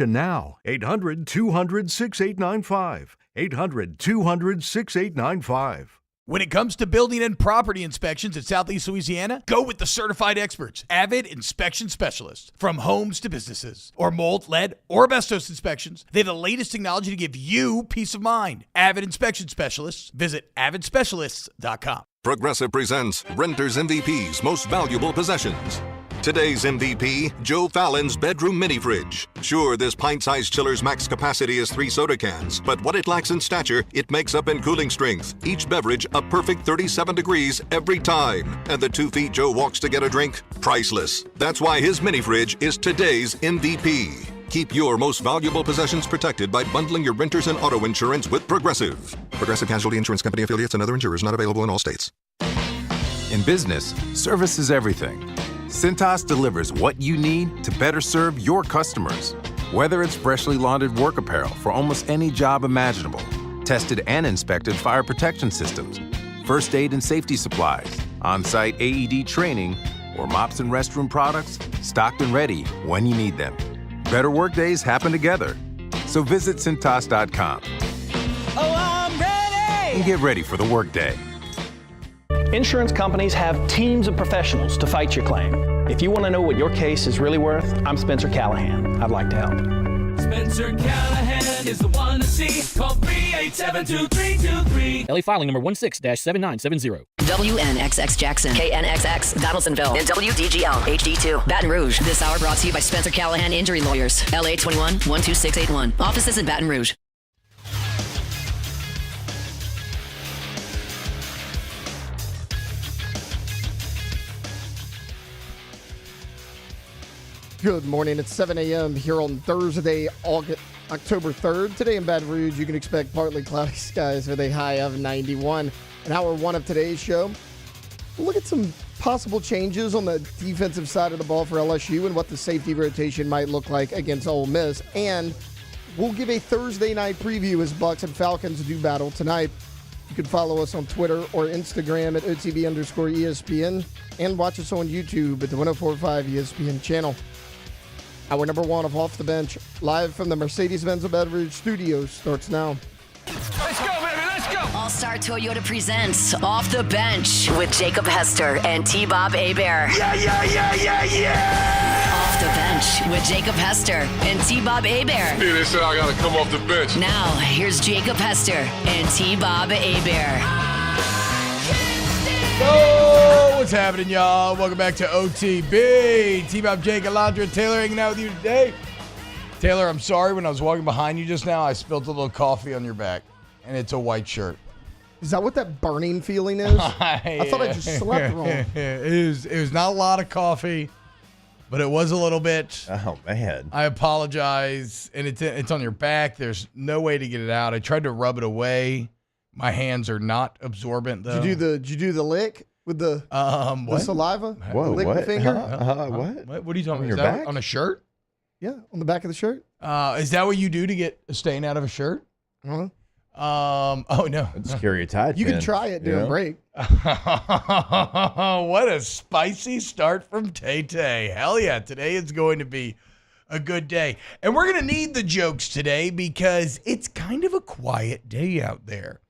Now, 800-200-6895. 800-200-6895. When it comes to building and property inspections at Southeast Louisiana, go with the certified experts, Avid Inspection Specialists. From homes to businesses, or mold, lead, or asbestos inspections, they have the latest technology to give you peace of mind. Avid Inspection Specialists. Visit avidspecialists.com. Progressive presents Renter's MVP's Most Valuable Possessions. Today's MVP, Joe Fallon's bedroom mini fridge. Sure, this pint-sized chiller's max capacity is 3 soda cans, but what it lacks in stature, it makes up in cooling strength. Each beverage a perfect 37 degrees every time. And the 2 feet Joe walks to get a drink? Priceless. That's why his mini fridge is today's MVP. Keep your most valuable possessions protected by bundling your renters and auto insurance with Progressive. Progressive Casualty Insurance Company affiliates and other insurers not available in all states. In business, service is everything. Cintas delivers what you need to better serve your customers. Whether it's freshly laundered work apparel for almost any job imaginable, tested and inspected fire protection systems, first aid and safety supplies, on-site AED training, or mops and restroom products, stocked and ready when you need them. Better workdays happen together. So visit Cintas.com. Oh, I'm ready! And get ready for the workday. Insurance companies have teams of professionals to fight your claim. If you want to know what your case is really worth, I'm Spencer Callahan. I'd like to help. Spencer Callahan is the one to see. Call 387-2323. LA filing number 16-7970. WNXX Jackson, KNXX Donaldsonville, and WDGL HD2 Baton Rouge. This hour brought to you by Spencer Callahan Injury Lawyers. LA 21-12681. Offices in Baton Rouge. Good morning. It's 7 a.m. here on Thursday, October 3rd. Today in Baton Rouge, you can expect partly cloudy skies with a high of 91. In hour one of today's show, we'll look at some possible changes on the defensive side of the ball for LSU and what the safety rotation might look like against Ole Miss. And we'll give a Thursday night preview as Bucs and Falcons do battle tonight. You can follow us on Twitter or Instagram at OTB_ESPN and watch us on YouTube at the 1045 ESPN channel. Hour number one of Off the Bench, live from the Mercedes-Benz of Baton Rouge studios, starts now. Let's go, baby, let's go! All-Star Toyota presents Off the Bench with Jacob Hester and T-Bob Hebert. Yeah! Off the Bench with Jacob Hester and T-Bob Hebert. Hey, they said I gotta come off the bench. Now, here's Jacob Hester and T-Bob Hebert. Oh, what's happening, y'all? Welcome back to OTB. T-Bob, Jake, Alondra, Taylor hanging out with you today. Taylor, I'm sorry. When I was walking behind you just now, I spilled a little coffee on your back, and it's a white shirt. Is that what that burning feeling is? I thought I just slept wrong. It was not a lot of coffee, but it was a little bit. Oh, man. I apologize, and it's on your back. There's no way to get it out. I tried to rub it away. My hands are not absorbent, though. Did you do the lick with the saliva? Whoa, lick what? the finger? What? What are you talking about? On your Is that back? on a shirt? Yeah, on the back of the shirt. Is that what you do to get a stain out of a shirt? Uh-huh. Oh, no. Let's carry a tide You pin, can try it during break. What a spicy start from Tay-Tay. Hell yeah, today is going to be a good day. And we're going to need the jokes today because it's kind of a quiet day out there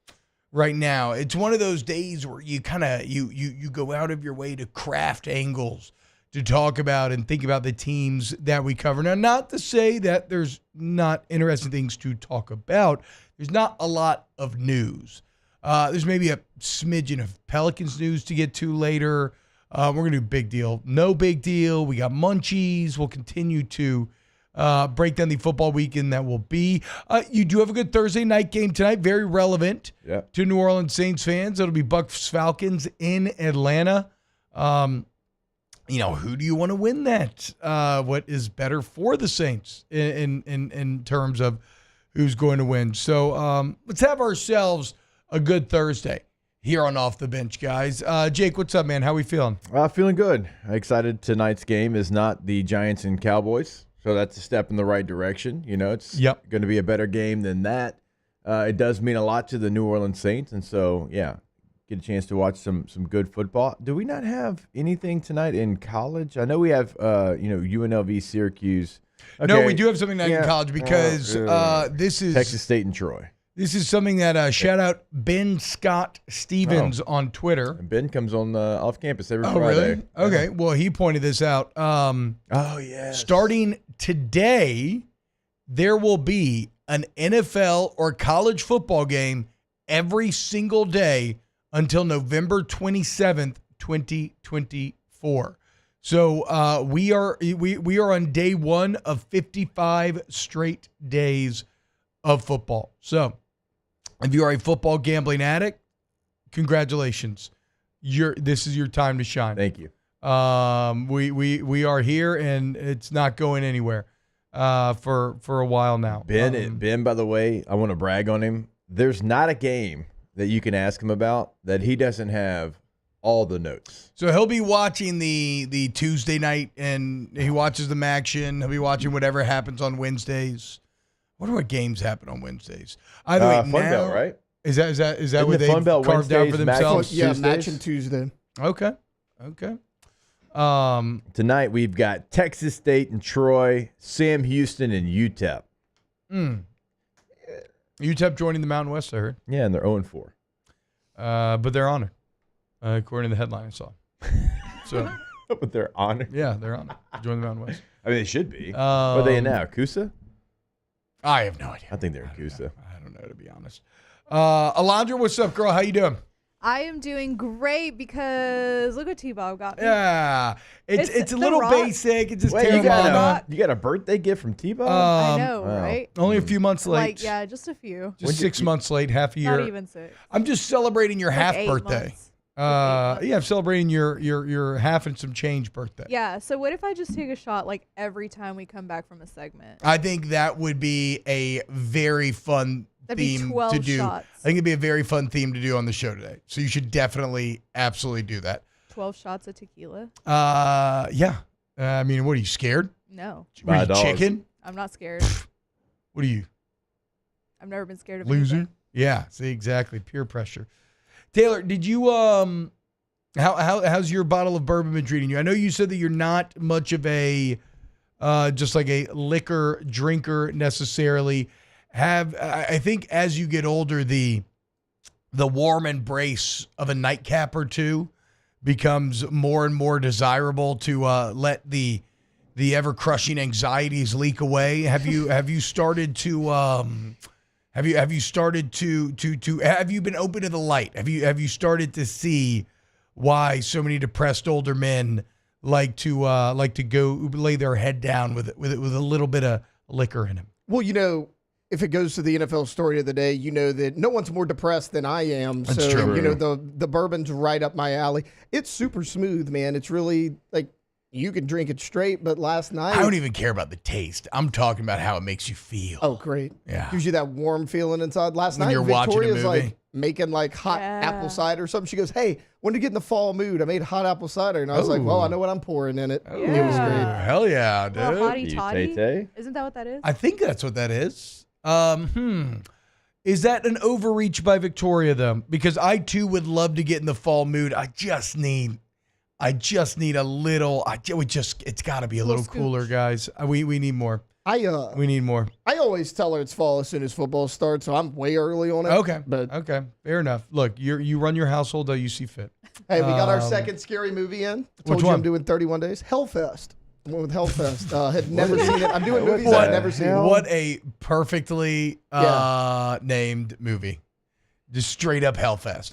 right now. It's one of those days where you kind of you go out of your way to craft angles to talk about and think about the teams that we cover. Now, not to say that there's not interesting things to talk about. There's not a lot of news. There's maybe a smidgen of Pelicans news to get to later. We're going to do big deal. No big deal. We got Munchies. We'll continue to break down the football weekend that will be. You do have a good Thursday night game tonight. Very relevant to New Orleans Saints fans. It'll be Bucs Falcons in Atlanta. Who do you want to win that? What is better for the Saints in terms of who's going to win? So let's have ourselves a good Thursday here on Off the Bench, guys. Jake, what's up, man? How we feeling? Feeling good. Excited. Tonight's game is not the Giants and Cowboys, so that's a step in the right direction. It's going to be a better game than that. It does mean a lot to the New Orleans Saints, and so, get a chance to watch some good football. Do we not have anything tonight in college? I know we have, UNLV Syracuse. No, Okay. we do have something night in college because this is Texas State and Troy. This is something that shout out Ben Scott Stevens on Twitter. And Ben comes on off campus every Friday. Really? Okay. Well, he pointed this out. Yes. Starting today, there will be an NFL or college football game every single day until November 27th, 2024. So we are on day one of 55 straight days of football. So if you are a football gambling addict, congratulations. This is your time to shine. Thank you. We are here and it's not going anywhere for a while now. Ben, by the way, I want to brag on him. There's not a game that you can ask him about that he doesn't have all the notes. So he'll be watching the Tuesday night, and he watches the action. He'll be watching whatever happens on Wednesdays. I wonder what games happen on Wednesdays. Either way, Fun Belt, right? Is that Isn't what the they Fun Belt carved out for Wednesdays, themselves? matching Yeah, Tuesdays? matching Tuesday. Okay. Tonight we've got Texas State and Troy, Sam Houston and UTEP. UTEP joining the Mountain West, I heard. Yeah, and they're 0-4. But they're honored, according to the headline I saw. So, But they're honored. yeah, they're honored. Join the Mountain West. I mean, they should be. What are they in now? Kusa? I have no idea. I think they're in Kusa. I don't know, to be honest. Alondra, what's up, girl? How you doing? I am doing great because look what T-Bob got me. Yeah, it's a The little Rock. basic. It's just Wait, Terramana. you got a birthday gift from T-Bob? I know, wow. right? Only a few months late. Like, yeah, just a few. Just 6 months late, half a year. Not even 6. I'm just celebrating your Like half 8 birthday. months. Yeah, I'm celebrating your half and some change birthday. Yeah, so what if I just take a shot like every time we come back from a segment? I think that would be a very fun That'd be theme 12 to do. shots. I think it'd be a very fun theme to do on the show today. So you should definitely, absolutely do that. 12 shots of tequila? Yeah. I mean, what are you scared? No, What are you, $5. chicken? I'm not scared. What are you, I've never been scared of loser? anything. Yeah. See, exactly. Peer pressure. Taylor, did you how's your bottle of bourbon been treating you? I know you said that you're not much of a just like a liquor drinker necessarily. I think as you get older, the warm embrace of a nightcap or two becomes more and more desirable to let the ever crushing anxieties leak away. Have you started to have you started to have you been open to the light? Have you started to see why so many depressed older men like to go lay their head down with a little bit of liquor in them? Well, if it goes to the NFL story of the day, you know that no one's more depressed than I am. That's so, true. the bourbon's right up my alley. It's super smooth, man. It's really like you can drink it straight, but last night. I don't even care about the taste. I'm talking about how it makes you feel. Oh, great. Yeah. Gives you that warm feeling inside. Last When night, you're watching a Victoria's movie. like making like hot apple cider or something. She goes, "Hey, when to get in the fall mood? I made hot apple cider." And I was like, "Well, I know what I'm pouring in it." It was great. Hell yeah, dude. Well, hottie You toddy? tay-tay? Isn't that what that is? I think that's what that is. Is that an overreach by Victoria though? Because I too would love to get in the fall mood. I just need a little. It's got to be a little cooler, guys. We need more. We need more. I always tell her it's fall as soon as football starts, so I'm way early on it. Okay, fair enough. Look, you run your household though you see fit. Hey, we got our second scary movie in. I told which you one? I'm doing 31 days. Hellfest. I went with Hellfest. Had never seen it. I'm doing movies I've never seen. What a perfectly named movie. Just straight up Hellfest.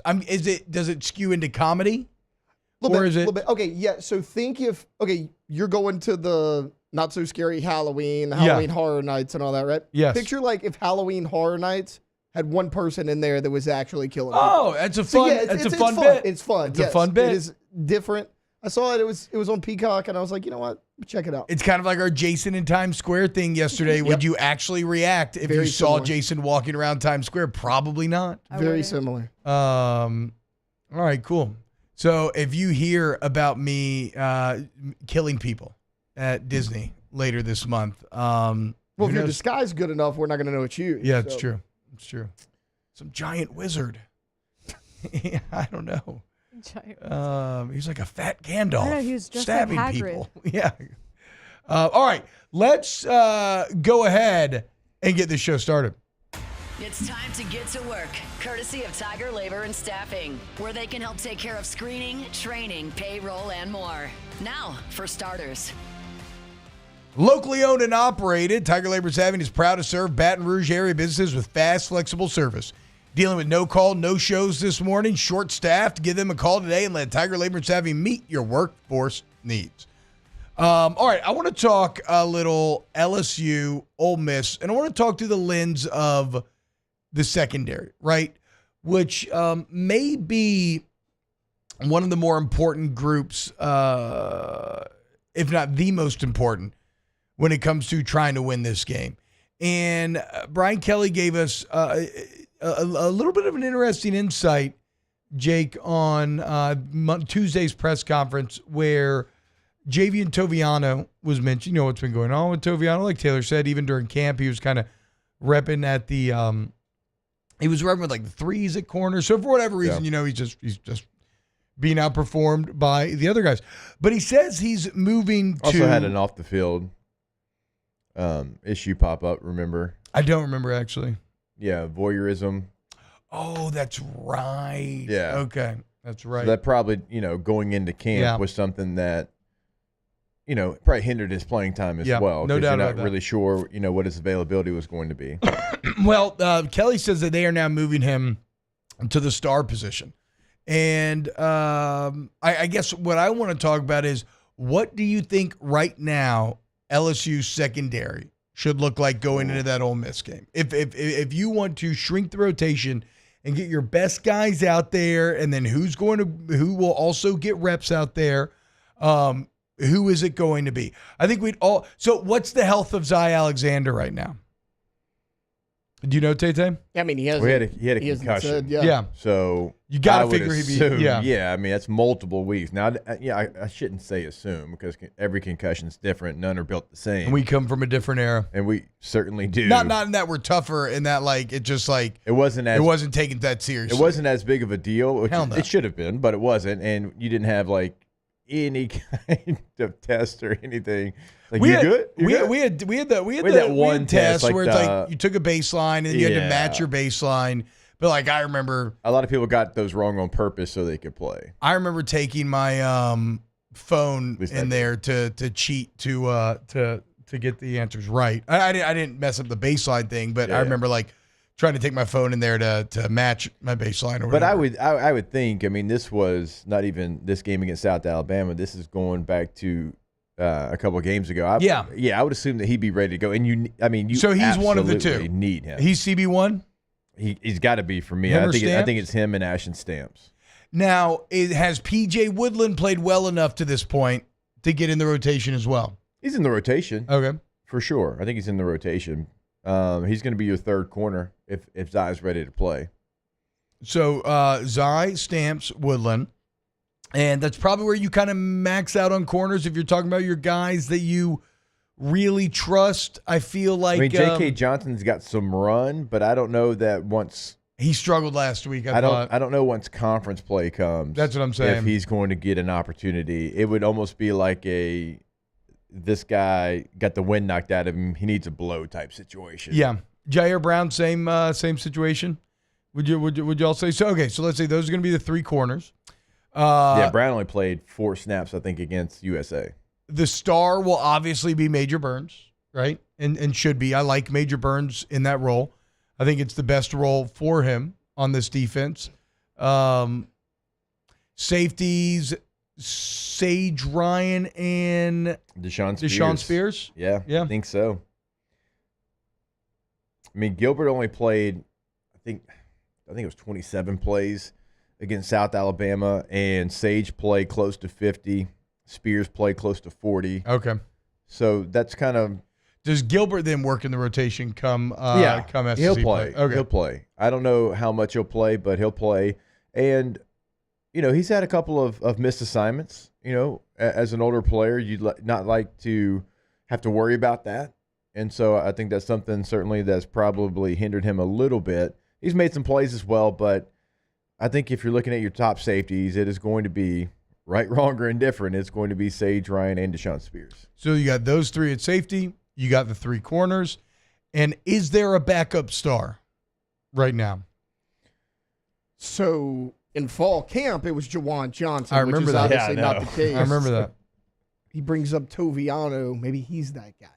Does it skew into comedy? Little bit. Okay, yeah. So think if you're going to the not so scary Halloween Horror Nights and all that, right? Yes. Picture like if Halloween Horror Nights had one person in there that was actually killing people. Oh, that's a fun. That's a fun bit. It's fun. It's a fun bit. It is different. I saw it. It was on Peacock, and I was like, you know what? Check it out. It's kind of like our Jason in Times Square thing yesterday. Would you actually react if you saw Jason walking around Times Square? Probably not. Very similar. All right, cool. So if you hear about me killing people at Disney later this month, well, if your disguise good enough, we're not going to know it's you. Yeah, it's true. It's true. Some giant wizard. I don't know. Giant. He's like a fat Gandalf. I know, he was just stabbing like Hagrid. people. Yeah. All right, let's go ahead and get this show started. It's time to get to work, courtesy of Tiger Labor and Staffing, where they can help take care of screening, training, payroll, and more. Now, for starters. Locally owned and operated, Tiger Labor Staffing is proud to serve Baton Rouge area businesses with fast, flexible service. Dealing with no call, no shows this morning, short staffed, give them a call today and let Tiger Labor Staffing meet your workforce needs. All right, I want to talk a little LSU, Ole Miss, and I want to talk through the lens of the secondary, right? Which may be one of the more important groups, if not the most important, when it comes to trying to win this game. And Brian Kelly gave us a little bit of an interesting insight, Jake, on Tuesday's press conference where Javian Toviano was mentioned. You know what's been going on with Toviano. Like Taylor said, even during camp, he was kind of repping at the he was repping with like the threes at corner. So for whatever reason, he's just being outperformed by the other guys. But he says he's moving to... Also had an off the field issue pop up, remember? I don't remember, actually. Yeah, voyeurism. Oh, that's right. Yeah. Okay, that's right. So that probably, going into camp was something that, probably hindered his playing time as well. No doubt you're about not really sure, what his availability was going to be. Well, Kelly says that they are now moving him to the star position. And I guess what I want to talk about is, what do you think right now LSU secondary should look like going into that Ole Miss game? If you want to shrink the rotation and get your best guys out there, and then who will also get reps out there, who is it going to be? I think so what's the health of Zy Alexander right now? Do you know, Tay-Tay? I mean, he had a concussion. Yeah. So you got to figure he'd be. Yeah, I mean, that's multiple weeks. Now, I shouldn't say assume, because every concussion is different. None are built the same. And we come from a different era. And we certainly do. Not in that we're tougher, in that it wasn't taken that seriously. It wasn't as big of a deal. Hell no. It should have been, but it wasn't. And you didn't have any kind of test or anything. Like, we had that one test where it's like you took a baseline and you had to match your baseline. But I remember a lot of people got those wrong on purpose so they could play. I remember taking my phone in there to cheat to get the answers right. I didn't mess up the baseline thing, but I remember trying to take my phone in there to match my baseline or whatever. But I would think, I mean, this was not even this game against South Alabama. This is going back to a couple of games ago. I would assume that he'd be ready to go. And you so he's one of the two. Need him. He's CB1. He's got to be for me. I think it's him and Ashton Stamps. Now, has PJ Woodland played well enough to this point to get in the rotation as well? He's in the rotation. Okay, for sure. I think he's in the rotation. He's going to be your third corner if Zy's ready to play. So Zy, Stamps, Woodland. And that's probably where you kind of max out on corners if you're talking about your guys that you really trust. I feel like J.K. Johnson's got some run, but I don't know that once he struggled last week. I don't know once conference play comes. That's what I'm saying. If he's going to get an opportunity, it would almost be like this guy got the wind knocked out of him. He needs a blow type situation. Yeah, Jair Brown, same situation. Would you all say so? Okay, so let's say those are going to be the three corners. Brown only played 4 snaps, I think, against USA. The star will obviously be Major Burns, right? And should be. I like Major Burns in that role. I think it's the best role for him on this defense. Safeties, Sage Ryan and Deshaun Spears. Yeah, I think so. I mean, Gilbert only played, I think it was 27 plays against South Alabama, and Sage played close to 50. Spears played close to 40. Okay. So that's kind of... Does Gilbert then work in the rotation come SEC he'll play. Okay. He'll play. I don't know how much he'll play, but he'll play. And, he's had a couple of missed assignments. As an older player, you'd not like to have to worry about that. And so I think that's something certainly that's probably hindered him a little bit. He's made some plays as well, but I think if you're looking at your top safeties, it is going to be right, wrong, or indifferent, it's going to be Sage, Ryan, and Deshaun Spears. So you got those three at safety. You got the three corners. And is there a backup star right now? So in fall camp, it was Jawan Johnson. I remember which is that. obviously Yeah, I not know. the case. I remember that. He brings up Toviano. Maybe he's that guy.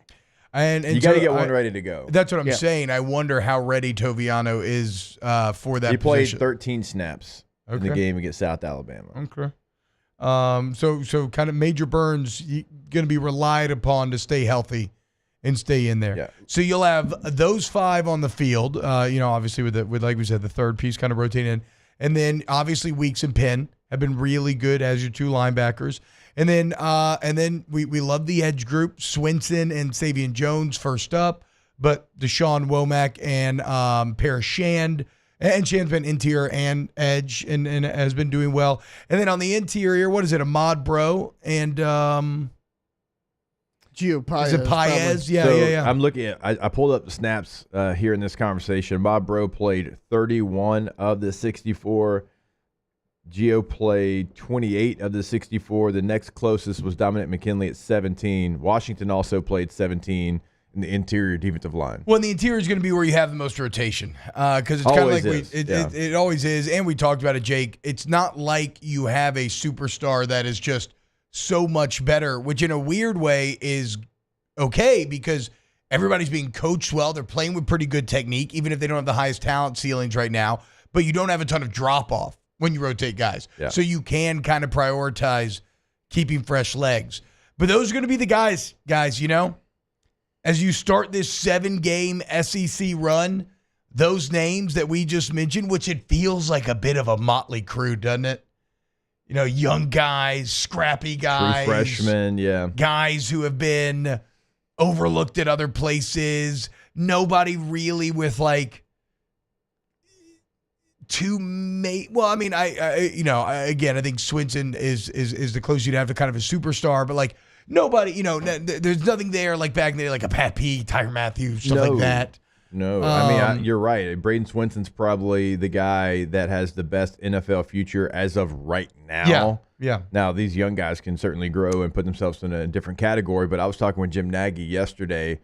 And You got to so get one ready to go. That's what I'm Yeah. saying. I wonder how ready Toviano is for that He played position. 13 snaps in the Okay. game against South Alabama. Okay. So kind of Major Burns going to be relied upon to stay healthy and stay in there. Yeah. So you'll have those five on the field. Obviously with like we said, the third piece kind of rotating in, and then obviously Weeks and Penn have been really good as your two linebackers. And then we love the edge group, Swinson and Savion Jones first up, but Deshaun Womack and Parrish Shand. And Shand's been interior and edge and has been doing well. And then on the interior, what is it? Ahmad Bro and Gio Paez. is it Paez? Yeah, So yeah. I'm looking at, I pulled up the snaps here in this conversation. Bob Bro played 31 of the 64. Gio played 28 of the 64. The next closest was Dominic McKinley at 17. Washington also played 17 in the interior defensive line. Well, the interior is going to be where you have the most rotation because it's kind of Always like is, it always is. And we talked about it, Jake. It's not like you have a superstar that is just so much better, which in a weird way is okay because everybody's being coached well. They're playing with pretty good technique, even if they don't have the highest talent ceilings right now. But you don't have a ton of drop-off when you rotate guys. Yeah. So you can kind of prioritize keeping fresh legs. But those are going to be the guys, as you start this 7-game SEC run, those names that we just mentioned, which it feels like a bit of a motley crew, doesn't it? Young guys, scrappy guys. True freshmen, yeah. Guys who have been overlooked at other places. Nobody really with like I think Swinson is the closest you'd have to kind of a superstar, but like nobody, there's nothing there like back in the day, like a Pat P, Tyrann Matthew, stuff like that. No, you're right. Braden Swinson's probably the guy that has the best NFL future as of right now. Yeah. Now, these young guys can certainly grow and put themselves in a different category, but I was talking with Jim Nagy yesterday,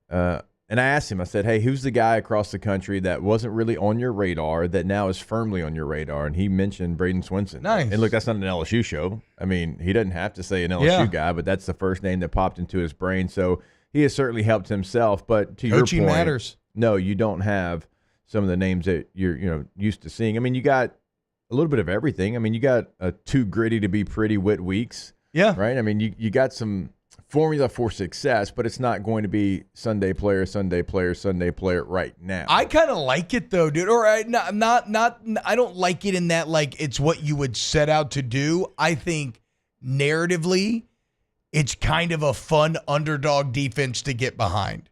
and I asked him, I said, hey, who's the guy across the country that wasn't really on your radar that now is firmly on your radar? And he mentioned Braden Swinson. Nice. And look, that's not an LSU show. I mean, he doesn't have to say an LSU guy, but that's the first name that popped into his brain. So he has certainly helped himself. But to Coaching your point, matters. No, you don't have some of the names that you're used to seeing. I mean, you got a little bit of everything. I mean, you got a too gritty to be pretty Whit Weeks. Yeah. Right? I mean, you got some formula for success, but it's not going to be Sunday player right now. I kind of like it though, dude. Or I don't like it in that like it's what you would set out to do. I think narratively, it's kind of a fun underdog defense to get behind.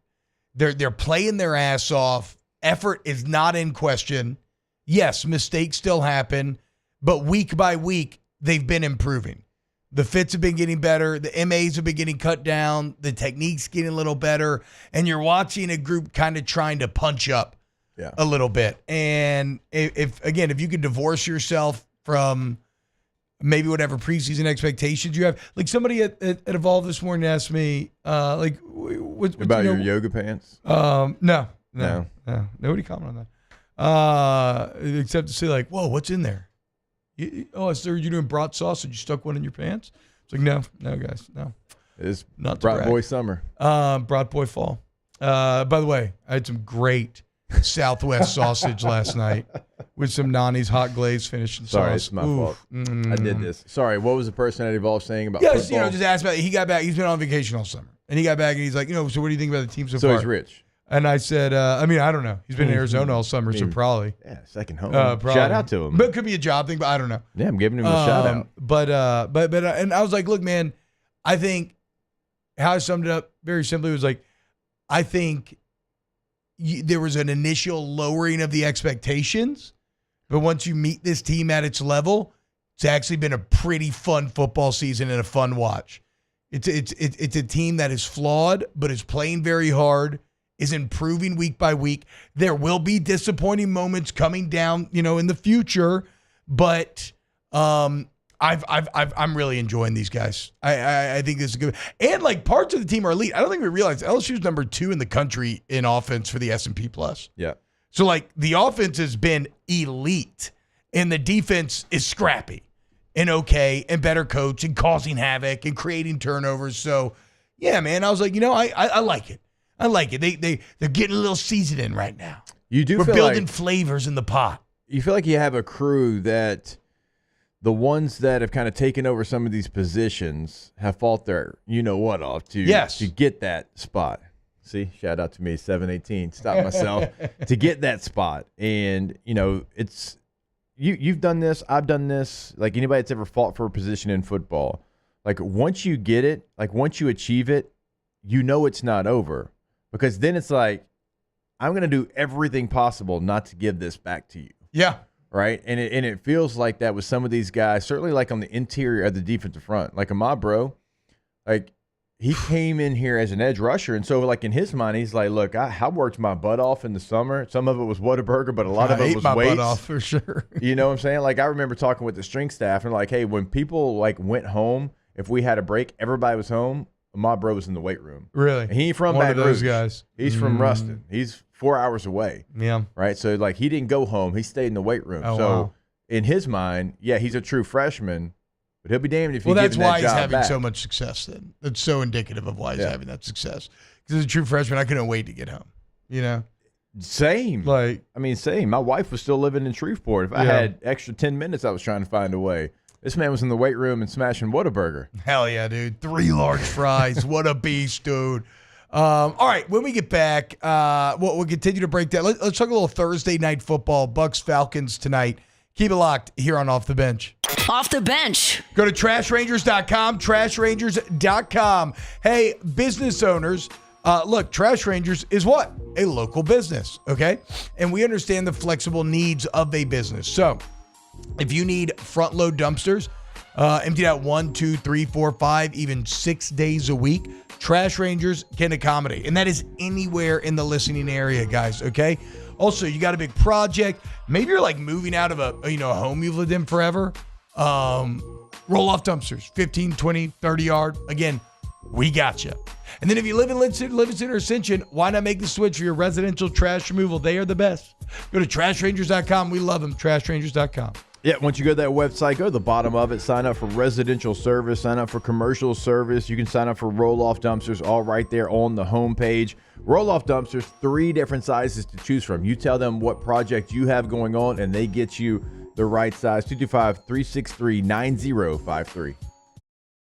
They're playing their ass off. Effort is not in question. Yes, mistakes still happen, but week by week, they've been improving. The fits have been getting better. The MAs have been getting cut down. The technique's getting a little better. And you're watching a group kind of trying to punch up a little bit. And if you can divorce yourself from maybe whatever preseason expectations you have. Like somebody at Evolve this morning asked me, what's about your yoga pants? No. Nobody commented on that. Except to say like, whoa, what's in there? I said, you're doing brat sausage. You stuck one in your pants? It's like, no, guys, no. It's not Brat Boy summer. Brat Boy fall. By the way, I had some great Southwest sausage last night with some Nani's hot glaze finishing Sorry, sauce. it's my fault. I did this. Sorry, what was the person at Evolve saying about football? Just asked about it. He got back. He's been on vacation all summer. And he got back and he's like, so what do you think about the team so far? So he's rich. And I said, I don't know. He's been in Arizona all summer, so probably. Yeah, second home. Probably. Shout out to him. But it could be a job thing, but I don't know. Yeah, I'm giving him a shout out. But and I was like, look, man, I think how I summed it up very simply was like, I think there was an initial lowering of the expectations, but once you meet this team at its level, it's actually been a pretty fun football season and a fun watch. It's a team that is flawed, but is playing very hard, is improving week by week. There will be disappointing moments coming down, in the future, but I I'm really enjoying these guys. I think this is good. And like parts of the team are elite. I don't think we realize LSU's number 2 in the country in offense for the S&P Plus. Yeah. So like the offense has been elite and the defense is scrappy and okay and better coach and causing havoc and creating turnovers. So yeah, man, I was like, I like it. I like it. They're getting a little seasoning right now. We're building flavors in the pot. You feel like you have a crew that the ones that have kind of taken over some of these positions have fought their you-know-what off to get that spot. See, shout out to me, 718. Stop myself. To get that spot. And, it's you've done this, I've done this. Like anybody that's ever fought for a position in football, like once you get it, like once you achieve it, it's not over. Because then it's like, I'm going to do everything possible not to give this back to you. Yeah. Right? And it feels like that with some of these guys, certainly like on the interior of the defensive front. Like Ahmad, bro, like he came in here as an edge rusher. And so like in his mind, he's like, look, I worked my butt off in the summer. Some of it was Whataburger, but a lot of it was weights. Butt off for sure. You know what I'm saying? Like I remember talking with the strength staff and like, hey, when people like went home, if we had a break, everybody was home. My bro was in the weight room. Really? And he ain't from One of Baton those Rouge. guys. He's from Ruston. He's 4 hours away. Yeah. Right? So, like, he didn't go home. He stayed in the weight room. Oh, so, wow. in his mind, yeah, he's a true freshman, but he'll be damned if well, you give that's him that why he's job having back. so much success then. That's so indicative of why he's having that success. Because as a true freshman, I couldn't wait to get home, Same. Same. My wife was still living in Shreveport. If I had extra 10 minutes, I was trying to find a way. This man was in the weight room and smashing Whataburger. Hell yeah, dude. 3 large fries. What a beast, dude. All right, when we get back, we'll continue to break down. Let's talk a little Thursday night football. Bucs Falcons tonight. Keep it locked here on Off the Bench. Off the Bench. Go to trashrangers.com, trashrangers.com. Hey, business owners, look, Trash Rangers is what? A local business, okay? And we understand the flexible needs of a business. So if you need front load dumpsters, emptied out 1, 2, 3, 4, 5, even 6 days a week, Trash Rangers can accommodate. And that is anywhere in the listening area, guys, okay? Also, you got a big project. Maybe you're like moving out of a home you've lived in forever. Roll-off dumpsters, 15, 20, 30 yard. Again, we got you. And then if you live in Livingston or Ascension, why not make the switch for your residential trash removal? They are the best. Go to trashrangers.com. We love them. Trashrangers.com. Yeah, once you go to that website, go to the bottom of it, sign up for residential service, sign up for commercial service. You can sign up for roll-off dumpsters all right there on the homepage. Roll-off dumpsters, 3 different sizes to choose from. You tell them what project you have going on, and they get you the right size. 225-363-9053.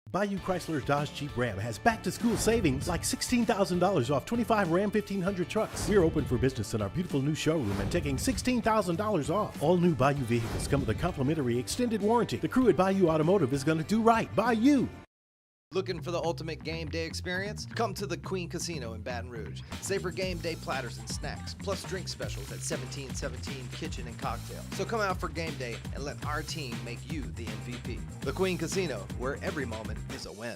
Bayou Chrysler Dodge Jeep Ram has back-to-school savings like $16,000 off 25 Ram 1500 trucks. We're open for business in our beautiful new showroom and taking $16,000 off. All new Bayou vehicles come with a complimentary extended warranty. The crew at Bayou Automotive is going to do right by you. Looking for the ultimate game day experience? Come to the Queen Casino in Baton Rouge. Savor game day platters and snacks, plus drink specials at 1717 Kitchen and Cocktail. So come out for game day and let our team make you the MVP. The Queen Casino, where every moment is a win.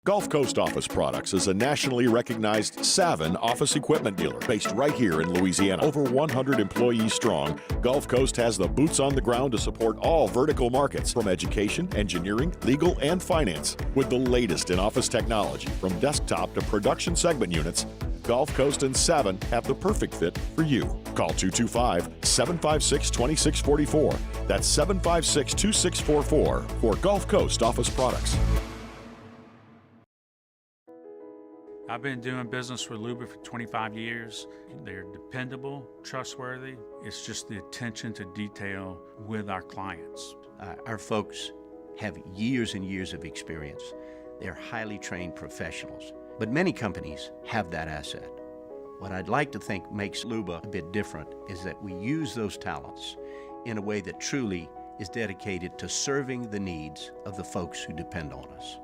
Gulf Coast Office Products is a nationally recognized Savin office equipment dealer based right here in Louisiana. Over 100 employees strong, Gulf Coast has the boots on the ground to support all vertical markets from education, engineering, legal, and finance. With the latest in office technology, from desktop to production segment units, Gulf Coast and Savin have the perfect fit for you. Call 225-756-2644. That's 756-2644 for Gulf Coast Office Products. I've been doing business with Luba for 25 years. They're dependable, trustworthy. It's just the attention to detail with our clients. Our folks have years and years of experience. They're highly trained professionals, but many companies have that asset. What I'd like to think makes Luba a bit different is that we use those talents in a way that truly is dedicated to serving the needs of the folks who depend on us.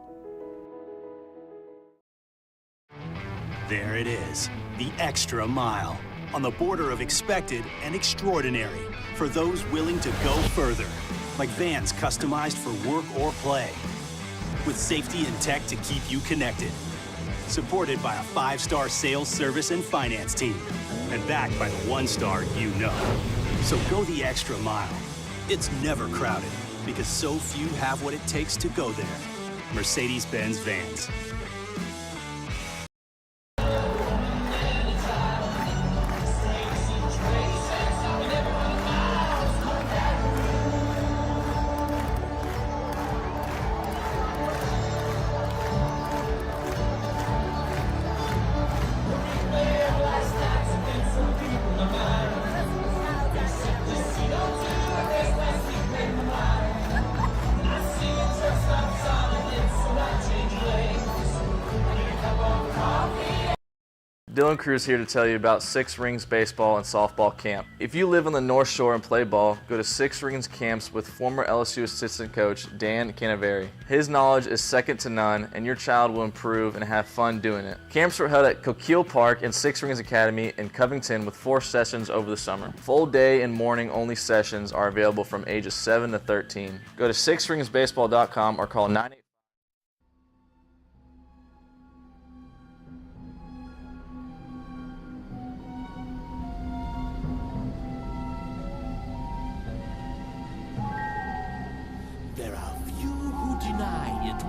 There it is, the extra mile, on the border of expected and extraordinary, for those willing to go further, like vans customized for work or play, with safety and tech to keep you connected, supported by a 5-star sales, service, and finance team, and backed by the 1-star you know. So go the extra mile. It's never crowded, because so few have what it takes to go there. Mercedes-Benz Vans. Dylan Cruz here to tell you about Six Rings Baseball and Softball Camp. If you live on the North Shore and play ball, go to Six Rings Camps with former LSU assistant coach Dan Canaveri. His knowledge is second to none, and your child will improve and have fun doing it. Camps were held at Coquille Park and Six Rings Academy in Covington with 4 sessions over the summer. Full day and morning only sessions are available from ages 7 to 13. Go to sixringsbaseball.com or call 988.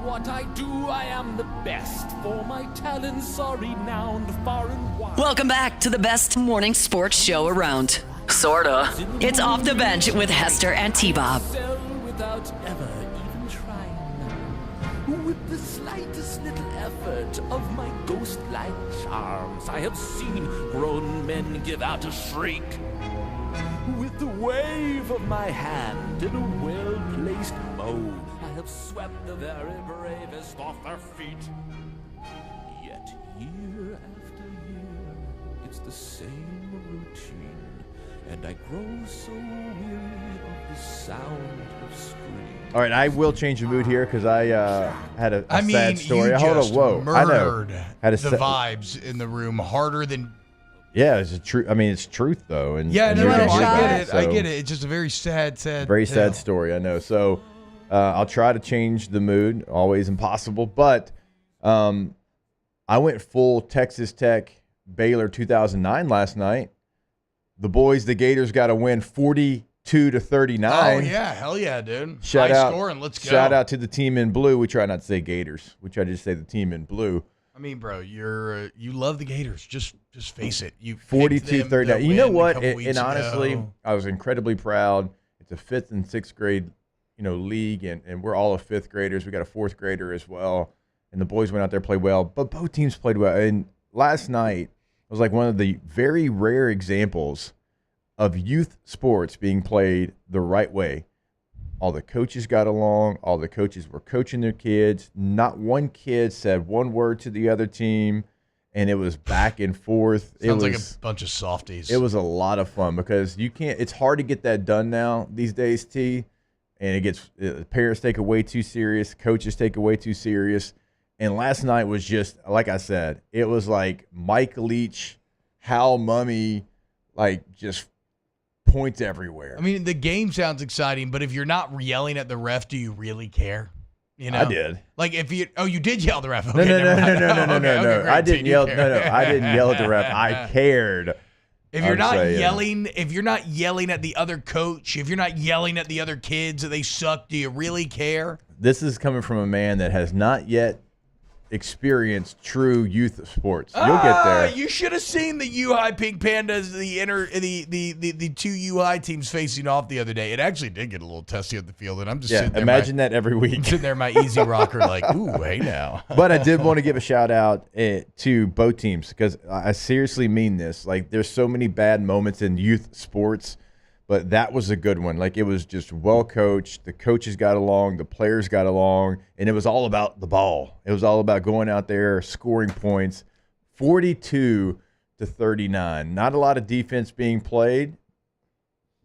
What I do, I am the best, for my talents are renowned far and wide. Welcome back to the best morning sports show around. Sorta. It's Off the Bench with Hester and T-Bob. Without ever even trying. With the slightest little effort of my ghost-like charms, I have seen grown men give out a shriek. With the wave of my hand in a well-placed mow, I have swept the very bravest off their feet. Yet year after year, it's the same routine, and I grow so weary of the sound of screams. All right, I will change the mood here because I had a sad story. You Hold just on, whoa! murdered Had a the vibes in the room harder than. Yeah, it's a true. I mean, it's truth though, and Yeah, and no, you're no, gonna hear I get that, it. so- I get it. It's just a very sad Very sad story, I know. So I'll try to change the mood. Always impossible, but I went full Texas Tech Baylor 2009 last night. The boys, the Gators, got a win 42-39. Oh yeah, hell yeah, dude! Shout High out, scoring, let's go. Shout out to the team in blue. We try not to say Gators. We try to just say the team in blue. I mean, bro, you love the Gators. Just face it. You 42-39. You know what? And And honestly, I was incredibly proud. It's a 5th and 6th grade, league, and we're all 5th graders. We got a 4th grader as well, and the boys went out there, played well, but both teams played well. And last night was like one of the very rare examples of youth sports being played the right way. All the coaches got along. All the coaches were coaching their kids. Not one kid said one word to the other team, and it was back and forth. Sounds like a bunch of softies. It was a lot of fun because you can't. It's hard to get that done now these days, T. And it gets parents take it way too serious. Coaches take it way too serious. And last night was just like I said. It was like Mike Leach, Hal Mummy, like just points everywhere. I mean, the game sounds exciting, but if you're not yelling at the ref, do you really care? I did. Like if you did yell at the ref. No, Okay, no, never mind. no. Okay, I great, didn't T, yell. you No, care. I didn't yell at the ref. I cared. If you're I'm not saying. yelling, if you're not yelling at the other coach, if you're not yelling at the other kids that they suck, do you really care? This is coming from a man that has not yet experienced true youth sports. You'll get there. You should have seen the U-High Pink Pandas, the two U-High teams facing off the other day. It actually did get a little testy at the field, and I'm just sitting there. Imagine that every week. Sitting there in my easy rocker like, ooh, hey now. But I did want to give a shout out to both teams because I seriously mean this. Like, there's so many bad moments in youth sports, but that was a good one. Like, it was just well coached. The coaches got along. The players got along. And it was all about the ball. It was all about going out there, scoring points. 42-39. Not a lot of defense being played,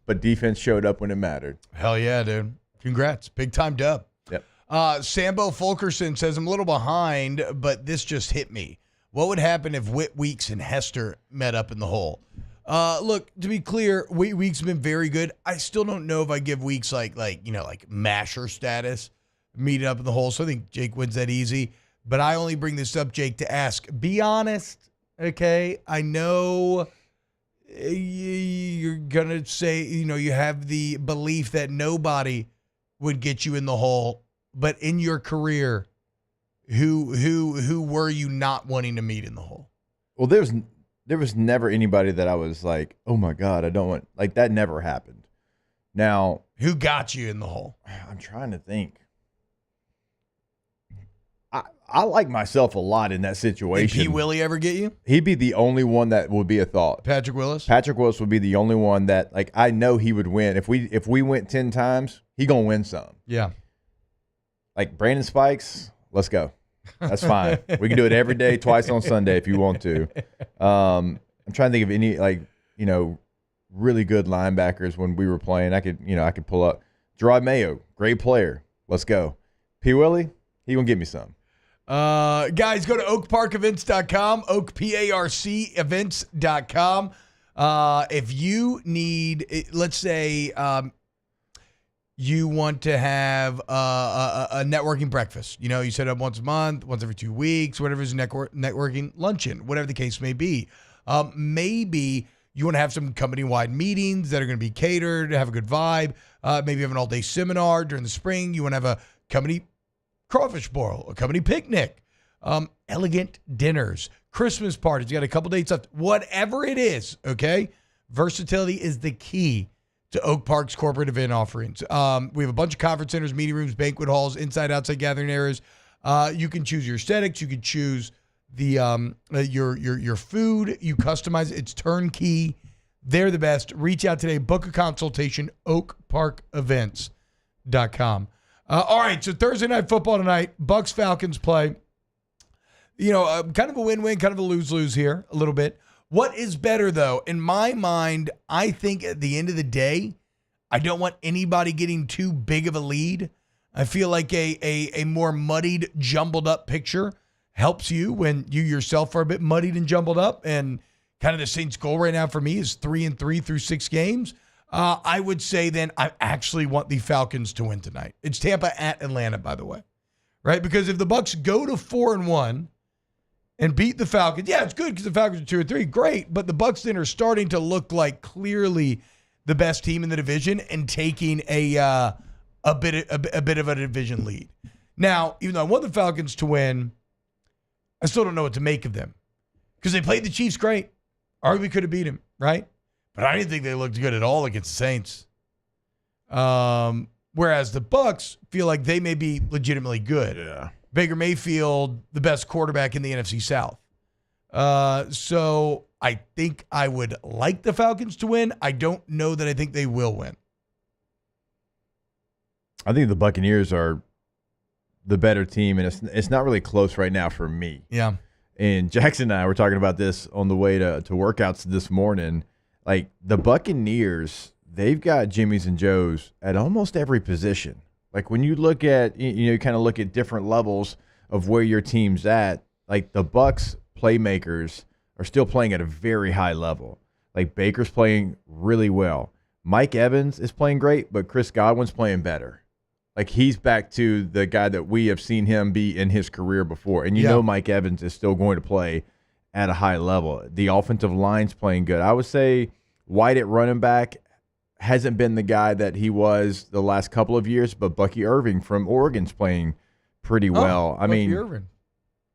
but defense showed up when it mattered. Hell yeah, dude. Congrats. Big time dub. Yep. Sambo Fulkerson says, I'm a little behind, but this just hit me. What would happen if Whit Weeks and Hester met up in the hole? Look, to be clear, Weeks has been very good. I still don't know if I give Weeks like masher status, meeting up in the hole. So I think Jake wins that easy. But I only bring this up, Jake, to ask. Be honest, okay? I know you're gonna say you have the belief that nobody would get you in the hole, but in your career, who were you not wanting to meet in the hole? Well, there was never anybody that I was like, oh my God, I don't want, like, that never happened. Now, who got you in the hole? I'm trying to think. I like myself a lot in that situation. Did P. Willie ever get you? He'd be the only one that would be a thought. Patrick Willis? Patrick Willis would be the only one that, like, I know he would win. If we went 10 times, he going to win some. Yeah. Like Brandon Spikes, let's go. That's fine. We can do it every day, twice on Sunday if you want to. I'm trying to think of any, like, you know, really good linebackers when we were playing. I could pull up Gerard Mayo, great player. Let's go. P. Willie, he gonna get me some. Guys, go to oakparkevents.com, oakparc events.com. If you need, let's say, you want to have a networking breakfast. You know, you set up once a month, once every 2 weeks, whatever is networking luncheon, whatever the case may be. Maybe you want to have some company-wide meetings that are going to be catered, have a good vibe. Maybe you have an all-day seminar during the spring. You want to have a company crawfish boil, a company picnic, elegant dinners, Christmas parties. You got a couple dates left. Whatever it is, okay? Versatility is the key to Oak Park's corporate event offerings. We have a bunch of conference centers, meeting rooms, banquet halls, inside, outside gathering areas. You can choose your aesthetics. You can choose the your food. You customize it. It's turnkey. They're the best. Reach out today. Book a consultation. oakparkevents.com. All right, so Thursday night football tonight. Bucs Falcons play. You know, kind of a win-win, kind of a lose-lose here a little bit. What is better, though? In my mind, I think at the end of the day, I don't want anybody getting too big of a lead. I feel like a more muddied, jumbled up picture helps you when you yourself are a bit muddied and jumbled up. And kind of the Saints' goal right now for me is 3-3 through 6 games. I would say then I actually want the Falcons to win tonight. It's Tampa at Atlanta, by the way, right? Because if the Bucs go to 4-1 and beat the Falcons, yeah, it's good because the Falcons are 2-3, great. But the Bucs then are starting to look like clearly the best team in the division and taking a bit of a division lead. Now, even though I want the Falcons to win, I still don't know what to make of them because they played the Chiefs great. Arguably could have beat them, right? But I didn't think they looked good at all against the Saints. Whereas the Bucs feel like they may be legitimately good. Yeah. Baker Mayfield, the best quarterback in the NFC South. So I think I would like the Falcons to win. I don't know that I think they will win. I think the Buccaneers are the better team, and it's not really close right now for me. Yeah. And Jackson and I were talking about this on the way to workouts this morning. Like, the Buccaneers, they've got Jimmys and Joes at almost every position. Like, when you look at, you kind of look at different levels of where your team's at, like, the Bucs playmakers are still playing at a very high level. Like, Baker's playing really well. Mike Evans is playing great, but Chris Godwin's playing better. Like, he's back to the guy that we have seen him be in his career before. And you know Mike Evans is still going to play at a high level. The offensive line's playing good. I would say White at running back hasn't been the guy that he was the last couple of years, but Bucky Irving from Oregon's playing pretty well. I mean, Irving.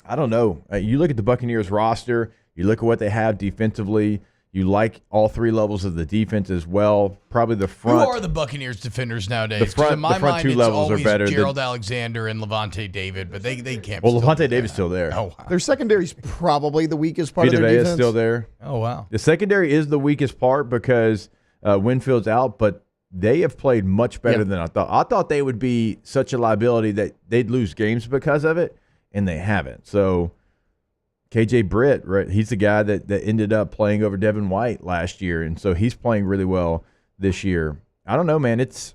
I don't know. You look at the Buccaneers roster, you look at what they have defensively, you like all three levels of the defense as well. Probably the front. Who are the Buccaneers defenders nowadays? The front, in my the front mind, two it's levels always are better. Gerald Alexander and Levante David, but they can't. Well, Levante David's still there. Oh, wow. Their secondary's probably the weakest part of their Vita defense. Vea's still there. Oh, wow. The secondary is the weakest part because Winfield's out, but they have played much better than I thought. I thought they would be such a liability that they'd lose games because of it, and they haven't. So KJ Britt, right? He's the guy that ended up playing over Devin White last year, and so he's playing really well this year. I don't know, man. It's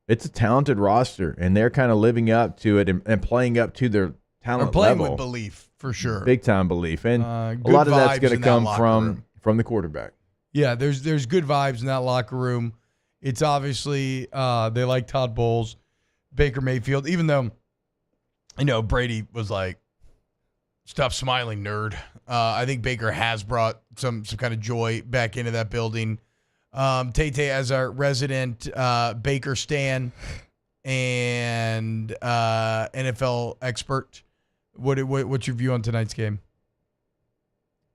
a talented roster, and they're kind of living up to it and playing up to their talent playing level. with belief, for sure. Big time belief, and a good lot of that's vibes going in to that come locker from the quarterback. Yeah, there's good vibes in that locker room. It's obviously they like Todd Bowles, Baker Mayfield, even though, Brady was like, stop smiling, nerd. I think Baker has brought some kind of joy back into that building. Tay-Tay, as our resident Baker stan, and NFL expert. What's your view on tonight's game?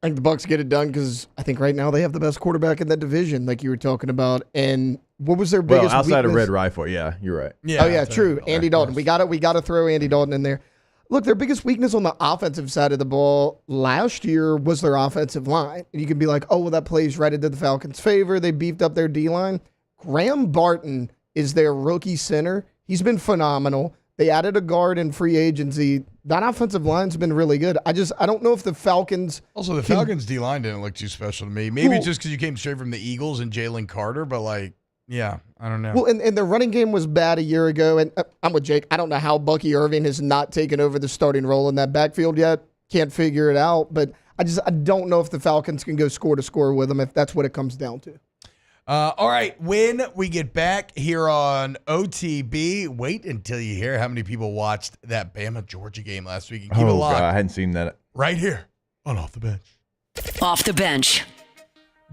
I think the Bucs get it done because I think right now they have the best quarterback in that division, like you were talking about. And what was their biggest outside weakness? of Red Rifle, yeah, you're right. Yeah, true. Andy Dalton. We got to throw Andy Dalton in there. Look, their biggest weakness on the offensive side of the ball last year was their offensive line. And you can be like, oh, well, that plays right into the Falcons' favor. They beefed up their D-line. Graham Barton is their rookie center. He's been phenomenal. They added a guard in free agency. That offensive line's been really good. I don't know if the Falcons... Also, the Falcons' D-line didn't look too special to me. Maybe just because you came straight from the Eagles and Jalen Carter, but yeah, I don't know. Well, and their running game was bad a year ago, and I'm with Jake. I don't know how Bucky Irving has not taken over the starting role in that backfield yet. Can't figure it out, but I don't know if the Falcons can go score to score with them if that's what it comes down to. All right, when we get back here on OTB, wait until you hear how many people watched that Bama-Georgia game last week. And keep it locked. God, I hadn't seen that. Right here on Off the Bench. Off the Bench.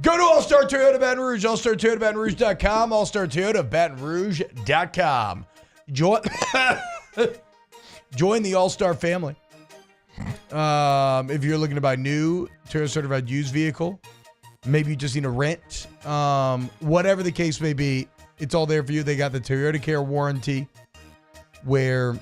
Go to All-Star Toyota Baton Rouge, allstartoyotabatonrouge.com, allstartoyotabatonrouge.com. Join the All-Star family. If you're looking to buy new Toyota Certified used vehicle, maybe you just need a rent. Whatever the case may be, it's all there for you. They got the Toyota Care warranty where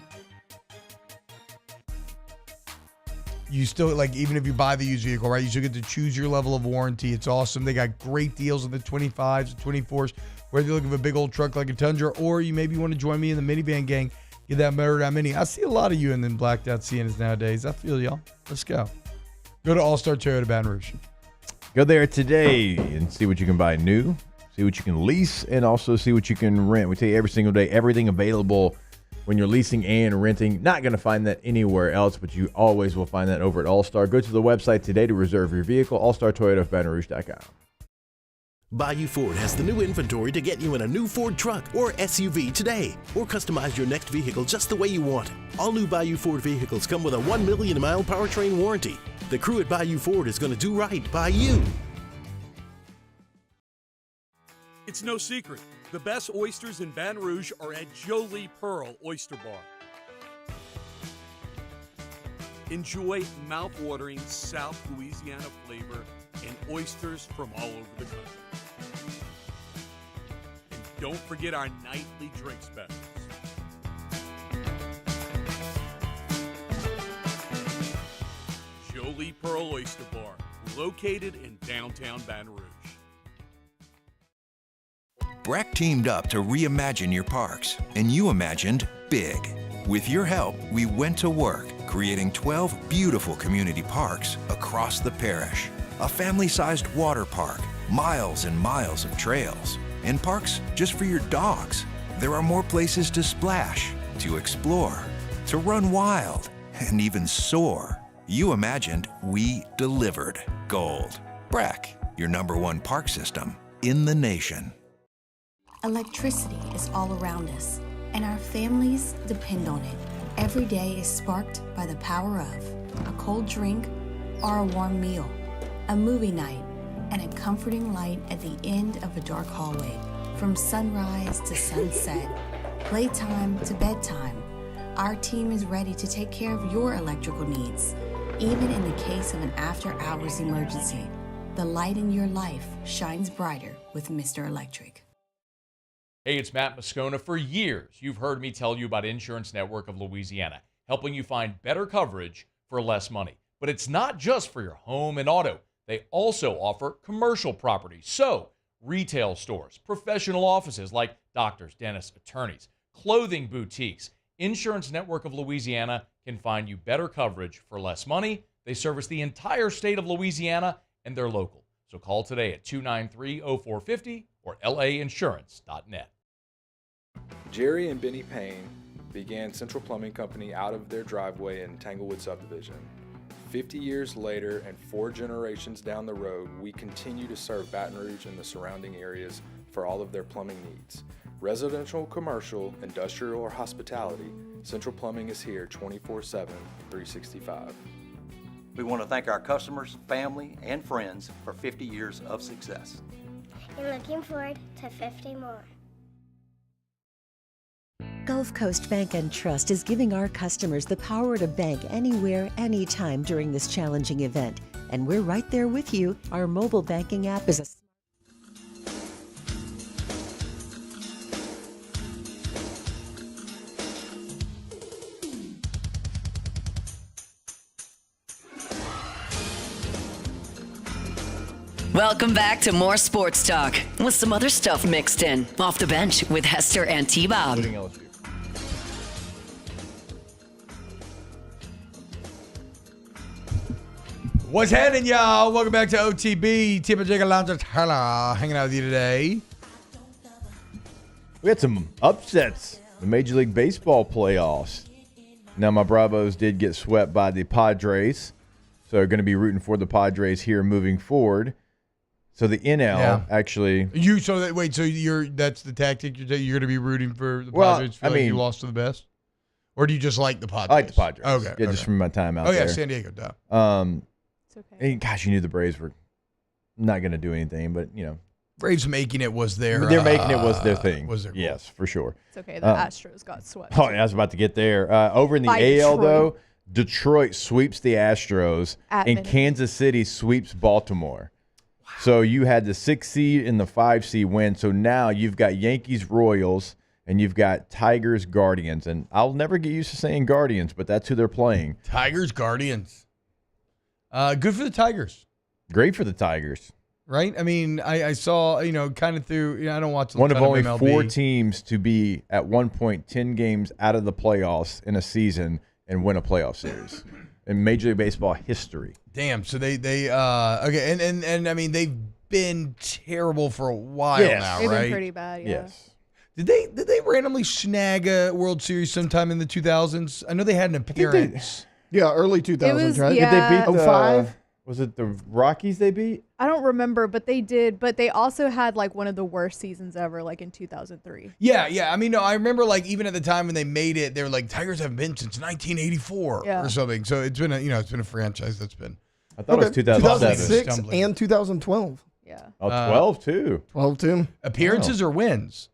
you still, even if you buy the used vehicle, right, you still get to choose your level of warranty. It's awesome. They got great deals on the 25s and 24s, whether you're looking for a big old truck like a Tundra, or you maybe want to join me in the minivan gang, get that motor down mini. I see a lot of you in them blacked out Siennas nowadays. I feel y'all. Let's go. Go to All-Star Toyota Baton Rouge. Go there today and see what you can buy new, see what you can lease, and also see what you can rent. We tell you every single day, everything available when you're leasing and renting. Not going to find that anywhere else, but you always will find that over at All-Star. Go to the website today to reserve your vehicle, allstartoyotabatonrouge.com. Bayou Ford has the new inventory to get you in a new Ford truck or SUV today, or customize your next vehicle just the way you want it. All new Bayou Ford vehicles come with a 1 million mile powertrain warranty. The crew at Bayou Ford is going to do right by you. It's no secret. The best oysters in Baton Rouge are at Jolie Pearl Oyster Bar. Enjoy mouth-watering South Louisiana flavor and oysters from all over the country. And don't forget our nightly drink specials. Jolie Pearl Oyster Bar, located in downtown Baton Rouge. Breck teamed up to reimagine your parks, and you imagined big. With your help, we went to work, creating 12 beautiful community parks across the parish. A family-sized water park, miles and miles of trails, and parks just for your dogs. There are more places to splash, to explore, to run wild, and even soar. You imagined, we delivered gold. Breck, your #1 park system in the nation. Electricity is all around us, and our families depend on it. Every day is sparked by the power of a cold drink or a warm meal, a movie night, and a comforting light at the end of a dark hallway. From sunrise to sunset, playtime to bedtime, our team is ready to take care of your electrical needs. Even in the case of an after-hours emergency, the light in your life shines brighter with Mr. Electric. Hey, it's Matt Moscona. For years, you've heard me tell you about Insurance Network of Louisiana, helping you find better coverage for less money. But it's not just for your home and auto. They also offer commercial property. So, retail stores, professional offices like doctors, dentists, attorneys, clothing boutiques. Insurance Network of Louisiana can find you better coverage for less money. They service the entire state of Louisiana, and they're local. So call today at 293-0450 or lainsurance.net. Jerry and Benny Payne began Central Plumbing Company out of their driveway in Tanglewood subdivision. 50 years later and 4 generations down the road, we continue to serve Baton Rouge and the surrounding areas for all of their plumbing needs. Residential, commercial, industrial, or hospitality, Central Plumbing is here 24/7, 365. We want to thank our customers, family, and friends for 50 years of success. And looking forward to 50 more. Gulf Coast Bank and Trust is giving our customers the power to bank anywhere, anytime during this challenging event. And we're right there with you. Our mobile banking app is a Welcome back to more sports talk with some other stuff mixed in. Off the bench with Hester and T-Bob. What's happening, y'all? Welcome back to OTB. Hebert and Jacob Hester hanging out with you today. We had some upsets. The Major League Baseball playoffs. Now, my Bravos did get swept by the Padres. So they're going to be rooting for the Padres here moving forward. So the NL actually. So that's the tactic you're going to be rooting for the Padres? Feel like you lost to the best? Or do you just like the Padres? I like the Padres. Okay. Yeah, just from my time out there. Oh, yeah, San Diego, duh. It's okay. And gosh, you knew the Braves were not going to do anything, but, Braves making it was their they're making it was their thing. Was their goal. Yes, for sure. It's okay. The Astros got swept. Oh, I was about to get there. Over in the By AL, Detroit. though, Detroit sweeps the Astros, At and minute. Kansas City sweeps Baltimore. Wow. So you had the 6 seed and the 5 seed win. So now you've got Yankees, Royals, and you've got Tigers, Guardians. And I'll never get used to saying Guardians, but that's who they're playing. Tigers, Guardians. Good for the Tigers. Great for the Tigers. Right? I mean, I saw, kind of through, I don't watch a One of ton only MLB. 4 teams to be at one point 10 games out of the playoffs in a season and win a playoff series in Major League Baseball history. Damn. So they okay, and I mean they've been terrible for a while now, They've right? been pretty bad, yeah. Yes. Did they randomly snag a World Series sometime in the 2000s? I know they had an appearance. Yeah, early 2000s, right? yeah. Did they beat 05? Was it the Rockies they beat? I don't remember, but they did. But they also had like one of the worst seasons ever, like in 2003. Yeah. I mean, no, I remember like even at the time when they made it, they were like Tigers haven't been since 1984 or something. So it's been a franchise that's been. I thought it was 2007. 2006 and 2012. Yeah. Oh, 12 too. 12 too. Appearances or wins?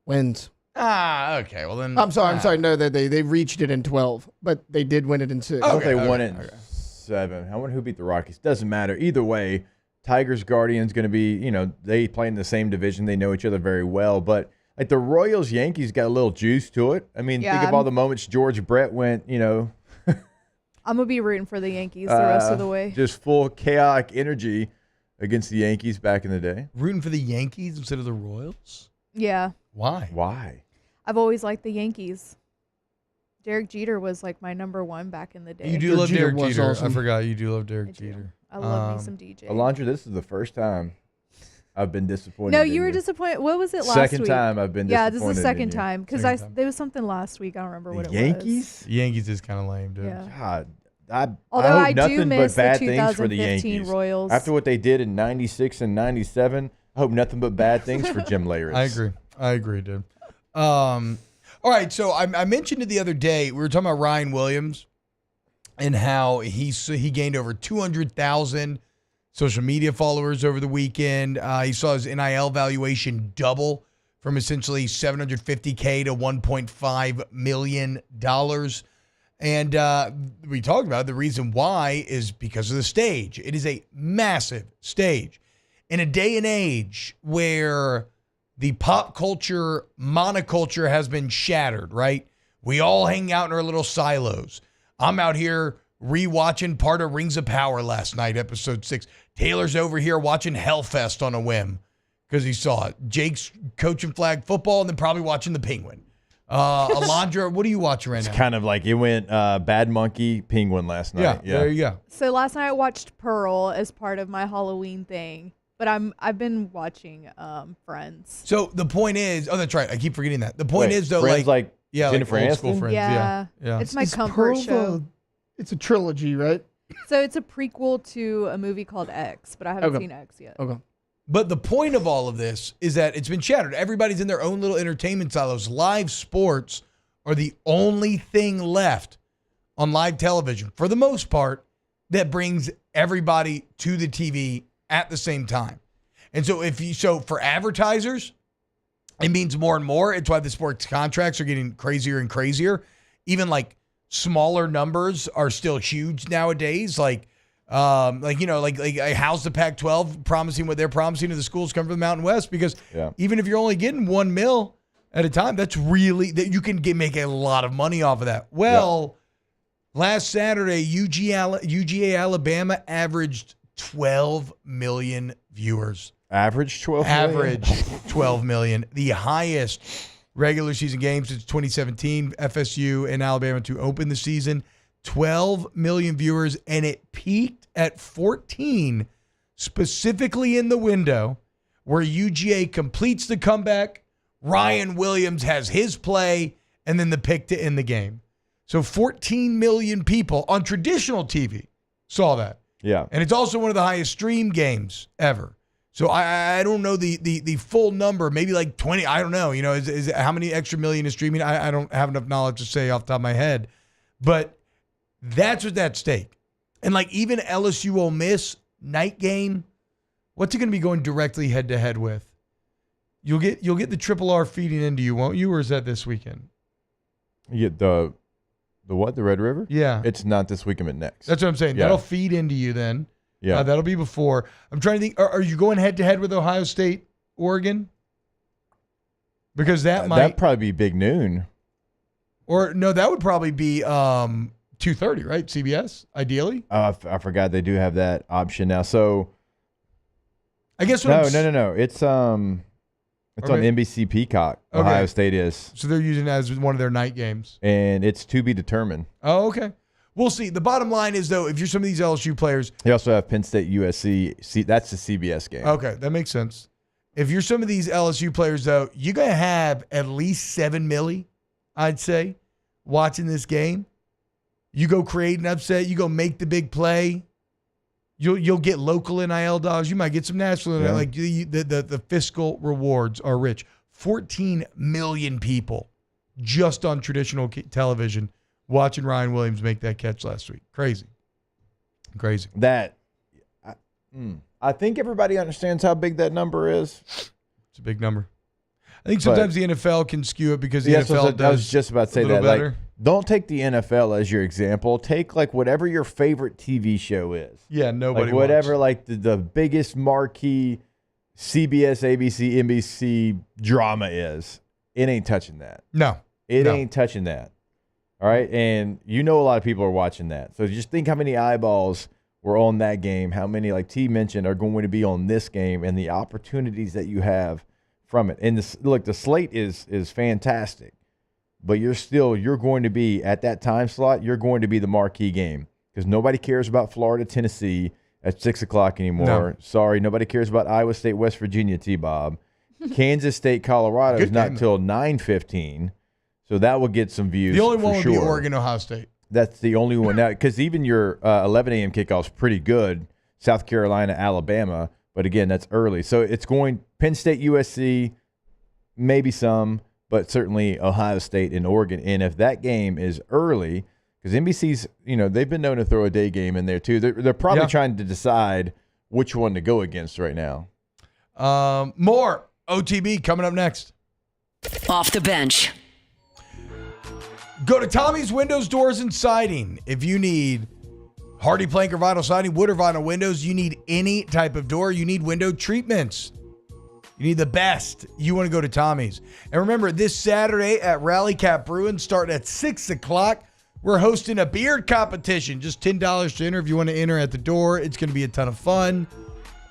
Wins. Okay. Well then. I'm sorry. No, they reached it in 12, but they did win it in 6. I thought they won it in 7. I wonder who beat the Rockies. Doesn't matter. Either way, Tigers, Guardians going to be, they play in the same division. They know each other very well. But like the Royals, Yankees got a little juice to it. I mean, think of all the moments George Brett went, I'm going to be rooting for the Yankees the rest of the way. Just full chaotic energy against the Yankees back in the day. Rooting for the Yankees instead of the Royals? Yeah. Why? Why? I've always liked the Yankees. Derek Jeter was like my number one back in the day. You do love Derek Jeter. Awesome. I forgot you do love Derek Jeter. I love me some DJ. Alondra, this is the first time I've been disappointed. No, in you were you. disappointed. What was it last Second week? time I've been Yeah, this disappointed is the in second you. time because there was something last week. I don't remember what it was. Yankees? Yankees is kind of lame, dude. Yeah. God, Although I I hope do nothing miss but bad the things for the 2015 Yankees. Royals. After what they did in 96 and 97, I hope nothing but bad things for Jim Leyritz. I agree, dude. All right, so I mentioned it the other day. We were talking about Ryan Williams and how he gained over 200,000 social media followers over the weekend. He saw his NIL valuation double from essentially $750K to $1.5 million. And we talked about it. The reason why is because of the stage. It is a massive stage. In a day and age where the pop culture monoculture has been shattered, right? We all hang out in our little silos. I'm out here rewatching part of Rings of Power last night, episode 6. Taylor's over here watching Hellfest on a whim because he saw it. Jake's coaching flag football and then probably watching The Penguin. Alondra, what are you watching right now? It's kind of like it went Bad Monkey, Penguin last night. Yeah, there you go. So last night I watched Pearl as part of my Halloween thing, but I've been watching Friends. So the point is, that's right. I keep forgetting that. The point is though, Friends like Jennifer Aniston? old school Friends. Yeah. Yeah. It's my Is comfort Pearl show. It's a trilogy, right? So it's a prequel to a movie called X, but I haven't seen X yet. Okay. But the point of all of this is that it's been shattered. Everybody's in their own little entertainment silos. Live sports are the only thing left on live television, for the most part, that brings everybody to the TV at the same time. And so for advertisers, it means more and more. It's why the sports contracts are getting crazier and crazier. Even like smaller numbers are still huge nowadays. Like how's the Pac-12 promising what they're promising to the schools come from the Mountain West? Because even if you're only getting $1 million at a time, that's really that you can make a lot of money off of that. Well, last Saturday, UGA Alabama averaged 12 million viewers. Average 12 million? Average 12 million. The highest regular season game since 2017, FSU and Alabama to open the season. 12 million viewers, and it peaked at 14, specifically in the window where UGA completes the comeback, Ryan Williams has his play, and then the pick to end the game. So 14 million people on traditional TV saw that. Yeah. And it's also one of the highest stream games ever. So I don't know the full number, maybe like 20. I don't know. Is how many extra million is streaming? I don't have enough knowledge to say off the top of my head. But that's what's at stake. And like even LSU Ole Miss night game, what's it going to be going directly head to head with? You'll get the Triple R feeding into you, won't you? Or is that this weekend? You get the what? The Red River? Yeah. It's not this weekend, but next. That's what I'm saying. Yeah. That'll feed into you then. Yeah. That'll be before. I'm trying to think. Are you going head to head with Ohio State, Oregon? Because that might. That'd probably be big noon. Or no, that would probably be 2:30, right? CBS, ideally. I forgot they do have that option now. So I guess no. It's on NBC Peacock. Okay. Ohio State is. So they're using it as one of their night games. And it's to be determined. Oh, okay. We'll see. The bottom line is, though, if you're some of these LSU players. They also have Penn State USC. That's the CBS game. Okay, that makes sense. If you're some of these LSU players, though, you're going to have at least 7 milli, I'd say, watching this game. You go create an upset. You go make the big play. You'll get local NIL dollars. You might get some national. Yeah. Like the fiscal rewards are rich. 14 million people just on traditional television watching Ryan Williams make that catch last week. Crazy. I think everybody understands how big that number is. It's a big number. I think sometimes the NFL can skew it because the NFL does. I was just about to say that. Better. Like, don't take the NFL as your example. Take like whatever your favorite TV show is. Yeah, nobody. Like whatever, like the biggest marquee CBS, ABC, NBC drama is. It ain't touching that. No, it ain't touching that. All right, and a lot of people are watching that. So just think how many eyeballs were on that game. How many, like T mentioned, are going to be on this game, and the opportunities that you have from it. And the slate is fantastic, but you're going to be at that time slot. You're going to be the marquee game because nobody cares about Florida, Tennessee at 6:00 anymore. No. Sorry, nobody cares about Iowa State, West Virginia. T-Bob, Kansas State, Colorado is not until 9:15, so that will get some views. The only one would be Oregon, Ohio State. That's the only one now because even your 11 a.m. kickoff's pretty good. South Carolina, Alabama. But again, that's early. So it's going Penn State, USC, maybe some, but certainly Ohio State and Oregon. And if that game is early, because NBC's, they've been known to throw a day game in there too. They're probably trying to decide which one to go against right now. More OTB coming up next. Off the bench. Go to Tommy's Windows, Doors, and Siding. If you need hardy plank or vinyl siding, wood or vinyl windows, you need any type of door, you need window treatments. You need the best. You want to go to Tommy's. And remember, this Saturday at Rally Cap Brewing, starting at 6:00, we're hosting a beard competition. Just $10 to enter if you want to enter at the door. It's going to be a ton of fun.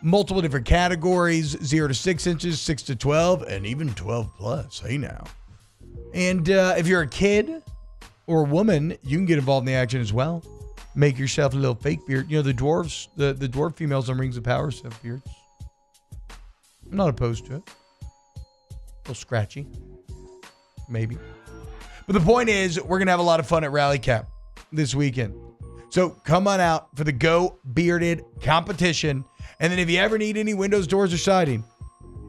Multiple different categories, 0 to 6 inches, 6 to 12, and even 12 plus. Hey now. And if you're a kid or a woman, you can get involved in the action as well. Make yourself a little fake beard. The dwarves, the dwarf females on Rings of Power have beards. I'm not opposed to it. A little scratchy. Maybe. But the point is, we're going to have a lot of fun at Rally Cap this weekend. So come on out for the Go Bearded competition. And then if you ever need any windows, doors, or siding,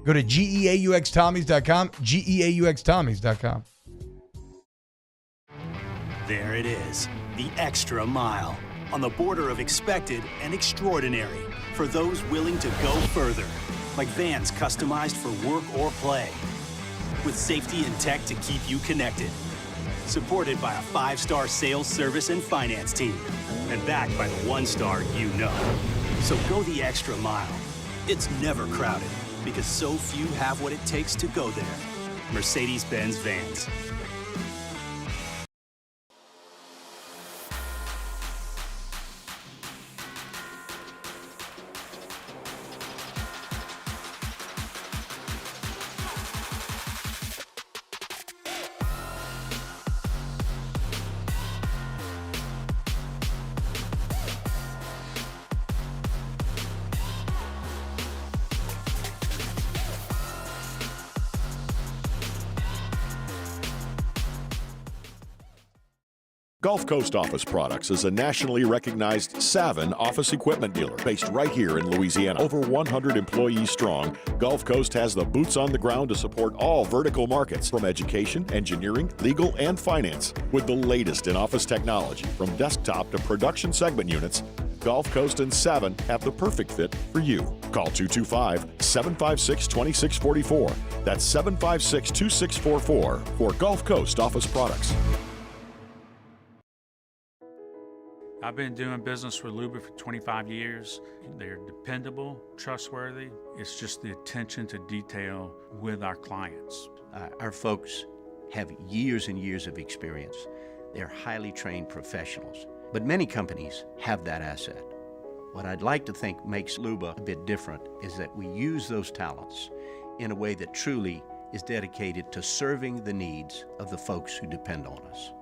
go to GEAUXTommies.com, GEAUXTommies.com. There it is, the extra mile, on the border of expected and extraordinary, for those willing to go further, like vans customized for work or play. with safety and tech to keep you connected. Supported by a 5-star sales, service, and finance team. And backed by the 1-star you know. So go the extra mile. It's never crowded because so few have what it takes to go there. Mercedes-Benz Vans. Gulf Coast Office Products is a nationally recognized Savin office equipment dealer based right here in Louisiana. Over 100 employees strong, Gulf Coast has the boots on the ground to support all vertical markets from education, engineering, legal, and finance. With the latest in office technology from desktop to production segment units, Gulf Coast and Savin have the perfect fit for you. Call 225-756-2644. That's 756-2644 for Gulf Coast Office Products. I've been doing business with Luba for 25 years. They're dependable, trustworthy. It's just the attention to detail with our clients. Our folks have years and years of experience. They're highly trained professionals, but many companies have that asset. What I'd like to think makes Luba a bit different is that we use those talents in a way that truly is dedicated to serving the needs of the folks who depend on us.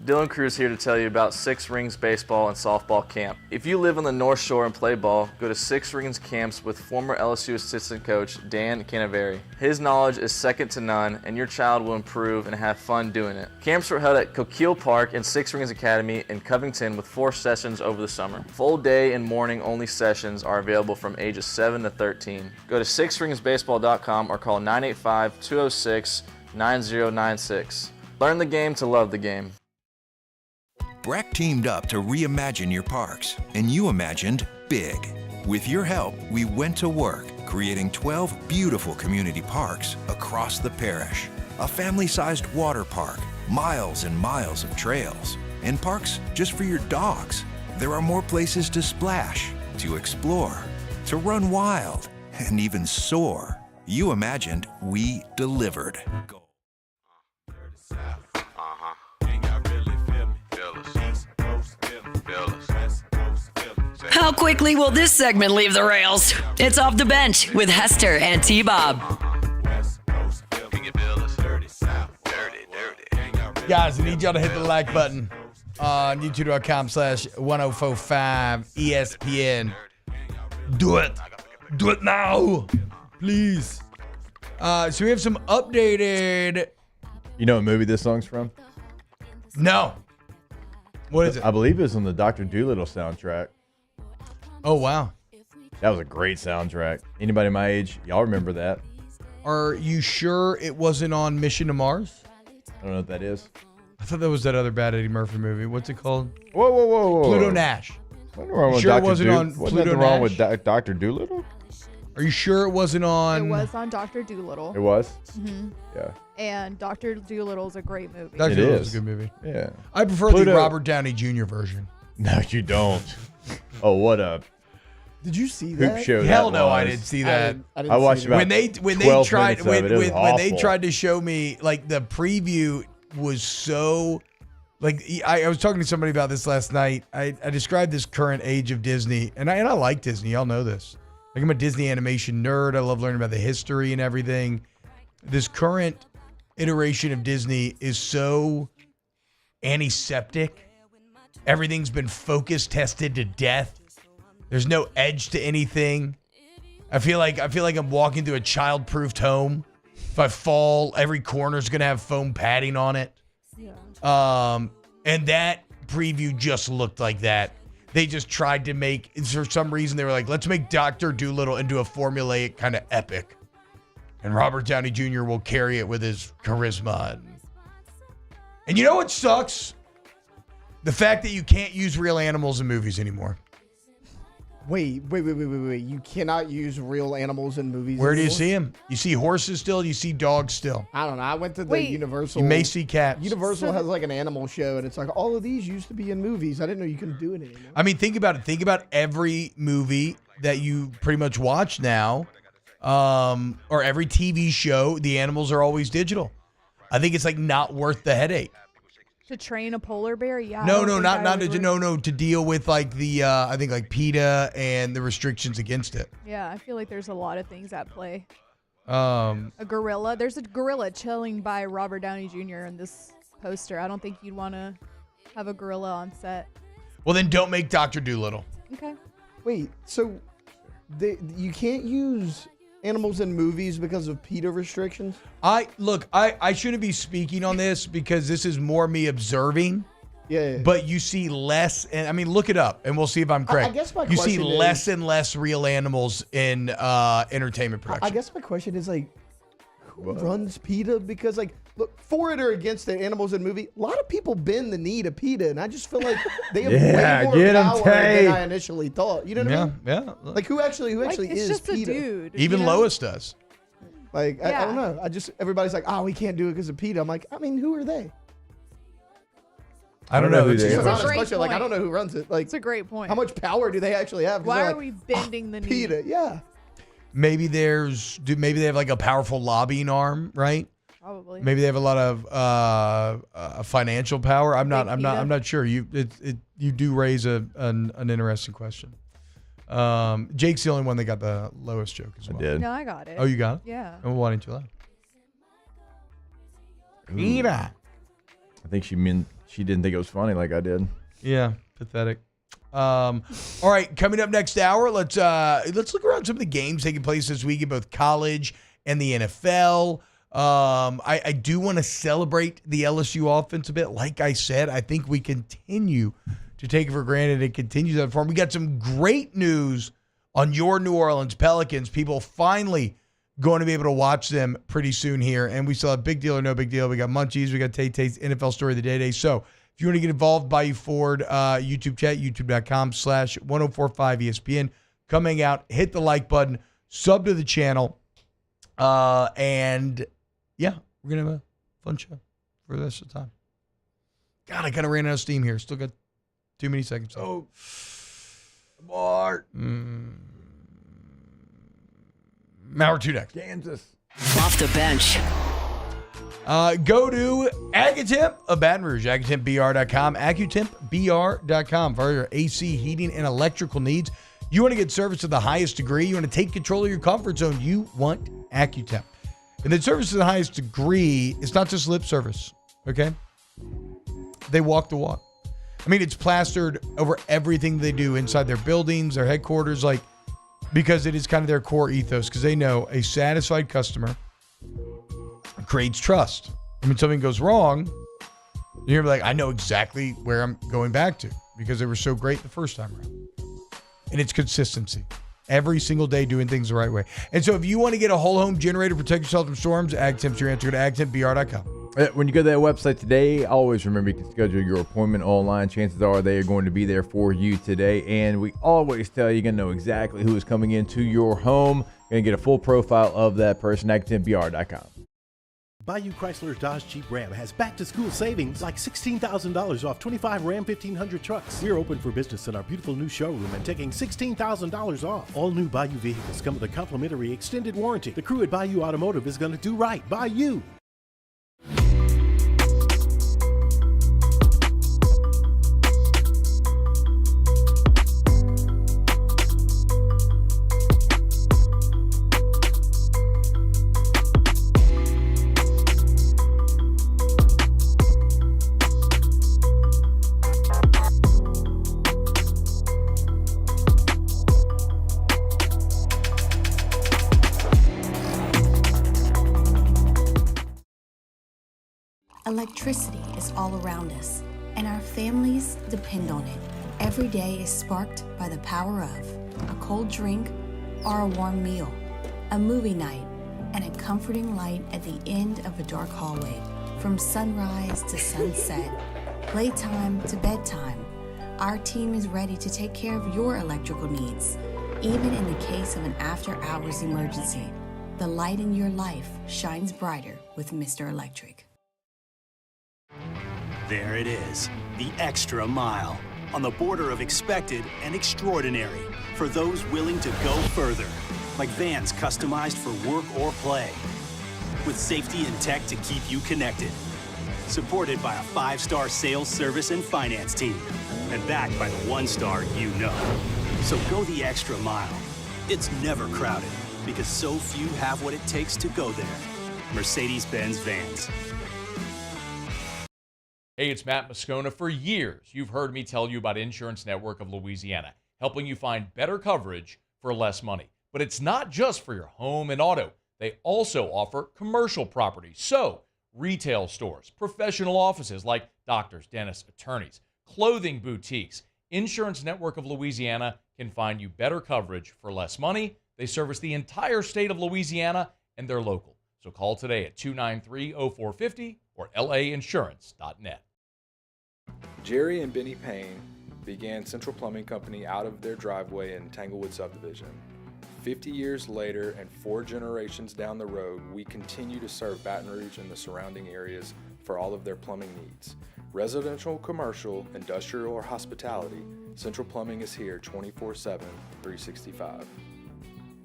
Dylan Cruz here to tell you about Six Rings Baseball and Softball Camp. If you live on the North Shore and play ball, go to Six Rings Camps with former LSU assistant coach Dan Canaveri. His knowledge is second to none, and your child will improve and have fun doing it. Camps are held at Coquille Park and Six Rings Academy in Covington with 4 sessions over the summer. Full day and morning only sessions are available from ages 7 to 13. Go to sixringsbaseball.com or call 985-206-9096. Learn the game to love the game. Breck teamed up to reimagine your parks, and you imagined big. With your help, we went to work, creating 12 beautiful community parks across the parish. A family-sized water park, miles and miles of trails, and parks just for your dogs. There are more places to splash, to explore, to run wild, and even soar. You imagined, we delivered. How quickly will this segment leave the rails? It's Off the Bench with Hester and T-Bob. Guys, I need y'all to hit the like button on youtube.com/1045 ESPN. Do it. Do it now. Please. So we have some updated. You know what movie this song's from? No. What is it? I believe it's on the Dr. Dolittle soundtrack. Oh, wow. That was a great soundtrack. Anybody my age, y'all remember that? Are you sure it wasn't on Mission to Mars? I don't know what that is. I thought that was that other bad Eddie Murphy movie. What's it called? Whoa. Pluto Nash. Wasn't wrong with sure Dr. it wasn't on Wasn't Pluto nothing wrong Nash? with Dr. Dolittle? Are you sure it wasn't on? It was on Dr. Dolittle. It was? Mm-hmm. Yeah. And Dr. Dolittle is a great movie. Dr. It Doolittle's is. a good movie. Yeah. I prefer the Robert Downey Jr. version. No, you don't. Oh, what a Did you see hoop that? show Hell that no, was. I didn't see that. I watched about when they 12 tried minutes of it. It was when they awful. tried to show me, like, the preview was so, like, I was talking to somebody about this last night. I described this current age of Disney, and I like Disney. Y'all know this. Like, I'm a Disney animation nerd. I love learning about the history and everything. This current iteration of Disney is so antiseptic. Everything's been focus tested to death. There's no edge to anything. I feel like I'm walking through a child-proofed home. If I fall, every corner's gonna have foam padding on it. Yeah. And that preview just looked like that. They just tried to make, for some reason, they were like, let's make Dr. Dolittle into a formulaic kind of epic. And Robert Downey Jr. will carry it with his charisma. And you know what sucks? The fact that you can't use real animals in movies anymore. Wait. You cannot use real animals in movies Where do you anymore? see them? You see horses still? You see dogs still? I don't know. I went to the Universal. You may see cats. Universal has like an animal show, and it's like all of these used to be in movies. I didn't know you couldn't do it anymore. I mean, think about it. Think about every movie that you pretty much watch now, or every TV show. The animals are always digital. I think it's like not worth the headache. To train a polar bear? Yeah. No, to deal with like the I think like PETA and the restrictions against it. Yeah, I feel like there's a lot of things at play. A gorilla. There's a gorilla chilling by Robert Downey Jr. in this poster. I don't think you'd want to have a gorilla on set. Well, then don't make Dr. Dolittle. Okay. Wait, so you can't use animals in movies because of PETA restrictions? I shouldn't be speaking on this because this is more me observing. Yeah. But you see less, and I mean, look it up, and we'll see if I'm correct. I guess my you see question less and less real animals in entertainment production. I guess my question is like, who runs PETA? Because like, look, for it or against it, animals in movie, a lot of people bend the knee to PETA, and I just feel like they have way more power than I initially thought. You know what I mean? Yeah. Like who actually it's is just PETA? a dude. Even Lois does. Like I don't know. Everybody's like, oh, we can't do it because of PETA. I'm like, I mean, who are they? I don't know. It's It's just a an honest great question. Like I point. don't know who runs it. Like It's a great point. how much power do they actually have? 'Cause Why they're are like, we bending the knee? PETA? Yeah. Maybe they have like a powerful lobbying arm, right? Probably. Maybe they have a lot of financial power. I'm not sure. You do raise an interesting question. Jake's the only one that got the lowest joke as well. I did. No, I got it. Oh, you got it? Yeah. Oh, why didn't you laugh? I think she didn't think it was funny like I did. Yeah, pathetic. All right, coming up next hour, let's look around some of the games taking place this week in both college and the NFL. I do want to celebrate the LSU offense a bit. Like I said, I think we continue to take it for granted and continue that form. We got some great news on your New Orleans Pelicans. People finally going to be able to watch them pretty soon here. And we still have Big Deal or No Big Deal. We got Munchies. We got Tay-Tay's NFL Story of the Day. So if you want to get involved, Bayou Ford YouTube chat, youtube.com/1045ESPN. Come hang out, hit the like button, sub to the channel. And yeah, we're going to have a fun show for the rest of the time. God, I kind of ran out of steam here. Still got too many seconds. Oh, Bart. Hour 2 next. Kansas. Off the bench. Go to Accutemp of Baton Rouge, AccutempBR.com, AccutempBR.com for your AC, heating, and electrical needs. You want to get service to the highest degree. You want to take control of your comfort zone. You want Accutemp. And then service to the highest degree, it's not just lip service, okay? They walk the walk. I mean, it's plastered over everything they do inside their buildings, their headquarters, like, because it is kind of their core ethos, because they know a satisfied customer creates trust. I mean, something goes wrong, you're like, I know exactly where I'm going back to because they were so great the first time around. And it's consistency. Every single day doing things the right way. And so if you want to get a whole home generator, protect yourself from storms, AgTemp's your answer. Go to AgTempBR.com. When you go to that website today, always remember you can schedule your appointment online. Chances are they are going to be there for you today. And we always tell you, you're going to know exactly who is coming into your home. You're going to get a full profile of that person, AgTempBR.com. Bayou Chrysler Dodge Jeep Ram has back-to-school savings like $16,000 off 25 Ram 1500 trucks. We're open for business in our beautiful new showroom and taking $16,000 off. All new Bayou vehicles come with a complimentary extended warranty. The crew at Bayou Automotive is going to do right by you. Electricity is all around us, and our families depend on it. Every day is sparked by the power of a cold drink or a warm meal, a movie night, and a comforting light at the end of a dark hallway. From sunrise to sunset, playtime to bedtime, Our team is ready to take care of your electrical needs. Even in the case of an after-hours emergency, the light in your life shines brighter with Mr. Electric. There it is, the extra mile, on the border of expected and extraordinary, for those willing to go further, like vans customized for work or play, with safety and tech to keep you connected, supported by a 5-star sales, service, and finance team, and backed by the 1-star you know. So go the extra mile. It's never crowded, because so few have what it takes to go there. Mercedes-Benz Vans. Hey, it's Matt Mascot. For years, you've heard me tell you about Insurance Network of Louisiana, helping you find better coverage for less money. But it's not just for your home and auto. They also offer commercial property. So, retail stores, professional offices like doctors, dentists, attorneys, clothing boutiques. Insurance Network of Louisiana can find you better coverage for less money. They service the entire state of Louisiana, and they're local. So call today at 293-0450 or lainsurance.net. Jerry and Benny Payne began Central Plumbing Company out of their driveway in Tanglewood subdivision. 50 years later and 4 generations down the road, we continue to serve Baton Rouge and the surrounding areas for all of their plumbing needs. Residential, commercial, industrial, or hospitality, Central Plumbing is here 24/7, 365.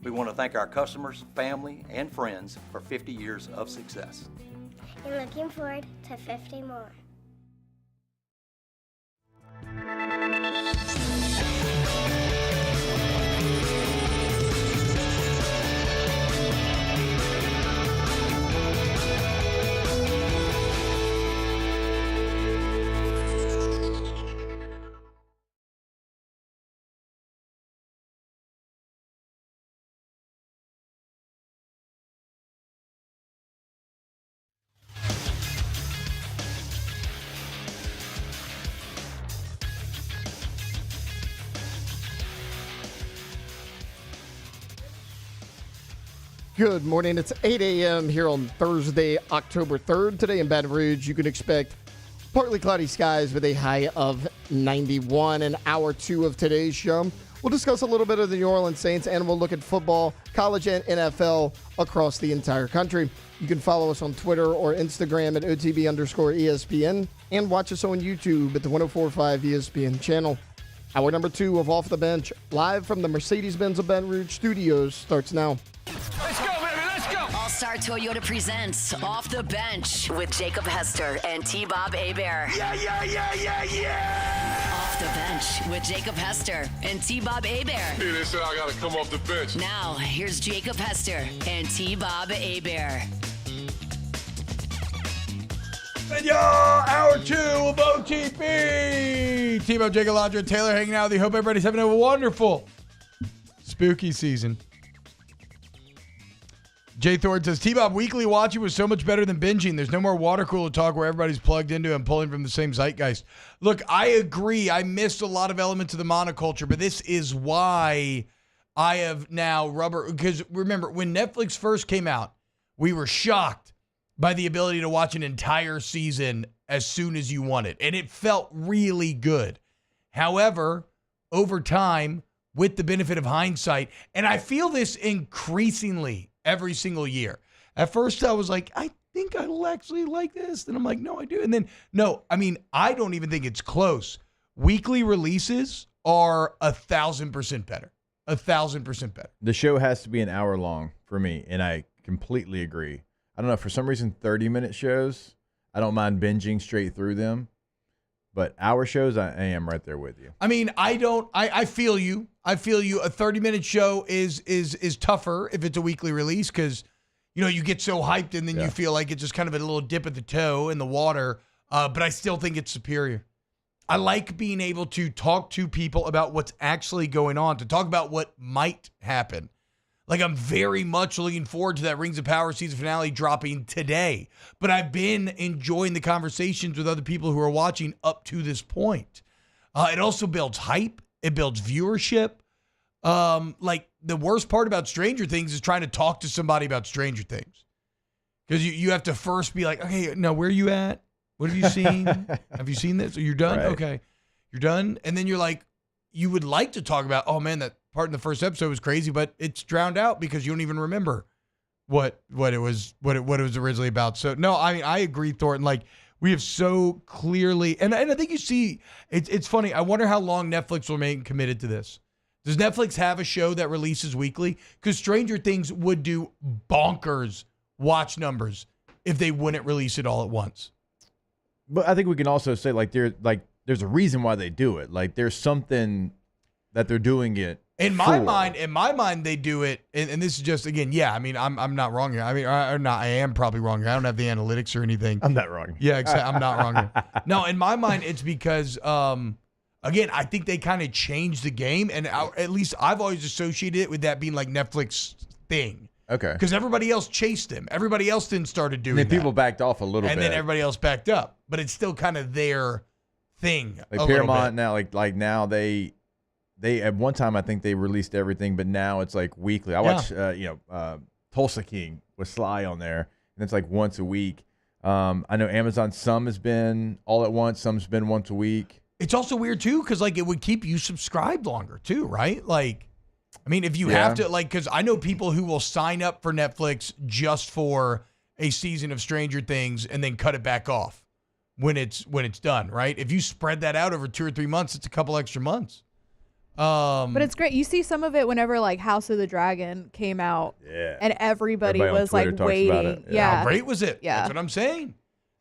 We want to thank our customers, family, and friends for 50 years of success. And looking forward to 50 more. Good morning. It's 8 a.m. here on Thursday, October 3rd. Today in Baton Rouge, you can expect partly cloudy skies with a high of 91. In hour 2 of today's show, we'll discuss a little bit of the New Orleans Saints, and we'll look at football, college, and NFL across the entire country. You can follow us on Twitter or Instagram at OTB_ESPN and watch us on YouTube at the 104.5 ESPN channel. Hour number 2 of Off the Bench, live from the Mercedes-Benz of Baton Rouge studios, starts now. Let's go, baby, let's go! All-Star Toyota presents Off the Bench with Jacob Hester and T-Bob Hebert. Yeah, yeah, yeah, yeah, yeah! Off the Bench with Jacob Hester and T-Bob Hebert. Hey, they said I gotta come off the bench. Now, here's Jacob Hester and T-Bob Hebert. And y'all, hour 2 of OTB. T-Bob, Jacob, Lodger, and Taylor hanging out with you. Hope everybody's having a wonderful spooky season. Jay Thorne says, T-Bob, weekly watching was so much better than binging. There's no more water cooler talk where everybody's plugged into and pulling from the same zeitgeist. Look, I agree. I missed a lot of elements of the monoculture, but this is why I have now because remember, when Netflix first came out, we were shocked by the ability to watch an entire season as soon as you wanted, and it felt really good. However, over time, with the benefit of hindsight, and I feel this increasingly every single year. At first, I was like, I think I'll actually like this. Then I'm like, no, I do. And then, no, I mean, I don't even think it's close. Weekly releases are 1,000% better. 1,000% better. The show has to be an hour long for me, and I completely agree. I don't know, for some reason, 30-minute shows, I don't mind binging straight through them. But hour shows, I am right there with you. I mean, I feel you. I feel you. A 30-minute show is tougher if it's a weekly release because, you know, you get so hyped and then you feel like it's just kind of a little dip of the toe in the water. But I still think it's superior. I like being able to talk to people about what's actually going on, to talk about what might happen. Like, I'm very much looking forward to that Rings of Power season finale dropping today. But I've been enjoying the conversations with other people who are watching up to this point. It also builds hype. It builds viewership. Like, the worst part about Stranger Things is trying to talk to somebody about Stranger Things. Because you have to first be like, okay, now where are you at? What have you seen? Have you seen this? Are you done? Right. Okay. You're done. And then you're like, you would like to talk about, oh man, that part in the first episode was crazy, but it's drowned out because you don't even remember what it was originally about. So no, I mean, I agree, Thornton. Like, we have so clearly, and I think you see, it's funny. I wonder how long Netflix will remain committed to this. Does Netflix have a show that releases weekly? Because Stranger Things would do bonkers watch numbers if they wouldn't release it all at once. But I think we can also say there's a reason why they do it. Like, there's something that they're doing it. In my mind, they do it, and this is just, again, yeah, I mean, I'm not wrong here. I mean, I am probably wrong here. I don't have the analytics or anything. I'm not wrong. Yeah, exactly. I'm not wrong here. No, in my mind, it's because, again, I think they kind of changed the game, and at least I've always associated it with that being like Netflix thing. Okay. Because everybody else chased them. Everybody else then started doing and then that. people backed off a little bit. And then everybody else backed up. But it's still kind of their thing. Like Paramount now, like now they at one time I think they released everything, but now it's like weekly. I watch Tulsa King with Sly on there, and it's like once a week. I know Amazon, some has been all at once, some's been once a week. It's also weird too, because like it would keep you subscribed longer too, right? Like, I mean, if you have to, like, because I know people who will sign up for Netflix just for a season of Stranger Things and then cut it back off when it's done, right? If you spread that out over 2 or 3 months, it's a couple extra months. But it's great. You see some of it whenever like House of the Dragon came out, and everybody was like waiting. Yeah, how great was it? Yeah, that's what I'm saying.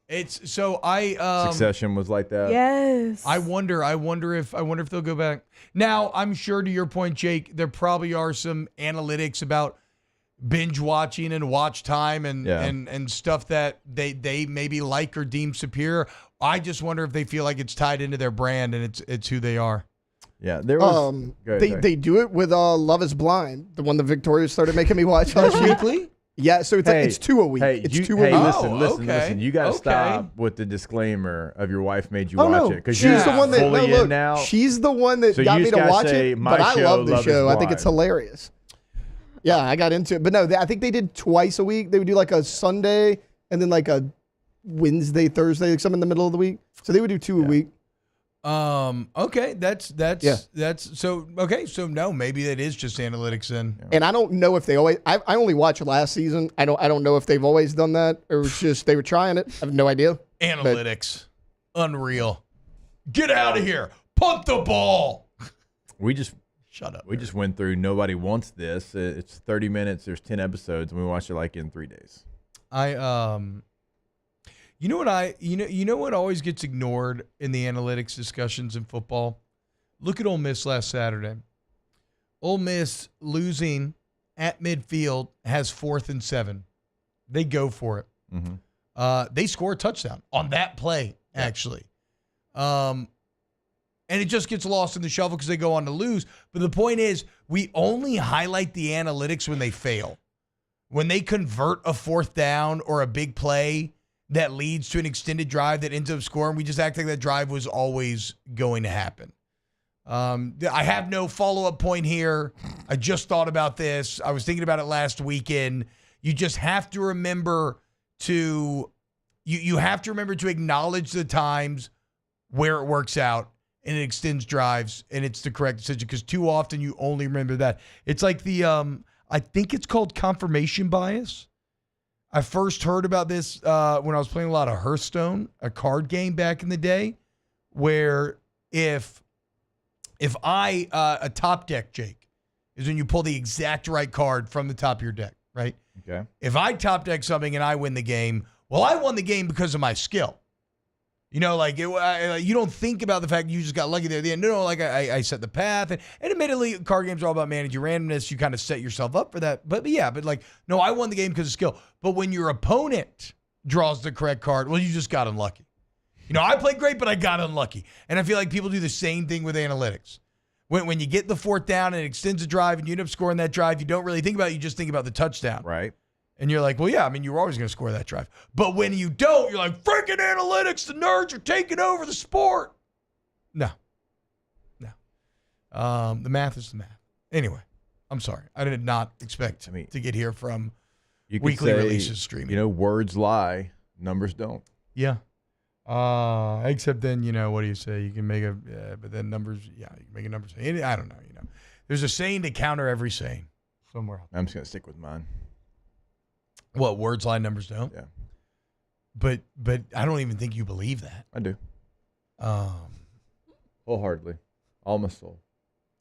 It's so Succession was like that. Yes. I wonder if they'll go back. Now, I'm sure, to your point, Jake, there probably are some analytics about binge watching and watch time and stuff that they maybe like or deem superior. I just wonder if they feel like it's tied into their brand and it's who they are. Yeah, there was. They do it with Love Is Blind, the one that Victoria started making me watch last weekly. Yeah, so it's 2 a week. It's 2 a week. Listen. You got to stop with the disclaimer of your wife made you watch it, because she's the one that fully in now. She's the one that got me to watch it. But I love the show. I think it's hilarious. Yeah, I got into it, but no, I think they did twice a week. They would do like a Sunday and then like a Wednesday, Thursday, like some in the middle of the week. So they would do 2 a week. Okay, that's so okay. So no, maybe that is just analytics then. And I don't know if they always. I only watched last season. I don't know if they've always done that or it's just they were trying it. I have no idea. Analytics, unreal. Get out of here. Punt the ball. We just shut up. We just went through Nobody Wants This. It's 30 minutes. There's 10 episodes, and we watched it like in 3 days. You know what always gets ignored in the analytics discussions in football? Look at Ole Miss last Saturday. Ole Miss losing at midfield has 4th and 7. They go for it. Mm-hmm. They score a touchdown on that play, actually. And it just gets lost in the shuffle because they go on to lose. But the point is, we only highlight the analytics when they fail. When they convert a 4th down or a big play that leads to an extended drive that ends up scoring, we just act like that drive was always going to happen. I have no follow-up point here. I just thought about this. I was thinking about it last weekend. You just have to remember to you have to remember to acknowledge the times where it works out and it extends drives and it's the correct decision, because too often you only remember that. It's like the I think it's called confirmation bias. I first heard about this when I was playing a lot of Hearthstone, a card game back in the day, where if I a top deck, Jake, is when you pull the exact right card from the top of your deck, right? Okay. If I top deck something and I win the game, well, I won the game because of my skill. You know, like you don't think about the fact you just got lucky there at the end. No, like I set the path. And admittedly, card games are all about managing randomness. You kind of set yourself up for that. But like, no, I won the game because of skill. But when your opponent draws the correct card, well, you just got unlucky. You know, I played great, but I got unlucky. And I feel like people do the same thing with analytics. When you get the 4th down and it extends a drive and you end up scoring that drive, you don't really think about it. You just think about the touchdown. Right. And you're like, well, yeah, I mean, you were always going to score that drive. But when you don't, you're like, freaking analytics, the nerds are taking over the sport. No. The math is the math. Anyway, I'm sorry. I did not expect to get here from you weekly say, releases streaming. You know, words lie, numbers don't. Yeah. Except then, what do you say? You can make but then numbers, you can make a number. I don't know, There's a saying to counter every saying somewhere. I'm just going to stick with mine. What, words, line, numbers don't? Yeah. But I don't even think you believe that. I do. Wholeheartly. All my soul.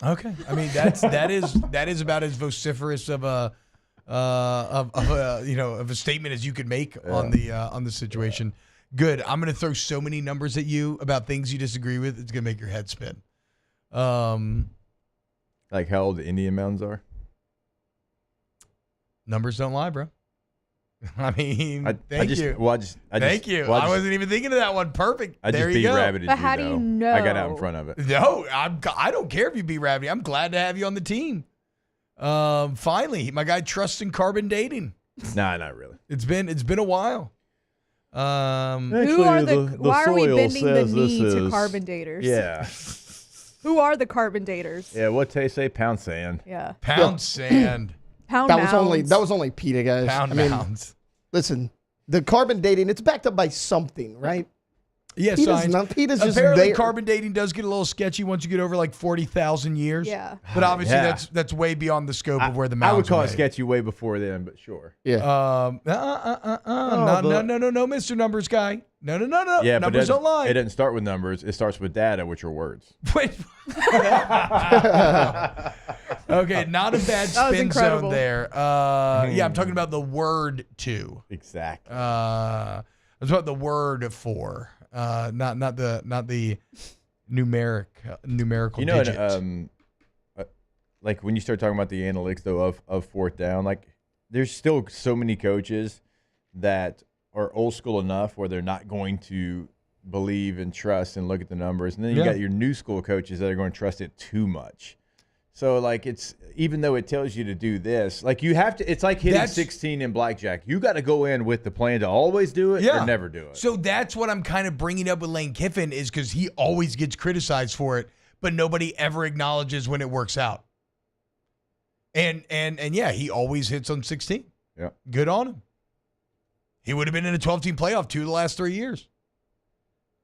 Okay. I mean, that is about as vociferous of a statement as you could make on the situation. Good. I'm going to throw so many numbers at you about things you disagree with. It's going to make your head spin. Like how old the Indian Mountains are? Numbers don't lie, bro. I mean, thank you. Thank you. I wasn't even thinking of that one. Perfect. There you go. But how do you know? I got out in front of it. No, I don't care if you beat Rabbity. I'm glad to have you on the team. Finally, my guy trusts in carbon dating. Nah, not really. It's been a while. Who are why are we bending the knee to carbon daters? Yeah. Who are the carbon daters? Yeah, what they say? Pound sand. Yeah. Pound sand. Pound mounds. That was only PETA, guys. Pound mounds. Listen, the carbon dating, it's backed up by something, right? Yes, PETA's just apparently there. carbon dating does get a little sketchy once you get over like 40,000 years. Yeah. But obviously that's way beyond the scope of where the mounds I would call are it made. sketchy way before then, but sure. No, Mr. Numbers guy. No. Yeah, Numbers don't lie. It doesn't start with numbers. It starts with data, which are words. Wait. Okay, not a bad spin zone there. Yeah, I'm talking about the word to. Exactly. I was about the word for. Not the numerical digit. Like when you start talking about the analytics though of fourth down, like there's still so many coaches that are old school enough where they're not going to believe and trust and look at the numbers, and then you got your new school coaches that are going to trust it too much. So like it's even though it tells you to do this, like you have to. It's like hitting 16 in blackjack. You got to go in with the plan to always do it or never do it. So that's what I'm kind of bringing up with Lane Kiffin is because he always gets criticized for it, but nobody ever acknowledges when it works out. And yeah, he always hits on 16. Yeah, good on him. He would have been in a 12-team playoff 2 of the last 3 years.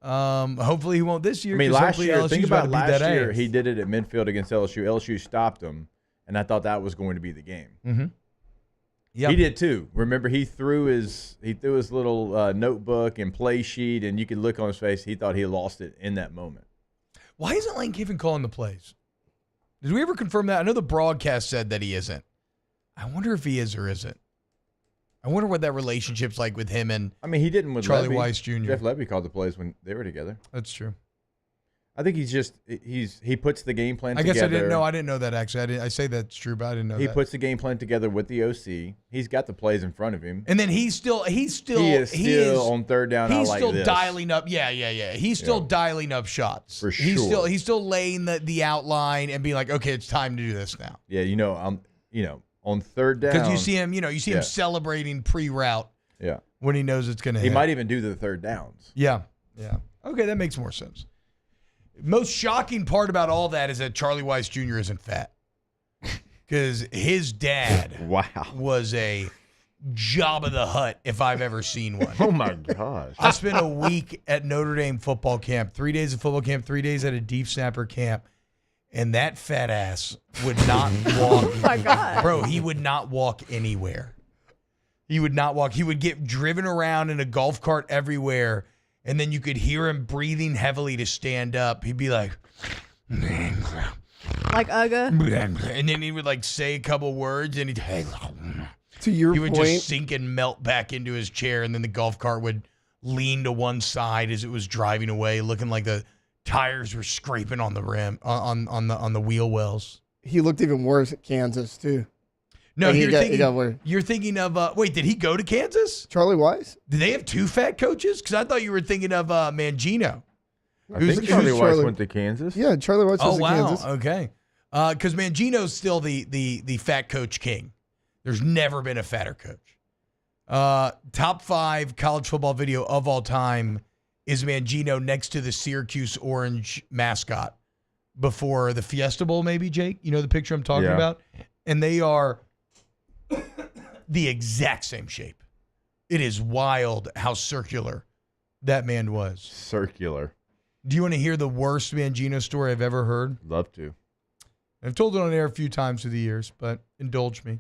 Hopefully he won't this year. I mean, last year, LSU's think about last year. ass. He did it at midfield against LSU. LSU stopped him, and I thought that was going to be the game. Mm-hmm. Yep. He did too. Remember, he threw his little notebook and play sheet, and you could look on his face. He thought he lost it in that moment. Why isn't Lane Kiffin calling the plays? Did we ever confirm that? I know the broadcast said that he isn't. I wonder if he is or isn't. I wonder what that relationship's like with him and he didn't with Charlie Levy. Weiss Jr. Jeff Levy called the plays when they were together. That's true. I think he puts the game plan together. I guess I didn't know. I didn't know that actually. I say that's true, but I didn't know he that. puts the game plan together with the OC. He's got the plays in front of him. And then he is still on third down. He's like still this. dialing up. Yeah. He's still dialing up shots. For sure. He's still laying the outline and being like, okay, it's time to do this now. Yeah, on third down. Because you see him, him celebrating pre-route. Yeah. When he knows it's going to hit. He might even do the third downs. Yeah. Okay, that makes more sense. Most shocking part about all that is that Charlie Weiss Jr. isn't fat. Because his dad was a Jabba the Hutt if I've ever seen one. Oh, my gosh. I spent a week at Notre Dame football camp, 3 days of football camp, 3 days at a deep snapper camp, and that fat ass would not walk. Oh, my God. Bro, he would not walk anywhere. He would not walk. He would get driven around in a golf cart everywhere, and then you could hear him breathing heavily to stand up. He'd be like Uga. And then he would like say a couple words, and to your he would point, just sink and melt back into his chair, and then the golf cart would lean to one side as it was driving away, looking like the tires were scraping on the rim on the wheel wells. He looked even worse at Kansas too. No, you're thinking of wait, did he go to Kansas? Charlie Weiss? Did they have 2 fat coaches? Because I thought you were thinking of Mangino. I think Charlie Weiss went to Kansas. Yeah, Charlie Weiss was at Kansas. Okay. Because Mangino's still the fat coach king. There's never been a fatter coach. Top 5 college football video of all time is Mangino next to the Syracuse orange mascot before the Fiesta Bowl, maybe, Jake? You know the picture I'm talking about? And they are the exact same shape. It is wild how circular that man was. Circular. Do you want to hear the worst Mangino story I've ever heard? Love to. I've told it on air a few times through the years, but indulge me.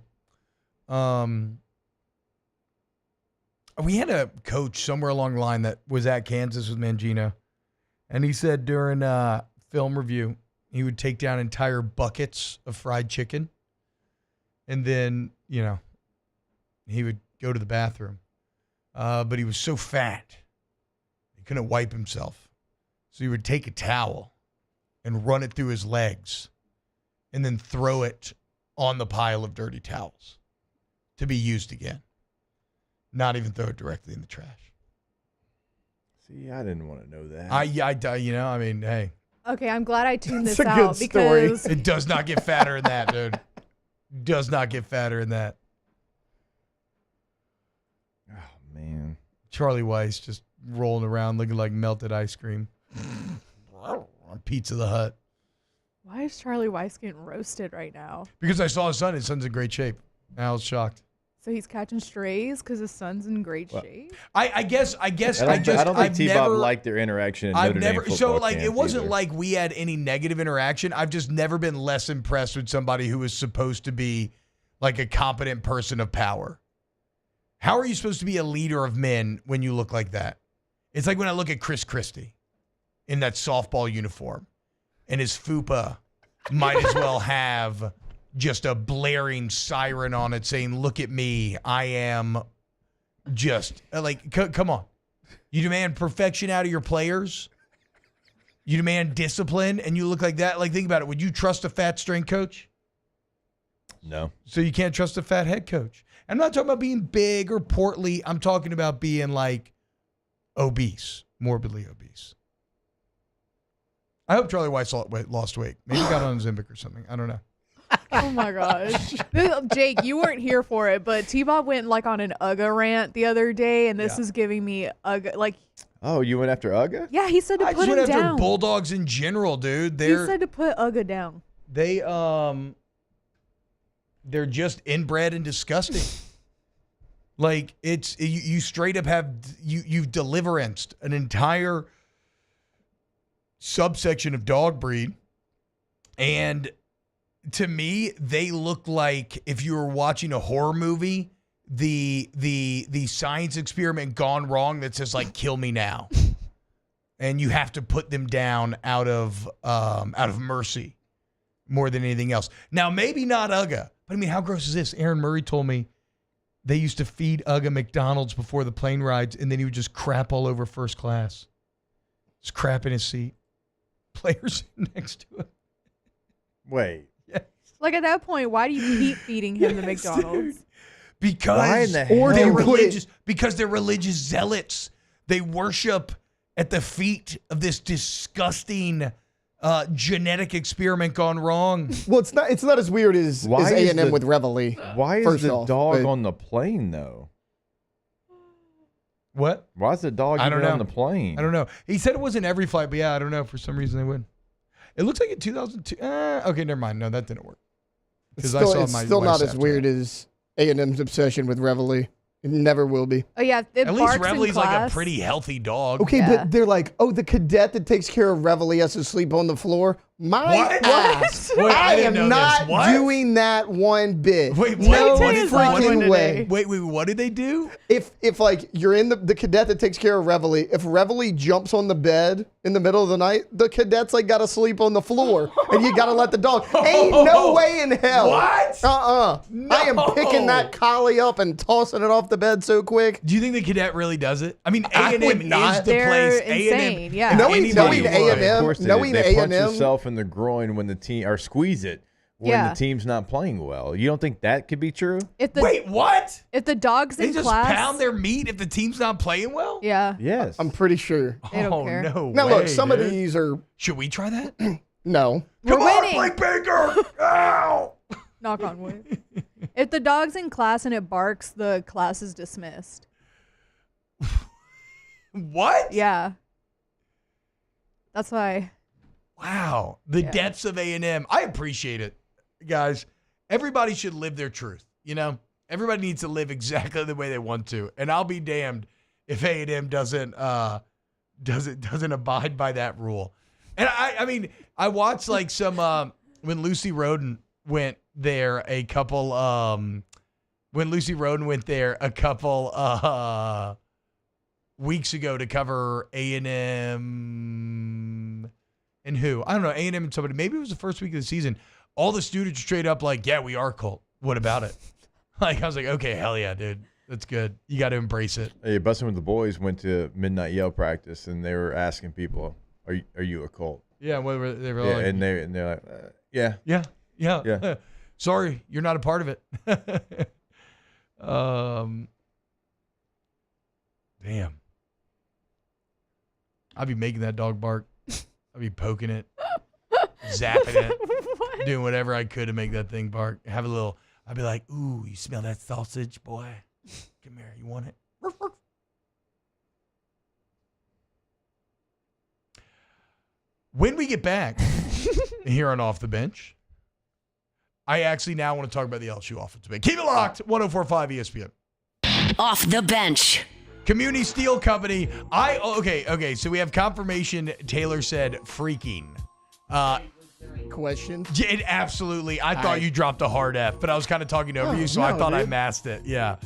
We had a coach somewhere along the line that was at Kansas with Mangino, and he said during film review, he would take down entire buckets of fried chicken, and then, he would go to the bathroom. But he was so fat, he couldn't wipe himself. So he would take a towel and run it through his legs and then throw it on the pile of dirty towels to be used again. Not even throw it directly in the trash. See, I didn't want to know that. Hey. Okay, I'm glad I tuned this It's a out good story. because It does not get fatter than that, dude. Does not get fatter than that. Oh, man. Charlie Weiss just rolling around looking like melted ice cream on Pizza the Hut. why is Charlie Weiss getting roasted right now? Because I saw his son. His son's in great shape. I was shocked. So he's catching strays because his son's in great shape. I guess. I don't think T-Bob liked their interaction. In Notre Dame football camp it wasn't either. like we had any negative interaction. I've just never been less impressed with somebody who was supposed to be like a competent person of power. How are you supposed to be a leader of men when you look like that? It's like when I look at Chris Christie in that softball uniform, and his fupa might as well have just a blaring siren on it saying, "Look at me, I am just," like, come on. You demand perfection out of your players. You demand discipline, and you look like that. Like, think about it. Would you trust a fat strength coach? No. So you can't trust a fat head coach. I'm not talking about being big or portly. I'm talking about being like obese, morbidly obese. I hope Charlie Weiss lost weight. Maybe he got on Ozempic or something. I don't know. Oh my gosh. Jake, you weren't here for it, but T-Bob went like on an UGA rant the other day, and this is giving me UGA. Like, oh, you went after UGA? yeah, he said to I put just him went after down. Bulldogs in general, dude. He said to put UGA down. They're just inbred and disgusting. Like, it's you straight up have you've deliveranced an entire subsection of dog breed, and to me, they look like if you were watching a horror movie, the science experiment gone wrong that says like "kill me now," and you have to put them down out of mercy more than anything else. Now, maybe not UGA, but I mean, how gross is this? Aaron Murray told me they used to feed UGA McDonald's before the plane rides, and then he would just crap all over first class. Just crap in his seat. Players next to him. Wait. Yes. Like, at that point, why do you keep feeding him the McDonald's? Dude. Because they're religious. Because they're religious zealots. They worship at the feet of this disgusting genetic experiment gone wrong. Well, it's not as weird as A&M with Reveille. Why is the dog on the plane though? What? Why is the dog even on the plane? I don't know. He said it wasn't every flight, but yeah, I don't know. For some reason they would. It looks like in 2002. Okay, never mind. No, that didn't work. It's still not as weird as A&M's obsession with Reveille. It never will be. Oh, yeah. At least Revelle's like a pretty healthy dog. Okay, but they're like, oh, the cadet that takes care of Reveille has to sleep on the floor. My ass. Wait, I I didn't am know not this. What? doing that one bit. Wait, no what did freaking way. Wait, what did they do? If like you're in the cadet that takes care of Reveille, if Reveille jumps on the bed in the middle of the night, the cadet's like got to sleep on the floor, and you got to let the dog. Ain't no way in hell. What? No. I am picking that collie up and tossing it off the bed so quick. Do you think the cadet really does it? I mean, I A&M would not. is the They're place. insane, A&M, yeah. Knowing A&M, Of course knowing they punch A&M, yourself in the groin when the team or squeeze it when Yeah. the team's not playing well. You don't think that could be true? Wait, what? If the dog's They in just class, pound their meat if the team's not playing well? yeah. Yes. I'm pretty sure. They don't care. No Now way, look, some of dude. these are Should we try that? no. We're Come winning. on, Blake Baker! Ow! Knock on wood. If the dog's in class and it barks, the class is dismissed. What? Yeah. That's why. Wow. The Yeah. depths of A&M. I appreciate it, guys. Everybody should live their truth, you know? Everybody needs to live exactly the way they want to. And I'll be damned if A&M doesn't doesn't abide by that rule. And I mean, I watched like some when Lucy Roden went there a couple weeks ago to cover A&M and who? I don't know, A&M and somebody. Maybe it was the first week of the season. All the students straight up like, yeah, we are cult. What about it? Like, I was like, okay, hell yeah, dude. That's good. You got to embrace it. Hey, Bussin' with the Boys went to midnight yell practice, and they were asking people, "Are you a cult?" Yeah, they were yeah, like, and they're like, yeah. Sorry, you're not a part of it. Damn. I'd be making that dog bark. I'd be poking it, zapping it, doing whatever I could to make that thing bark. I'd be like, ooh, you smell that sausage, boy? Come here, you want it? When we get back here on Off the Bench, I actually now want to talk about the LSU offensive bench. Keep it locked, 104.5 ESPN. Off the Bench. Community Steel Company. Okay, so we have confirmation. Taylor said freaking. Question? Absolutely. I thought you dropped a hard F, but I was kind of talking over you, so I thought I masked it. Yeah.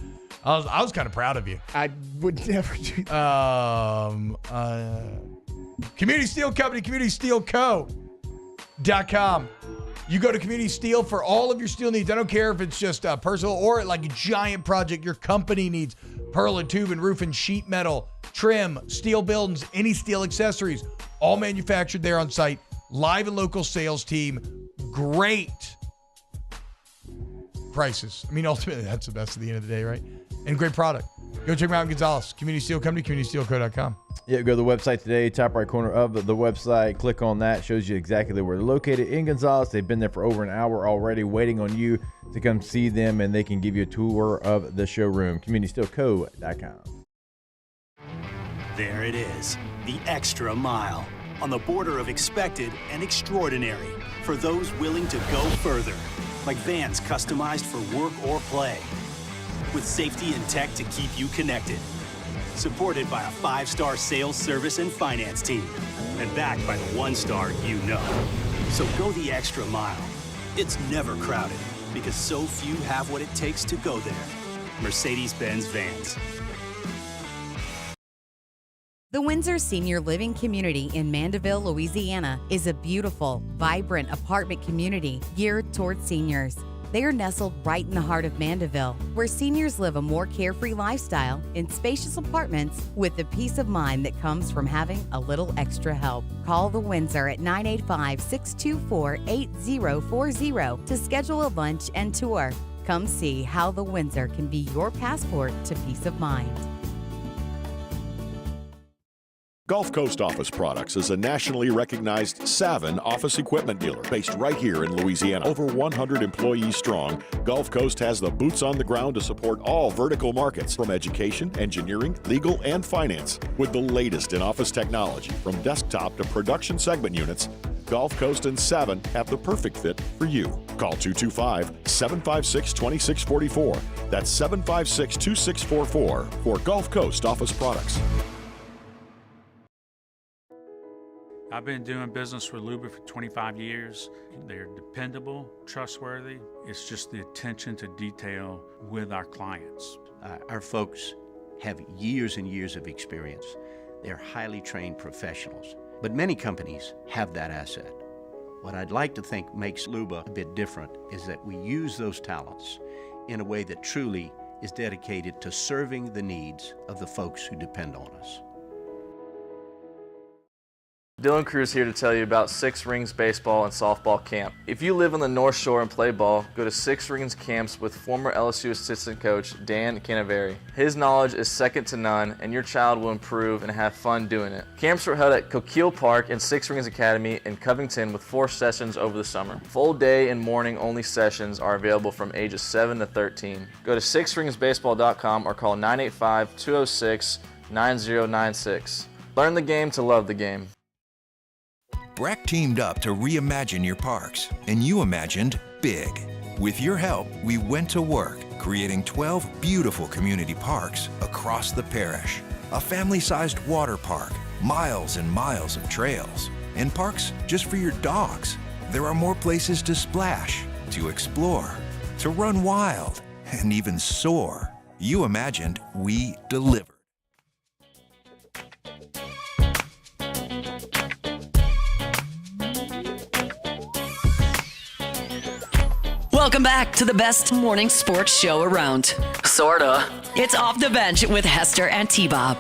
I was kind of proud of you. I would never do that. Community Steel Company, communitysteelco.com. You go to Community Steel for all of your steel needs. I don't care if it's just personal or like a giant project your company needs. Pearl and tube and roof and sheet metal, trim, steel buildings, any steel accessories, all manufactured there on site. Live and local sales team. Great prices. I mean, ultimately, that's the best at the end of the day, right? And great product. Go check them out in Gonzales. Community Steel Company, communitysteelco.com. Yeah, go to the website today, top right corner of the website. Click on that. Shows you exactly where they're located in Gonzales. They've been there for over an hour already, waiting on you to come see them, and they can give you a tour of the showroom. communitysteelco.com. There it is, the extra mile. On the border of expected and extraordinary for those willing to go further. Like vans customized for work or play. With safety and tech to keep you connected. Supported by a 5-star sales, service, and finance team. And backed by the 1-star you know. So go the extra mile. It's never crowded because so few have what it takes to go there. Mercedes-Benz Vans. The Windsor Senior Living Community in Mandeville, Louisiana is a beautiful, vibrant apartment community geared toward seniors. They are nestled right in the heart of Mandeville, where seniors live a more carefree lifestyle in spacious apartments with the peace of mind that comes from having a little extra help. Call the Windsor at 985-624-8040 to schedule a lunch and tour. Come see how the Windsor can be your passport to peace of mind. Gulf Coast Office Products is a nationally recognized Savin office equipment dealer based right here in Louisiana. Over 100 employees strong, Gulf Coast has the boots on the ground to support all vertical markets, from education, engineering, legal, and finance. With the latest in office technology, from desktop to production segment units, Gulf Coast and Savin have the perfect fit for you. Call 225-756-2644. That's 756-2644 for Gulf Coast Office Products. I've been doing business with Luba for 25 years. They're dependable, trustworthy. It's just the attention to detail with our clients. Our folks have years and years of experience. They're highly trained professionals, but many companies have that asset. What I'd like to think makes Luba a bit different is that we use those talents in a way that truly is dedicated to serving the needs of the folks who depend on us. Dylan Cruz here to tell you about Six Rings Baseball and Softball Camp. If you live on the North Shore and play ball, go to Six Rings Camps with former LSU assistant coach Dan Canaveri. His knowledge is second to none, and your child will improve and have fun doing it. Camps were held at Coquille Park and Six Rings Academy in Covington with 4 sessions over the summer. Full day and morning only sessions are available from ages 7 to 13. Go to sixringsbaseball.com or call 985-206-9096. Learn the game to love the game. Breck teamed up to reimagine your parks, and you imagined big. With your help, we went to work, creating 12 beautiful community parks across the parish. A family-sized water park, miles and miles of trails, and parks just for your dogs. There are more places to splash, to explore, to run wild, and even soar. You imagined, we delivered. Welcome back to the best morning sports show around. Sorta. It's Off the Bench with Hester and T-Bob.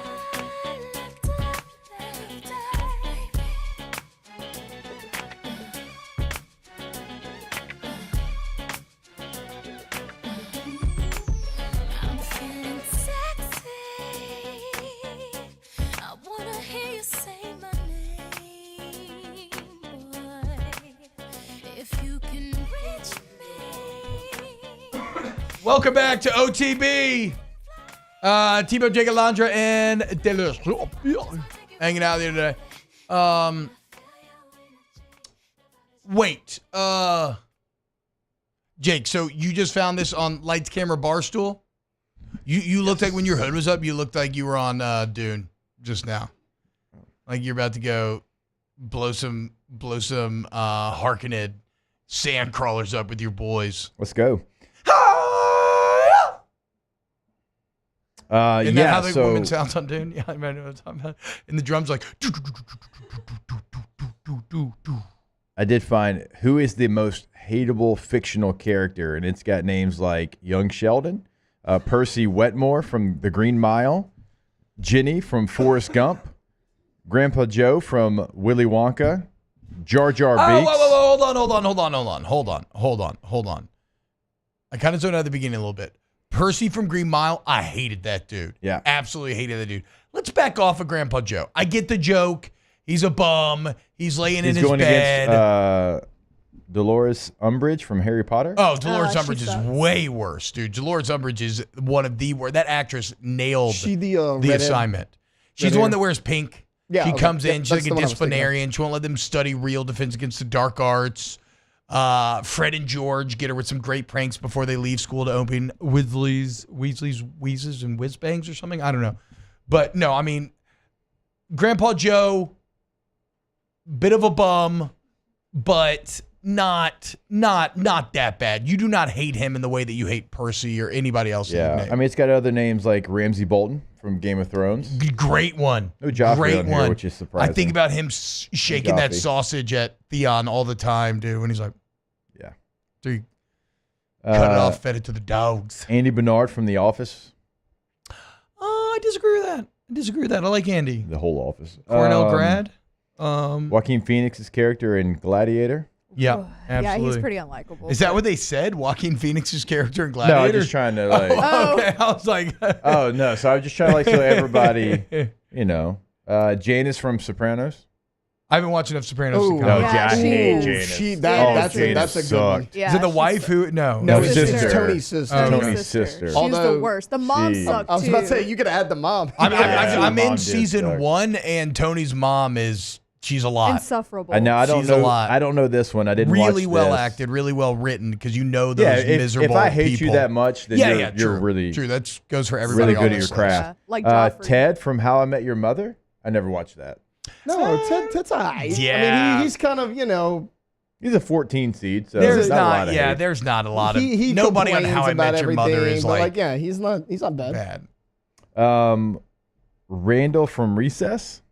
Welcome back to OTB. T-Bob, Jacob, Landra, and hanging out there today. Wait. Jake, so you just found this on Lights, Camera, Barstool? You looked like when your hood was up, you looked like you were on Dune just now. Like you're about to go blow some Harkonned sand crawlers up with your boys. Let's go. Isn't that how the woman sounds on Dune? Yeah, I know what I'm talking about. And the drums like. I did find who is the most hateable fictional character, and it's got names like Young Sheldon, Percy Wetmore from The Green Mile, Ginny from Forrest Gump, Grandpa Joe from Willy Wonka, Jar Jar Binks. Hold on. I kind of zoned out at the beginning a little bit. Percy from Green Mile, I hated that dude. Yeah. Absolutely hated that dude. Let's back off of Grandpa Joe. I get the joke. He's a bum. He's laying in his going bed. Against Dolores Umbridge from Harry Potter. Oh, Dolores Umbridge is way worse, dude. Dolores Umbridge is one of the worst. That actress nailed the assignment. She's the one that wears pink. Yeah, she okay. comes in. She's like a the one I was thinking of. disciplinarian. She won't let them study real defense against the dark arts. Fred and George get her with some great pranks before they leave school to open Weasley's, Wheezes, and Whizbangs or something. I don't know. But no, I mean, Grandpa Joe, bit of a bum, but not that bad. You do not hate him in the way that you hate Percy or anybody else. Yeah, I mean, it's got other names like Ramsay Bolton from Game of Thrones. Great one. No Joffrey Great on one. here, which is surprising. I think about him shaking that sausage at Theon all the time, dude, when he's like, yeah. So he cut it off, fed it to the dogs. Andy Bernard from The Office. I disagree with that. I like Andy. The whole Office. Cornell grad. Joaquin Phoenix's character in Gladiator. Yeah, absolutely. Yeah, he's pretty unlikable. Is that what they said? Joaquin Phoenix's character in Gladiator? No, I'm just trying to like. Okay, I was like. Oh no, so I was just trying to like so everybody, you know, Janice from Sopranos. I haven't watched enough Sopranos to No, comment. I hate Janice. That's a good one. Yeah, Is it the wife who? No, No, sister. it's Tony's sister. Tony's sister. She's Although the worst. The mom sucked too. I was about to say you could add the mom. I'm in Mom did season suck. 1, and Tony's mom she's a lot. Insufferable. I know. I don't She's a know. lot. I don't know this one. I didn't watch Really well this. acted, really well written, because you know those Yeah, if miserable I hate people. you that much, then you're true, really true. That goes for everybody. really good at on your this craft. Yeah, like Joffrey. Ted from How I Met Your Mother. I never watched that. No, Ted's all right. Yeah. I mean, he's kind of, He's a 14 seed, so There's not a lot of yeah, hate. there's not a lot of he nobody on complains How I about Met Your Mother everything, is but like yeah, he's not bad. Randall from Recess.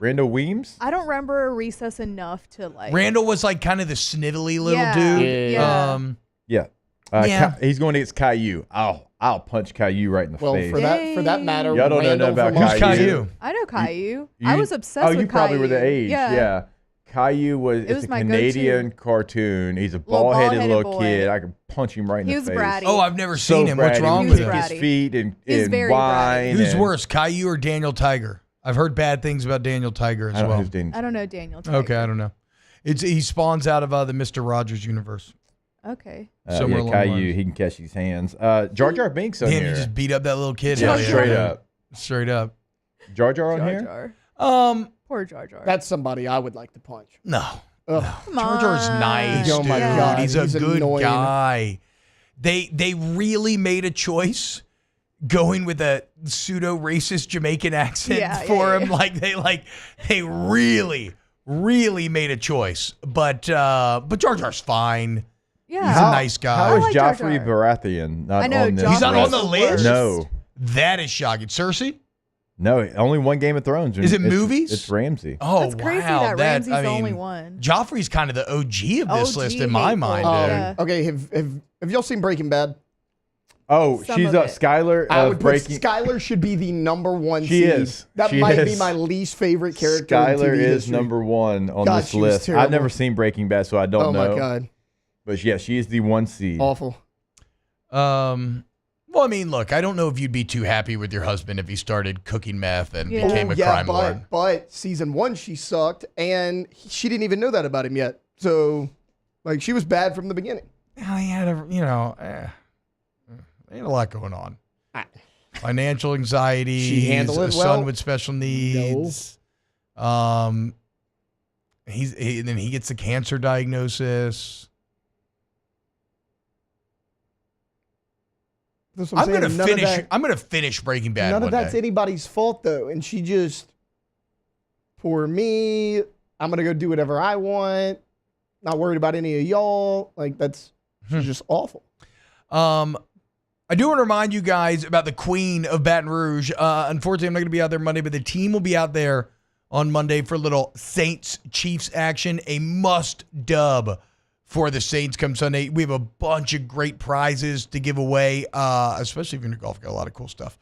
Randall Weems. I don't remember Recess enough to like. Randall was like kind of the snivelly little Yeah, dude. yeah. Yeah. Yeah. He's going against Caillou. I'll punch Caillou right in the face. For that matter, y'all don't know Randall nothing about from Who's Caillou. Caillou? I know Caillou. I was obsessed with Oh, you probably Caillou. were the age. Yeah. Yeah. Caillou was, It it's was a my Canadian go-to. cartoon. He's a Little bald-headed bald-headed little boy. kid. I could punch him right in He the was face. bratty. Oh, I've never So seen him. What's bratty. wrong He with would him? kick his feet and He's very whine. Who's and- worse, Caillou or Daniel Tiger? I've heard bad things about Daniel Tiger as I don't know well. who's Daniel. I don't know Daniel. Tiger. Okay, I don't know. He spawns out of the Mr. Rogers universe. Okay. Somewhere along the Caillou, lines. he can catch these hands. Jar Jar Binks on Damn, here. you just beat up that little kid. Yeah, Hell straight up. Straight up. Jar Jar on Jar here? Jar. Poor Jar Jar. That's somebody I would like to punch. No. Ugh. Come Jar Jar's on. nice, Oh dude. my God, He's a good annoying. guy. They really made a choice going with a pseudo racist Jamaican accent for him. Yeah. They really made a choice. But Jar Jar's fine. Yeah. He's a nice guy. How is like Jar Joffrey Jar. Baratheon not I know, on this? He's not Joffrey's on the the list? worst. No. That is shocking. Cersei? No, only one Game of Thrones. Is it It's- movies? It's Ramsey. Oh, That's crazy wow. that Ramsey's the only one. Joffrey's kind of the OG of this OG list in my hateful. mind, dude. Yeah. Okay, have y'all seen Breaking Bad? Oh, Some she's of a it. Skylar I of would put Breaking. Skylar should be the number one She seed. is. That She might be is. my least favorite character. Skylar in TV is history. number one on God, this she was list. I've terrible. never seen Breaking Bad, so I don't Oh know. my god, But yeah, she is the one seed. awful. Well, I mean, look, I don't know if you'd be too happy with your husband if he started cooking meth and Yeah. became a crime lord. But season 1 she sucked, and she didn't even know that about him yet. So, like, she was bad from the beginning. He had he had a lot going on. Financial anxiety. She handled he's it a son well? with special needs. And then he gets the cancer diagnosis. That's what I'm saying. gonna None of finish. that- I'm gonna finish Breaking Bad. None one of that's day. anybody's fault though, and she just, poor me. I'm gonna go do whatever I want. Not worried about any of y'all. Like she's just awful. I do want to remind you guys about the Queen of Baton Rouge. Unfortunately, I'm not going to be out there Monday, but the team will be out there on Monday for a little Saints-Chiefs action. A must-dub for the Saints come Sunday. We have a bunch of great prizes to give away, especially if you're into golf. Got a lot of cool stuff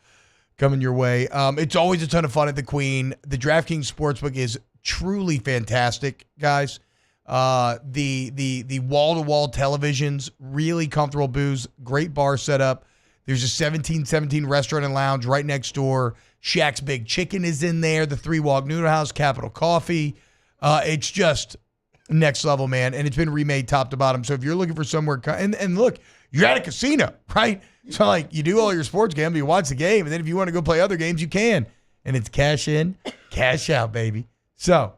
coming your way. It's always a ton of fun at the Queen. The DraftKings Sportsbook is truly fantastic, guys. The wall-to-wall televisions, really comfortable booze, great bar setup. There's a 1717 restaurant and lounge right next door. Shaq's Big Chicken is in there. The Three Walk Noodle House, Capital Coffee. It's just next level, man. And it's been remade top to bottom. So if you're looking for somewhere, and look, you're at a casino, right? So like you do all your sports gambling, you watch the game, and then if you want to go play other games, you can. And it's cash in, cash out, baby. So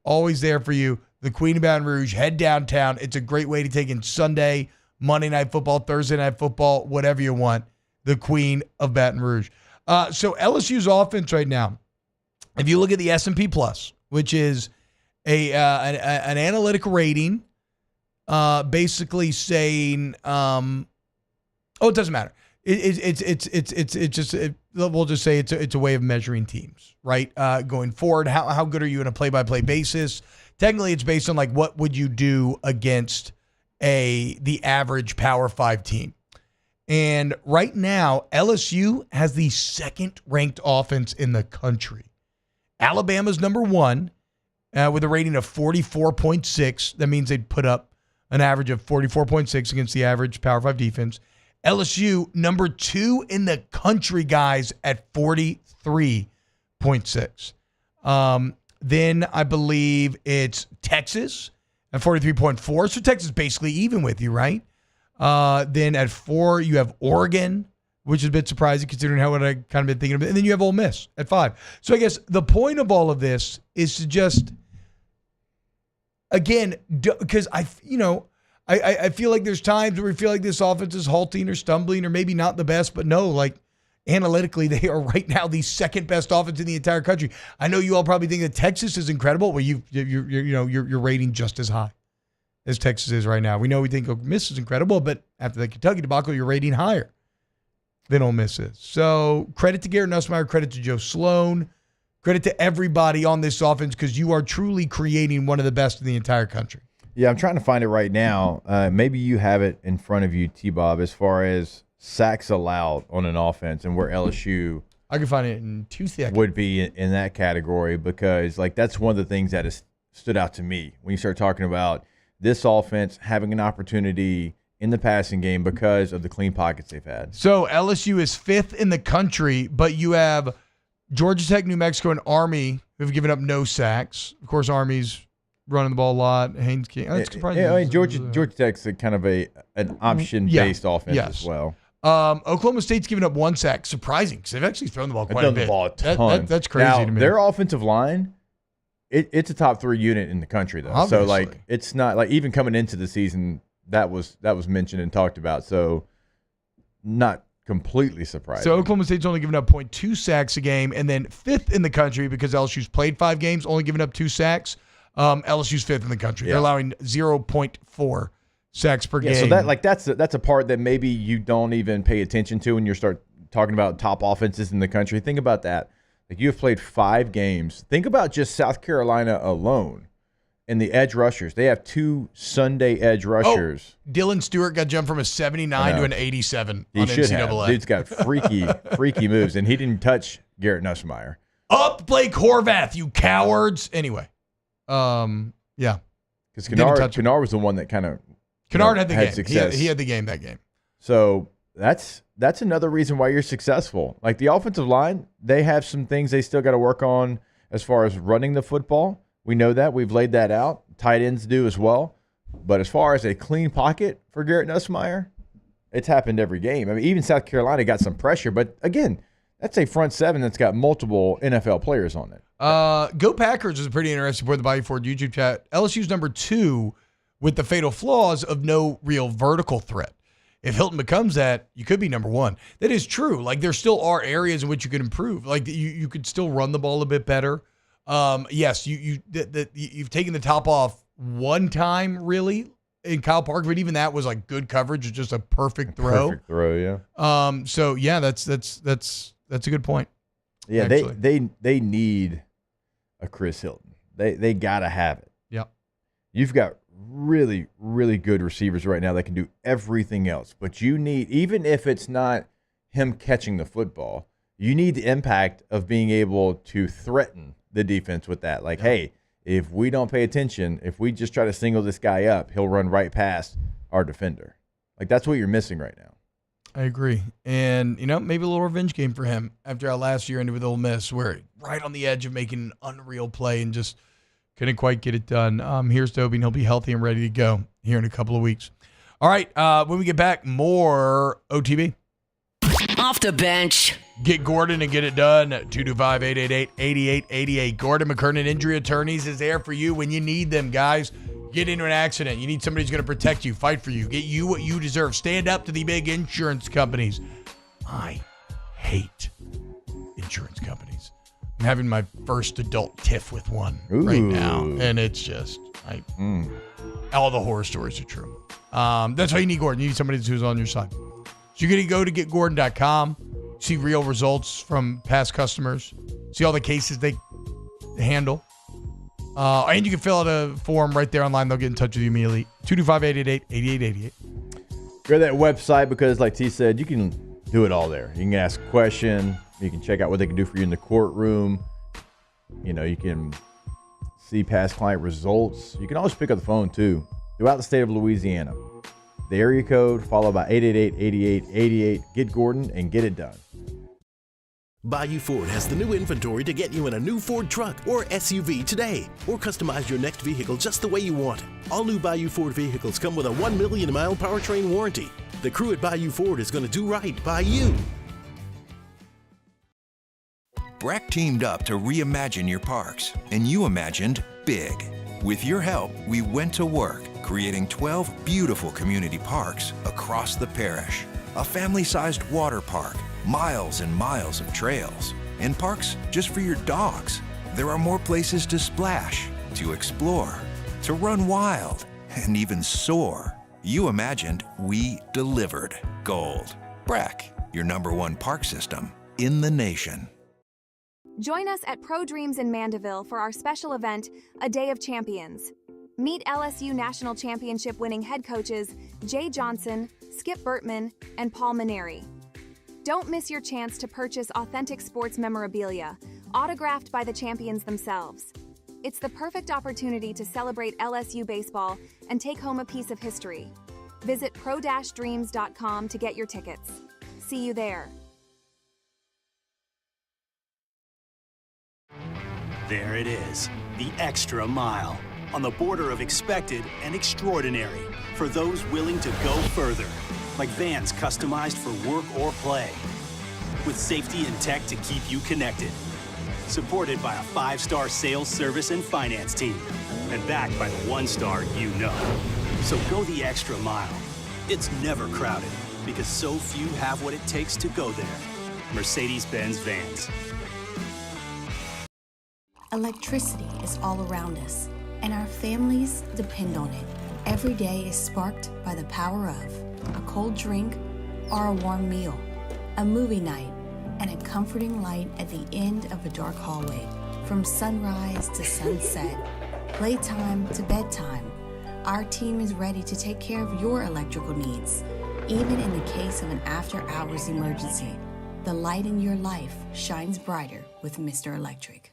always there for you. The Queen of Baton Rouge, head downtown. It's a great way to take in Sunday, Monday Night Football, Thursday Night Football, whatever you want. The Queen of Baton Rouge. So LSU's offense right now, if you look at the S&P Plus, which is an analytic rating, basically saying, it doesn't matter. We'll just say it's a way of measuring teams, right? Going forward, how good are you in a play-by-play basis? Technically, it's based on like what would you do against the average Power 5 team. And right now, LSU has the second-ranked offense in the country. Alabama's number one with a rating of 44.6. That means they'd put up an average of 44.6 against the average Power 5 defense. LSU, number two in the country, guys, at 43.6. Then I believe it's Texas at 43.4. So Texas is basically even with you, right? Then at 4, you have Oregon, which is a bit surprising considering how what I kind of been thinking of it. And then you have Ole Miss at 5. So I guess the point of all of this is to just, again, because I feel like there's times where we feel like this offense is halting or stumbling or maybe not the best, but no, like analytically, they are right now the second best offense in the entire country. I know you all probably think that Texas is incredible. Well, you're rating just as high as Texas is right now. We know we think Ole Miss is incredible, but after the Kentucky debacle, you're rating higher than Ole Miss is. So credit to Garrett Nussmeier, credit to Joe Sloan, credit to everybody on this offense because you are truly creating one of the best in the entire country. Yeah, I'm trying to find it right now. Maybe you have it in front of you, T-Bob, as far as sacks allowed on an offense and where LSU I can find it in 2 seconds. would be in that category because like that's one of the things that has stood out to me when you start talking about this offense having an opportunity in the passing game because of the clean pockets they've had. So LSU is 5th in the country, but you have Georgia Tech, New Mexico, and Army who have given up no sacks. Of course, Army's running the ball a lot. Haynes King. That's surprising. Yeah, I mean, Georgia Tech's a kind of an option-based offense as well. Oklahoma State's given up 1 sack. Surprising because they've actually thrown the ball quite a bit. That's crazy now, to me. Their offensive line, it's a top 3 unit in the country though. Obviously. So like it's not like even coming into the season that was mentioned and talked about. So not completely surprising. So Oklahoma State's only giving up 0.2 sacks a game, and then 5th in the country because LSU's played 5 games, only giving up 2 sacks. LSU's 5th in the country. Yeah. They're allowing 0.4 sacks per game. So that's a part that maybe you don't even pay attention to when you start talking about top offenses in the country. Think about that. Like, you have played 5 games. Think about just South Carolina alone and the edge rushers. They have 2 Sunday edge rushers. Dylan Stewart got jumped from a 79 to an 87 He on should NCAA. have. Dude's got freaky moves, and he didn't touch Garrett Nussmeier. Up Blake Horvath, you cowards. Anyway, yeah. Because Kennard was the one that kind of Kennard had the game. Success. He had the game that game. So that's another reason why you're successful. Like, the offensive line, they have some things they still got to work on as far as running the football. We know that. We've laid that out. Tight ends do as well. But as far as a clean pocket for Garrett Nussmeier, it's happened every game. I mean, even South Carolina got some pressure. But, again, that's a front 7 that's got multiple NFL players on it. Go Packers is a pretty interesting point in the Bayou Ford YouTube chat. LSU's number 2 with the fatal flaws of no real vertical threat. If Hilton becomes that, you could be number 1. That is true. Like, there still are areas in which you could improve. Like, you could still run the ball a bit better. Yes, you've taken the top off one time, really, in Kyle Parker, but even that was like good coverage. It's just a perfect throw. Perfect throw, yeah. So yeah, that's a good point. Yeah, actually. they need a Chris Hilton. They gotta have it. Yep. You've got really, really good receivers right now that can do everything else. But you need, even if it's not him catching the football, you need the impact of being able to threaten the defense with that. Like, hey, if we don't pay attention, if we just try to single this guy up, he'll run right past our defender. Like, that's what you're missing right now. I agree. And, maybe a little revenge game for him after our last year ended with Ole Miss, where right on the edge of making an unreal play and just couldn't quite get it done. Here's Toby, and he'll be healthy and ready to go here in a couple of weeks. All right, when we get back, more OTB. Off the bench. Get Gordon and get it done. 225-888-8888. Gordon McKernan Injury Attorneys is there for you when you need them, guys. Get into an accident. You need somebody who's going to protect you, fight for you, get you what you deserve. Stand up to the big insurance companies. I hate insurance companies. I'm having my first adult tiff with one right now, and it's just all the horror stories are true. That's why you need Gordon. You need somebody who's on your side. So you're going to go to getgordon.com, see real results from past customers, see all the cases they handle. And you can fill out a form right there online. They'll get in touch with you immediately. 225-888-8888. Go to that website because, like T said, you can do it all there. You can ask a question. You can check out what they can do for you in the courtroom. You can see past client results. You can always pick up the phone, too, throughout the state of Louisiana. The area code, followed by 888-8888. Get Gordon and get it done. Bayou Ford has the new inventory to get you in a new Ford truck or SUV today, or customize your next vehicle just the way you want it. All new Bayou Ford vehicles come with a 1 million mile powertrain warranty. The crew at Bayou Ford is going to do right by you. Breck teamed up to reimagine your parks, and you imagined big. With your help, we went to work, creating 12 beautiful community parks across the parish. A family-sized water park, miles and miles of trails, and parks just for your dogs. There are more places to splash, to explore, to run wild, and even soar. You imagined, we delivered. Gold. Breck, your #1 park system in the nation. Join us at Pro Dreams in Mandeville for our special event, A Day of Champions. Meet LSU National Championship winning head coaches Jay Johnson, Skip Bertman, and Paul Maneri. Don't miss your chance to purchase authentic sports memorabilia, autographed by the champions themselves. It's the perfect opportunity to celebrate LSU baseball and take home a piece of history. Visit pro-dreams.com to get your tickets. See you there. There it is, the extra mile, on the border of expected and extraordinary, for those willing to go further, like vans customized for work or play, with safety and tech to keep you connected, supported by a 5-star sales, service, and finance team, and backed by the 1-star you know. So go the extra mile. It's never crowded, because so few have what it takes to go there. Mercedes-Benz Vans. Electricity is all around us, and our families depend on it. Every day is sparked by the power of a cold drink or a warm meal, a movie night, and a comforting light at the end of a dark hallway. From sunrise to sunset, playtime to bedtime, our team is ready to take care of your electrical needs. Even in the case of an after-hours emergency, the light in your life shines brighter with Mr. Electric.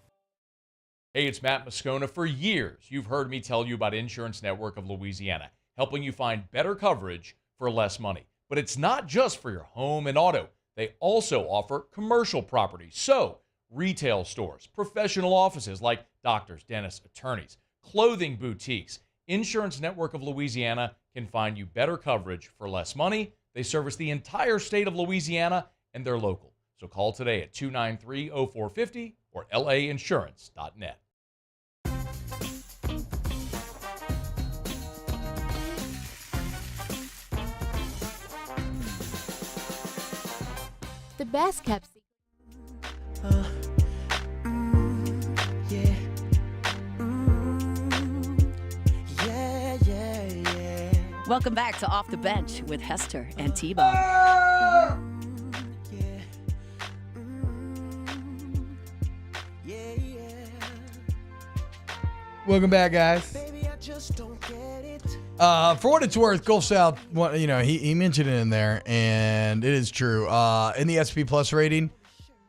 Hey, it's Matt Mascot. For years, you've heard me tell you about Insurance Network of Louisiana, helping you find better coverage for less money. But it's not just for your home and auto. They also offer commercial property. So, retail stores, professional offices like doctors, dentists, attorneys, clothing boutiques. Insurance Network of Louisiana can find you better coverage for less money. They service the entire state of Louisiana, and they're local. So call today at 293-0450 or lainsurance.net. The best kept secret. Welcome back to Off the Bench with Hester and T-Bob. Welcome back, guys. For what it's worth, Gulf South, he mentioned it in there, and it is true. In the SP Plus rating,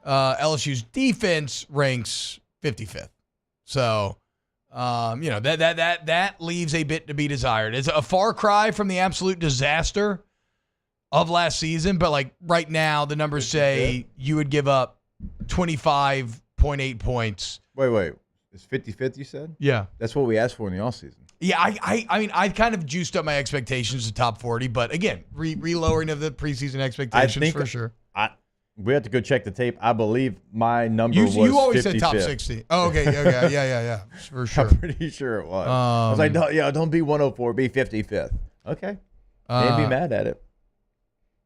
LSU's defense ranks 55th. So, that leaves a bit to be desired. It's a far cry from the absolute disaster of last season, but like right now, the numbers say you would give up 25.8 points. Wait. It's 55th, you said? Yeah. That's what we asked for in the offseason. Yeah, I mean, I kind of juiced up my expectations to top 40, but again, re-lowering of the preseason expectations for sure. We have to go check the tape. I believe my number was 55th. You always said top 60. Oh, okay, yeah, for sure. I'm pretty sure it was. I was like, don't be 104, be 55th. Okay. Can't be mad at it.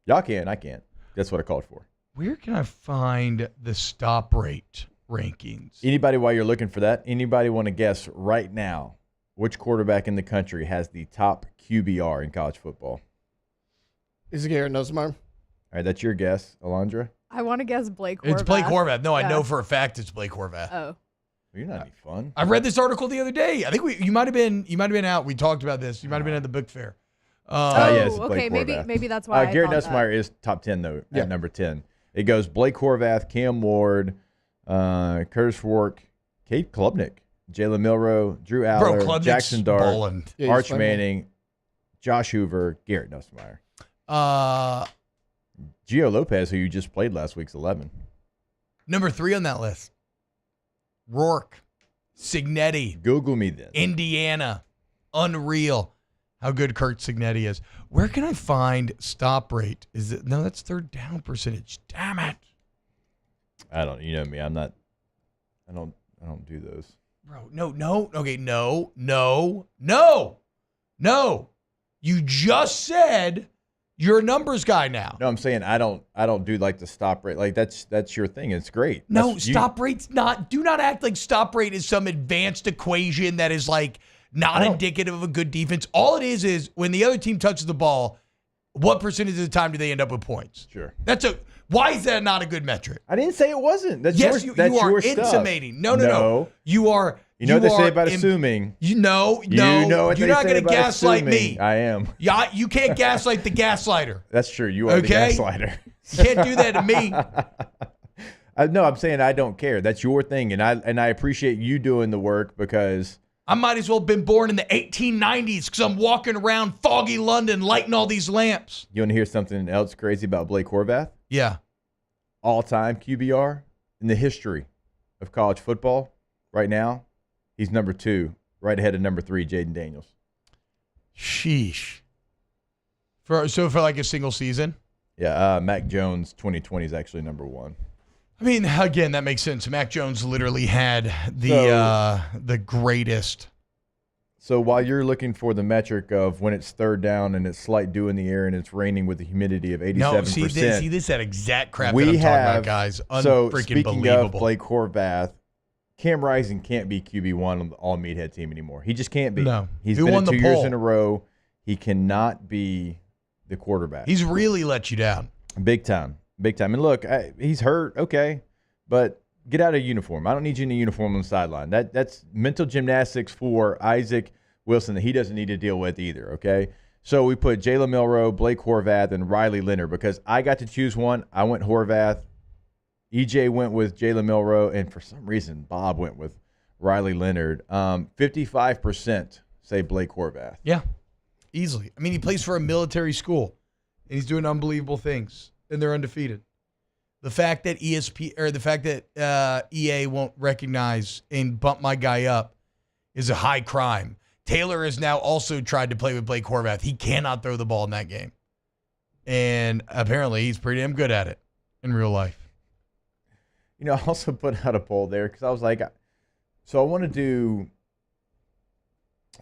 Y'all can, I can't. That's what I called for. Where can I find the stop rate rankings? Anybody, while you're looking for that, anybody want to guess right now which quarterback in the country has the top QBR in college football? Is it Garrett Nussmeier? All right, that's your guess, Alondra. I want to guess Blake Horvath. It's Blake Horvath. No, I know for a fact it's Blake Horvath. Oh. Well, you're not any fun. I read this article the other day. I think you might have been out. We talked about this. You might have been at the book fair. Yes, okay, maybe that's why. Garrett Nussmeier is top 10 though. At number 10. It goes Blake Horvath, Cam Ward, Curtis Rourke, Kate Klubnik, Jalen Milroe, Drew Aller, Jackson Dart, Arch Manning, Josh Hoover, Garrett Nussmeier. Gio Lopez, who you just played last week's 11. Number 3 on that list. Rourke, Cignetti. Google me then. Indiana. Unreal how good Kurt Cignetti is. Where can I find stop rate? No, that's third down percentage. Damn it. I don't, you know me. I don't do those. Bro, no. Okay, no. You just said you're a numbers guy now. No, I'm saying I don't do like the stop rate. Like that's your thing. It's great. No, stop rate's not. Do not act like stop rate is some advanced equation that is like not indicative of a good defense. All it is when the other team touches the ball, what percentage of the time do they end up with points? Sure. Why is that not a good metric? I didn't say it wasn't. That's yes, you are intimating. No. You are. You know what they say about assuming. You're not going to gaslight me. I am. Yeah, you can't gaslight the gaslighter. That's true. You are the gaslighter. You can't do that to me. No, I'm saying I don't care. That's your thing, and I appreciate you doing the work because I might as well have been born in the 1890s because I'm walking around foggy London lighting all these lamps. You want to hear something else crazy about Blake Horvath? Yeah. All-time QBR in the history of college football right now, he's number 2, right ahead of number 3, Jaden Daniels. Sheesh. For like a single season? Yeah, Mac Jones 2020 is actually number 1. I mean, again, that makes sense. Mac Jones literally had the greatest So while you're looking for the metric of when it's third down and it's slight dew in the air and it's raining with a humidity of 87%. No, see this that exact crap that I'm talking about, guys. So Unfreaking speaking believable. of Blake Horvath, Cam Rising can't be QB1 on the all-meathead team anymore. He just can't be. No. He's Who been won it the 2 years poll? in a row. He cannot be the quarterback. He's really let you down. Big time. Big time. And look, he's hurt, okay, but get out of uniform. I don't need you in a uniform on the sideline. That's mental gymnastics for Isaac Wilson that he doesn't need to deal with either, okay? So we put Jalen Milroe, Blake Horvath, and Riley Leonard because I got to choose one. I went Horvath. EJ went with Jalen Milroe, and for some reason, Bob went with Riley Leonard. 55% say Blake Horvath. Yeah, easily. I mean, he plays for a military school, and he's doing unbelievable things, and they're undefeated. The fact that EA won't recognize and bump my guy up is a high crime. Taylor has now also tried to play with Blake Horvath. He cannot throw the ball in that game, and apparently he's pretty damn good at it in real life. You know, I also put out a poll there because I was like, so I want to do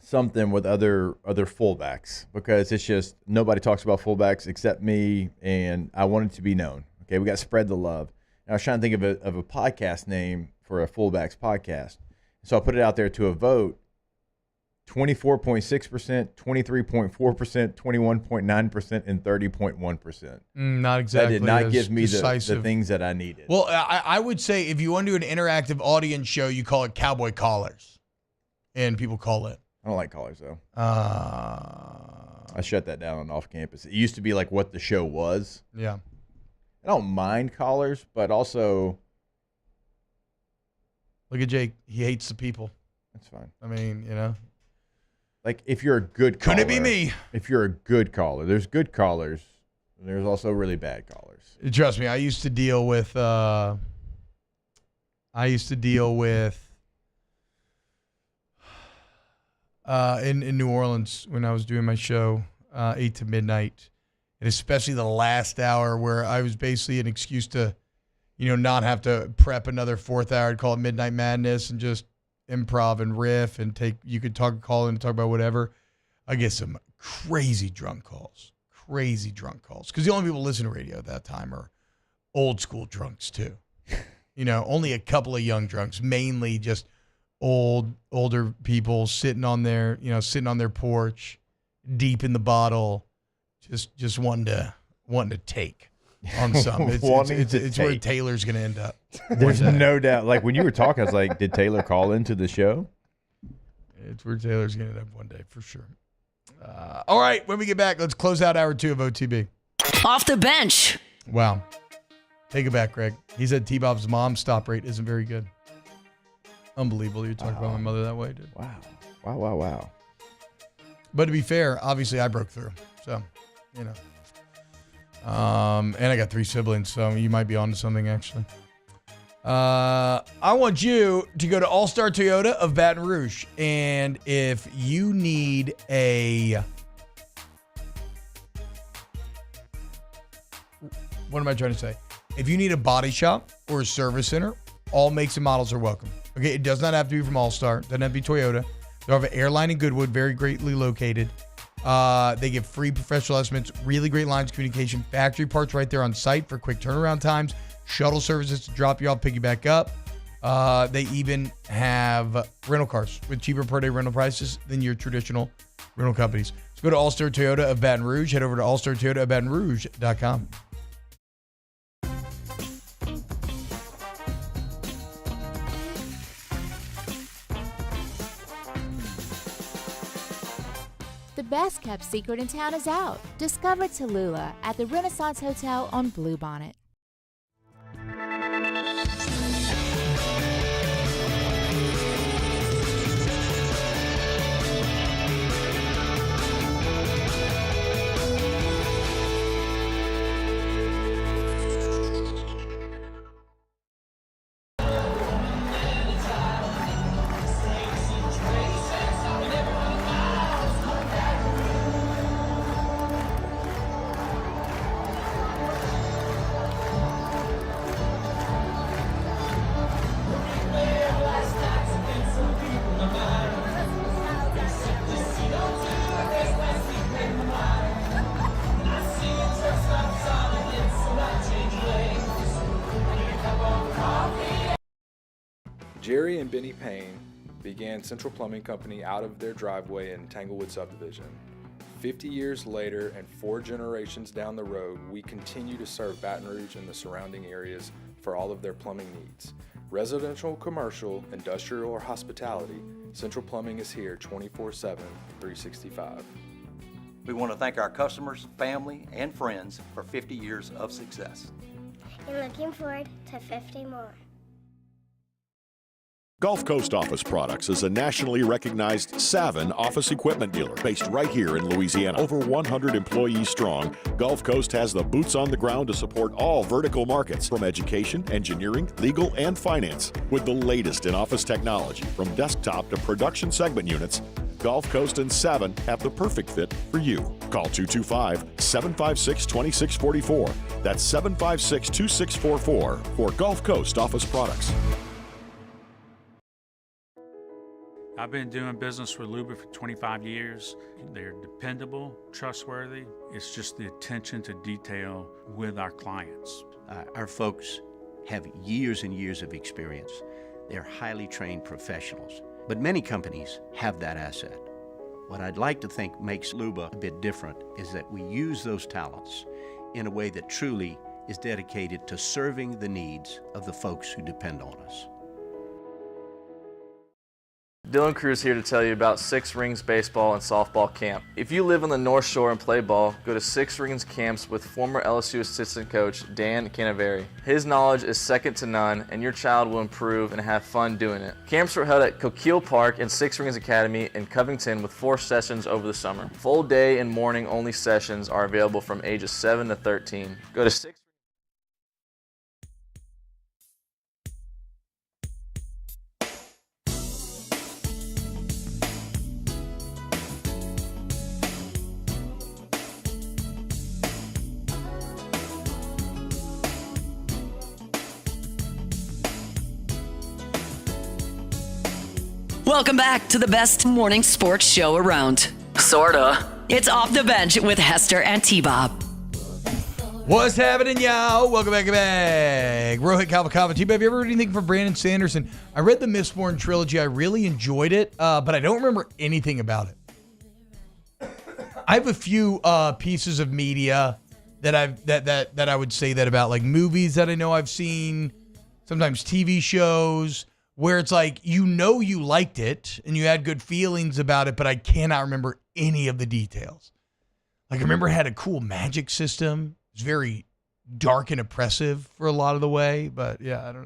something with other fullbacks because it's just nobody talks about fullbacks except me, and I want it to be known. Okay, we got to spread the love. And I was trying to think of a podcast name for a fullbacks podcast. So I put it out there to a vote. 24.6%, 23.4%, 21.9%, and 30.1%. Not exactly. That did not give me decisive. the things that I needed. Well, I would say if you want to do an interactive audience show, you call it Cowboy Callers. And people call it. I don't like callers, though. I shut that down on off campus. It used to be like what the show was. Yeah. I don't mind callers, but also. Look at Jake. He hates the people. That's fine. I mean, you know. Like, if you're a good caller. Couldn't it be me? If you're a good caller. There's good callers. And there's also really bad callers. Trust me, I used to deal with in New Orleans when I was doing my show, 8 to midnight. And especially the last hour where I was basically an excuse to, not have to prep another fourth hour. I'd call it Midnight Madness and just improv and riff and you could call in and talk about whatever. I get some crazy drunk calls. Because the only people listening to radio at that time are old school drunks too. Only a couple of young drunks, mainly just older people sitting on their porch, deep in the bottle, just wanting to take on some. It's where Taylor's going to end up. There's no doubt. Like when you were talking, I was like, did Taylor call into the show? It's where Taylor's going to end up one day for sure. All right, when we get back, let's close out hour 2 of OTB. Off the bench. Wow. Take it back, Greg. He said T-Bob's mom's stop rate isn't very good. Unbelievable you talk about my mother that way, dude. Wow. But to be fair, obviously I broke through. So, and I got 3 siblings, so you might be onto something actually. I want you to go to All Star Toyota of Baton Rouge. And if you need what am I trying to say? If you need a body shop or a service center, all makes and models are welcome. Okay, it does not have to be from All Star. It doesn't have to be Toyota. They have an airline in Goodwood, very greatly located. They give free professional estimates, really great lines of communication, factory parts right there on site for quick turnaround times, shuttle services to drop you off, pick you back up. They even have rental cars with cheaper per day rental prices than your traditional rental companies. So go to All Star Toyota of Baton Rouge. Head over to allstartoyotaofbatonrouge.com. The best kept secret in town is out. Discover Tallulah at the Renaissance Hotel on Bluebonnet. Jerry and Benny Payne began Central Plumbing Company out of their driveway in Tanglewood subdivision. 50 years later and 4 generations down the road, we continue to serve Baton Rouge and the surrounding areas for all of their plumbing needs. Residential, commercial, industrial, or hospitality, Central Plumbing is here 24/7, 365. We want to thank our customers, family, and friends for 50 years of success. And looking forward to 50 more. Gulf Coast Office Products is a nationally recognized Savin office equipment dealer based right here in Louisiana. Over 100 employees strong, Gulf Coast has the boots on the ground to support all vertical markets from education, engineering, legal, and finance. With the latest in office technology from desktop to production segment units, Gulf Coast and Savin have the perfect fit for you. Call 225-756-2644. That's 756-2644 for Gulf Coast Office Products. I've been doing business with Luba for 25 years. They're dependable, trustworthy. It's just the attention to detail with our clients. Our folks have years and years of experience. They're highly trained professionals, but many companies have that asset. What I'd like to think makes Luba a bit different is that we use those talents in a way that truly is dedicated to serving the needs of the folks who depend on us. Dylan Cruz here to tell you about Six Rings Baseball and Softball Camp. If you live on the North Shore and play ball, go to Six Rings Camps with former LSU assistant coach Dan Canaveri. His knowledge is second to none, and your child will improve and have fun doing it. Camps were held at Coquille Park and Six Rings Academy in Covington with 4 sessions over the summer. Full day and morning only sessions are available from ages 7 to 13. Go to Six. Welcome back to the best morning sports show around. Sorta. It's Off the Bench with Hester and T-Bob. What's happening, y'all? Welcome back. Rohit Kavakava. T-Bob, have you ever heard anything from Brandon Sanderson? I read the Mistborn trilogy. I really enjoyed it, but I don't remember anything about it. I have a few pieces of media that I would say that about, like movies that I know I've seen, sometimes TV shows, where it's like, you know, you liked it and you had good feelings about it, but I cannot remember any of the details. Like, I remember it had a cool magic system. It was very dark and oppressive for a lot of the way, but yeah, I don't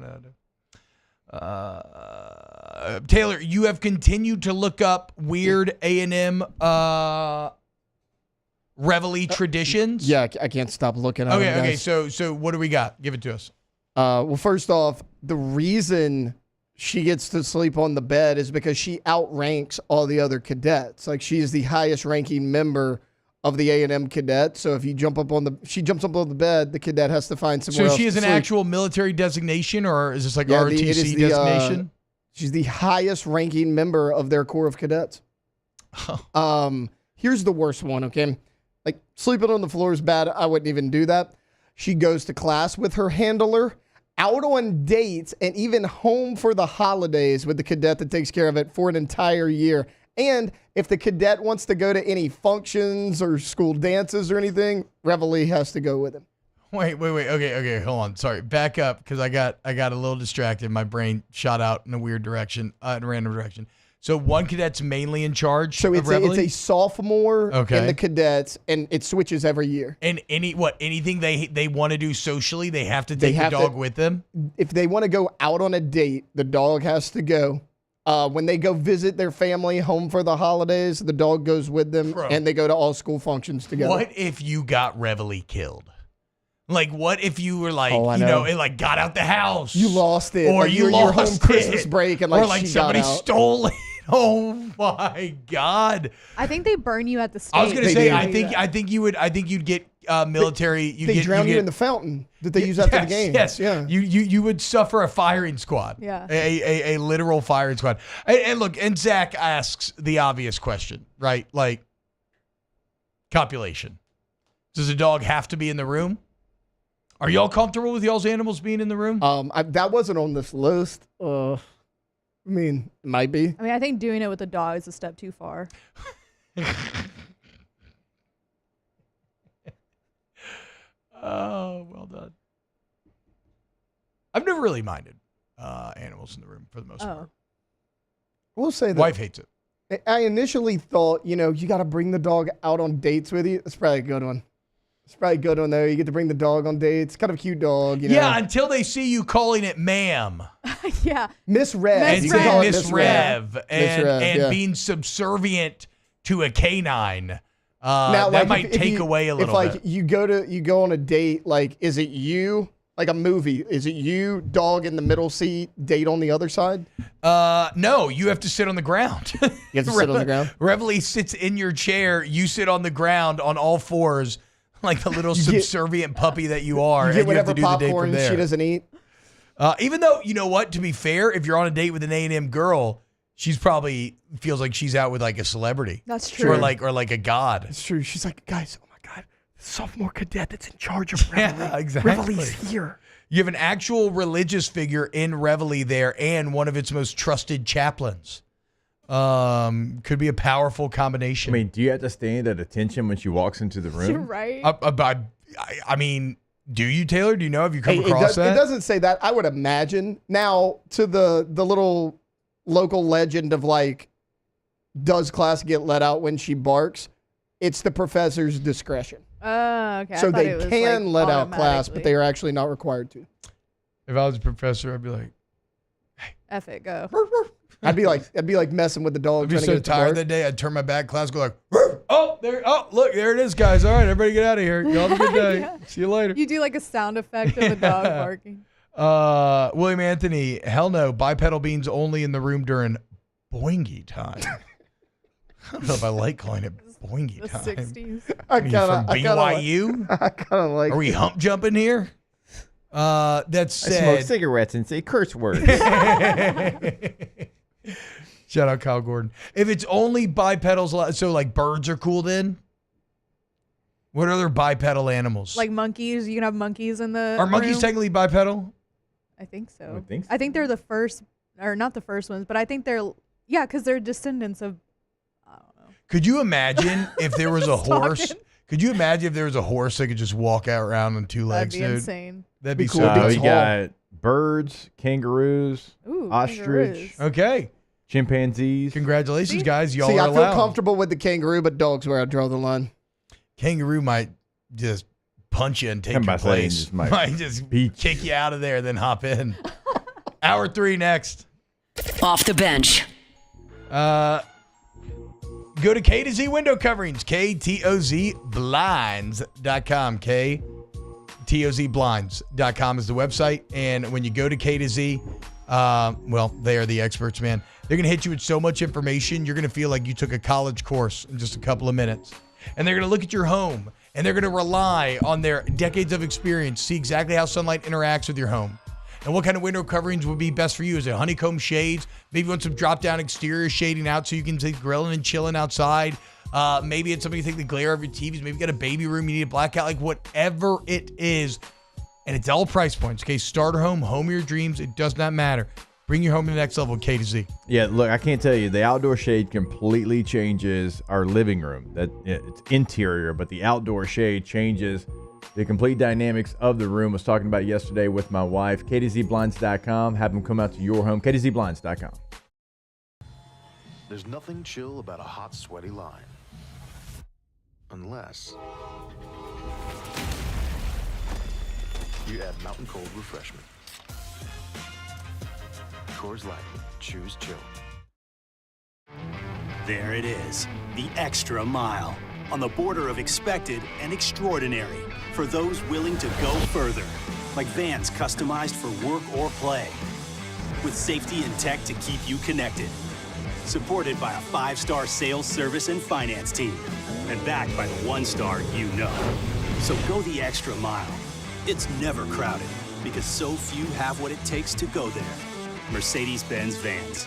know. Taylor, you have continued to look up weird A&M Reveille traditions. Yeah, I can't stop looking at them, Okay, guys. so what do we got? Give it to us. Well, first off, the reason she gets to sleep on the bed is because she outranks all the other cadets. Like, she is the highest ranking member of the A&M cadet. So if you jump up on she jumps up on the bed, the cadet has to find somewhere else. So she has to an sleep. actual military designation, or is this like ROTC designation? She's the highest ranking member of their Corps of Cadets. Here's the worst one, okay? Like, sleeping on the floor is bad. I wouldn't even do that. She goes to class with her handler, out on dates, and even home for the holidays with the cadet that takes care of it for an entire year. And if the cadet wants to go to any functions or school dances or anything, Reveille has to go with him. Wait. Okay, hold on. Sorry. Back up, because I got a little distracted. My brain shot out in a weird direction, in a random direction. So one cadet's mainly in charge of Reveille? It's a sophomore in the cadets, and it switches every year. And anything they want to do socially, they have to take the dog with them? If they want to go out on a date, the dog has to go. When they go visit their family home for the holidays, the dog goes with them, and they go to all school functions together. What if you got Reveille killed? Like, what if you were like, it like got out the house? You lost it. Or like you lost lost home Christmas break, and or like like she somebody got out. stole it. Oh my God! I think they burn you at the stake. I was gonna say, I think you'd get military. They drown you in the fountain that they use after the game. Yes, yeah. You would suffer a firing squad. Yeah, a literal firing squad. And look, and Zach asks the obvious question, right? Like, copulation. Does a dog have to be in the room? Are y'all comfortable with y'all's animals being in the room? That wasn't on this list. I mean, might be. I mean, I think doing it with a dog is a step too far. Oh, well done. I've never really minded animals in the room for the most part. We'll say that. Wife hates it. I initially thought, you got to bring the dog out on dates with you. It's probably a good one. It's probably a good one, though. You get to bring the dog on dates. Kind of a cute dog, Yeah, until they see you calling it ma'am. Yeah. Miss Rev. And You can call it Miss Rev. And, Miss Rev, yeah. being subservient to a canine. Now, that might take away a little bit. If you go on a date, like, is it you, like a movie, is it you, dog in the middle seat, date on the other side? No, you have to sit on the ground. You have to sit on the ground? Reveille sits in your chair. You sit on the ground on all fours like the little subservient puppy that you are. You get and you have whatever to do the date popcorn from there. she doesn't eat. Even though, you know what, to be fair, if you're on a date with an A&M girl, she's probably feels like she's out with like a celebrity. That's true. Or like a god. It's true. She's like, guys, oh my God, the sophomore cadet that's in charge of Reveille. Yeah, exactly. Reveille's here. You have an actual religious figure in Reveille there and one of its most trusted chaplains. Could be a powerful combination. I mean, do you have to stand at attention when she walks into the room? You're right. I mean, do you, Taylor? Do you know? Have you come across that? It doesn't say that. I would imagine. Now, to the little local legend of like, does class get let out when she barks? It's the professor's discretion. Okay. So they can let out class, but they are actually not required to. If I was a professor, I'd be like, F it, go. I'd be like messing with the dog. I'd be trying to so get it to tired bark. that day, I'd turn my back, class, go like, look, there it is, guys. All right, everybody get out of here. Y'all have a good day. Yeah. See you later. You do like a sound effect of a dog barking. William Anthony, hell no, bipedal beans only in the room during boingy time. I don't know if I like calling it boingy The time. 60s. Are you from BYU? I kind of like. Are we hump jumping here? That said, I smoke cigarettes and say curse words. Shout out Kyle Gordon. If it's only bipedals, so like birds are cool then? What other bipedal animals? Like monkeys. You can have monkeys in the Are monkeys room. technically bipedal? I think so. would think so. I think they're the first, or not the first ones, but I think they're, yeah, because they're descendants of, I don't know. Could you imagine if there was a Just talking. horse? Could you imagine if there was a horse that could just walk out around on two legs, That'd be dude? insane. That'd be Be cool. so We cool. got birds, kangaroos, Ooh, ostrich, kangaroos. Okay. chimpanzees. Congratulations, guys. Y'all See, are I feel allowed. comfortable with the kangaroo, but dogs where I draw the line. Kangaroo might just punch you and take I'm your about to say, place. just might Might just beat kick you out of there, then hop in. Hour 3 next. Off the bench. Go to K to Z window coverings, KTOZblinds.com. KTOZblinds.com is the website. And when you go to K to Z, well, they are the experts, man. They're going to hit you with so much information, you're going to feel like you took a college course in just a couple of minutes. And they're going to look at your home, and they're going to rely on their decades of experience to see exactly how sunlight interacts with your home. And what kind of window coverings would be best for you? Is it honeycomb shades? Maybe you want some drop-down exterior shading out so you can take grilling and chilling outside. Maybe it's something you think the glare of your TVs. Maybe you got a baby room, you need a blackout, like whatever it is. And it's all price points, okay? Starter home, home of your dreams, it does not matter. Bring your home to the next level, K to Z. Yeah, look, I can't tell you. The outdoor shade completely changes our living room. It's interior, but the outdoor shade changes the complete dynamics of the room. I was talking about it yesterday with my wife. KTZblinds.com. Have them come out to your home. KTZblinds.com. There's nothing chill about a hot, sweaty line. Unless you add mountain cold refreshment. Coors Light. Choose chill. There it is, the extra mile. On the border of expected and extraordinary. For those willing to go further. Like vans customized for work or play. With safety and tech to keep you connected. Supported by a 5-star sales, service, and finance team. And backed by the 1-star you know. So go the extra mile. It's never crowded because so few have what it takes to go there. Mercedes-Benz Vans.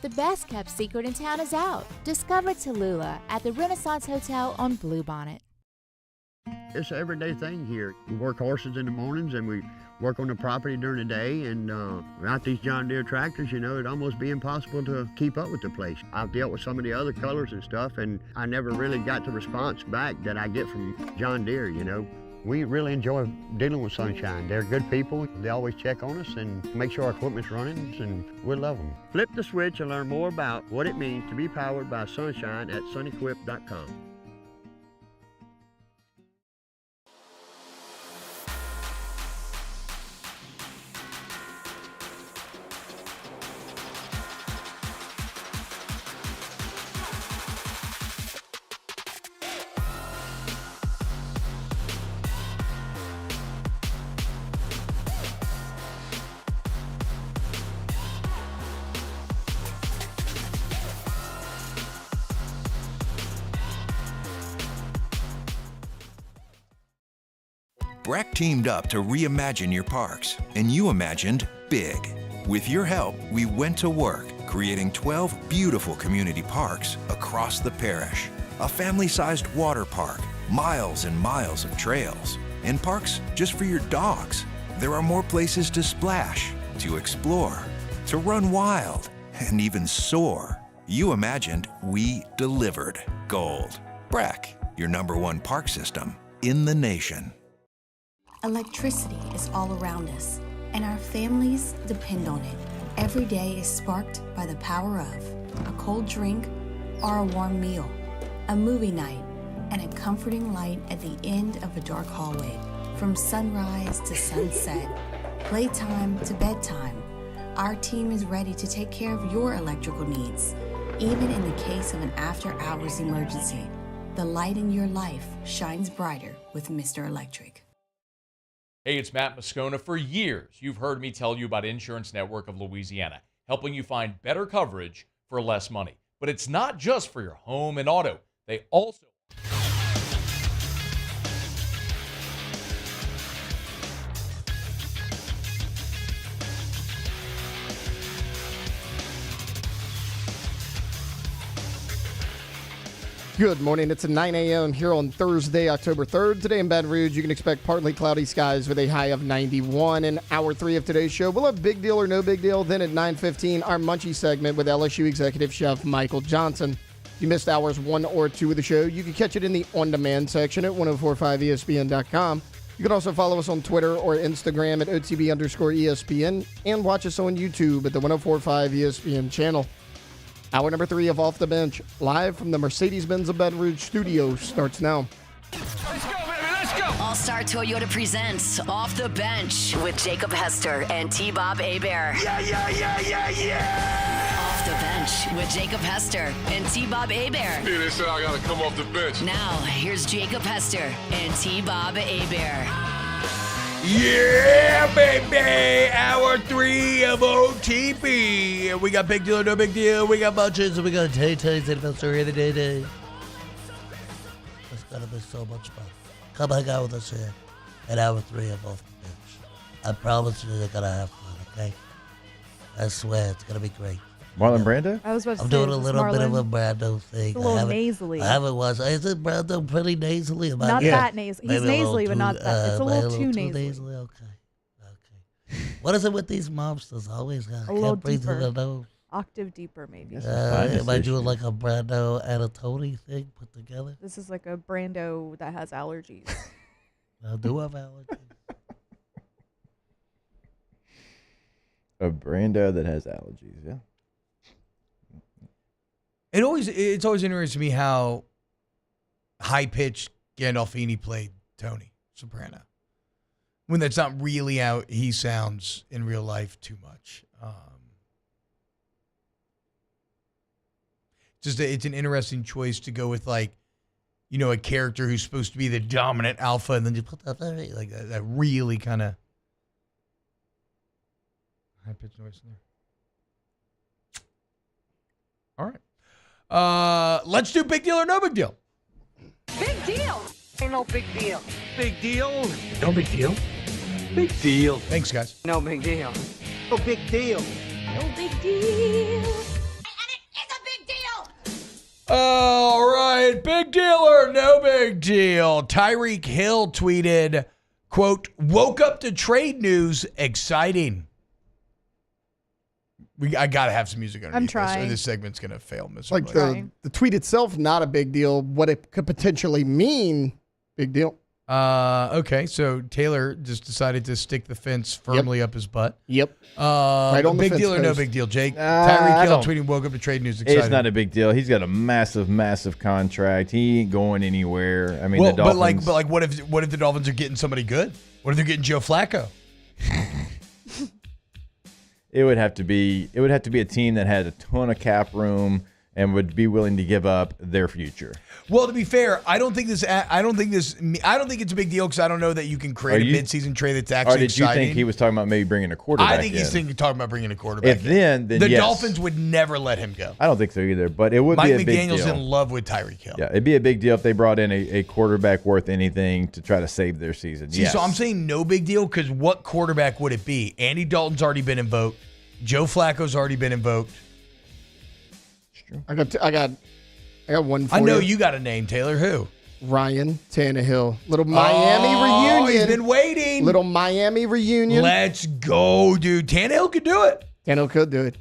The best kept secret in town is out. Discover Tallulah at the Renaissance Hotel on Bluebonnet. It's an everyday thing here. We work horses in the mornings and we work on the property during the day, and without these John Deere tractors, it'd almost be impossible to keep up with the place. I've dealt with some of the other colors and stuff, and I never really got the response back that I get from John Deere, We really enjoy dealing with Sunshine. They're good people. They always check on us and make sure our equipment's running, and we love them. Flip the switch and learn more about what it means to be powered by Sunshine at sunequip.com. Breck teamed up to reimagine your parks, and you imagined big. With your help, we went to work, creating 12 beautiful community parks across the parish. A family-sized water park, miles and miles of trails, and parks just for your dogs. There are more places to splash, to explore, to run wild, and even soar. You imagined, we delivered gold. Breck, your #1 park system in the nation. Electricity is all around us, and our families depend on it. Every day is sparked by the power of a cold drink or a warm meal, a movie night, and a comforting light at the end of a dark hallway. From sunrise to sunset, playtime to bedtime, our team is ready to take care of your electrical needs, even in the case of an after-hours emergency. The light in your life shines brighter with Mr. Electric. Hey, it's Matt Mascot. For years, you've heard me tell you about Insurance Network of Louisiana, helping you find better coverage for less money. But it's not just for your home and auto. They also... Good morning. It's at 9 a.m. here on Thursday, October 3rd. Today in Baton Rouge, you can expect partly cloudy skies with a high of 91. In hour 3 of today's show, we'll have Big Deal or No Big Deal. Then at 9:15, our Munchies segment with LSU Executive Chef Michael Johnson. If you missed hours 1 or 2 of the show, you can catch it in the on-demand section at 1045ESPN.com. You can also follow us on Twitter or Instagram at OTB_ESPN and watch us on YouTube at the 1045 ESPN channel. Hour number 3 of Off the Bench, live from the Mercedes-Benz of Baton Rouge studio, starts now. Let's go, baby, let's go! All-Star Toyota presents Off the Bench with Jacob Hester and T-Bob Hebert. Yeah! Off the Bench with Jacob Hester and T-Bob Hebert. Yeah, they said I gotta come off the bench. Now, here's Jacob Hester and T-Bob Hebert. Yeah, baby! Hour 3 of OTB. We got Big Deal or No Big Deal. We got Munchies, and we got Tay-Tay's NFL Story of the Day. It's gonna be so much fun. Come hang out with us here at hour 3 of Off the Bench. I promise you you're gonna have fun, okay? I swear it's gonna be great. Marlon Brando? I was about to I'm say, doing a is this little bit of Marlon? a Brando thing. It's a little nasally. I haven't watched. Is it Brando pretty nasally? Not that nasally. He's nasally, but not that. It's a little too nasally. Okay. What is it with these mobsters? Always got A little breathe through deeper. the nose. Octave deeper, maybe. Am I doing like a Brando and a Tony thing put together? This is like a Brando that has allergies. I do have allergies. A Brando that has allergies, yeah. It's always interesting to me how high-pitched Gandolfini played Tony Soprano. When that's not really how he sounds in real life too much. It's an interesting choice to go with, like, you know, a character who's supposed to be the dominant alpha, and then you put that very, like that really kind of high-pitched noise in there. All right. Let's do Big Deal or No Big Deal. Big deal. Ain't no big deal. Big deal. No big deal. Big deal. Thanks, guys. No big deal. No big deal. No big deal. All right, big deal or no big deal? Tyreek Hill tweeted, quote, woke up to trade news, exciting. I got to have some music underneath I'm trying. this, or this segment's going to fail miserably. Like the tweet itself, not a big deal. What it could potentially mean, big deal. Okay, so Taylor just decided to stick the fence firmly up his butt. Yep. Right on the big fence deal or no post. big deal, Jake? Tyreek Hill don't- tweeting, woke up to trade news, exciting. It's not a big deal. He's got a massive, massive contract. He ain't going anywhere. I mean, well, the Dolphins. but like, what if the Dolphins are getting somebody good? What if they're getting Joe Flacco? It would have to be a team that had a ton of cap room and would be willing to give up their future. Well, to be fair, I don't think it's a big deal because I don't know that you can create a midseason trade that's actually Or did you exciting. think he was talking about maybe bringing a quarterback I think he's talking about bringing a quarterback. Then the yes. Dolphins would never let him go. I don't think so either, but it would Mike be a big McDaniel's deal. in love with Tyreek Hill. Yeah, it'd be a big deal if they brought in a quarterback worth anything to try to save their season. See, so I'm saying no big deal because what quarterback would it be? Andy Dalton's already been invoked. Joe Flacco's already been invoked. I got one for I know you. you got a name, Taylor. Who? Ryan Tannehill. Little Miami reunion. He's been waiting. Little Miami reunion. Let's go, dude. Tannehill could do it. Tannehill could do it.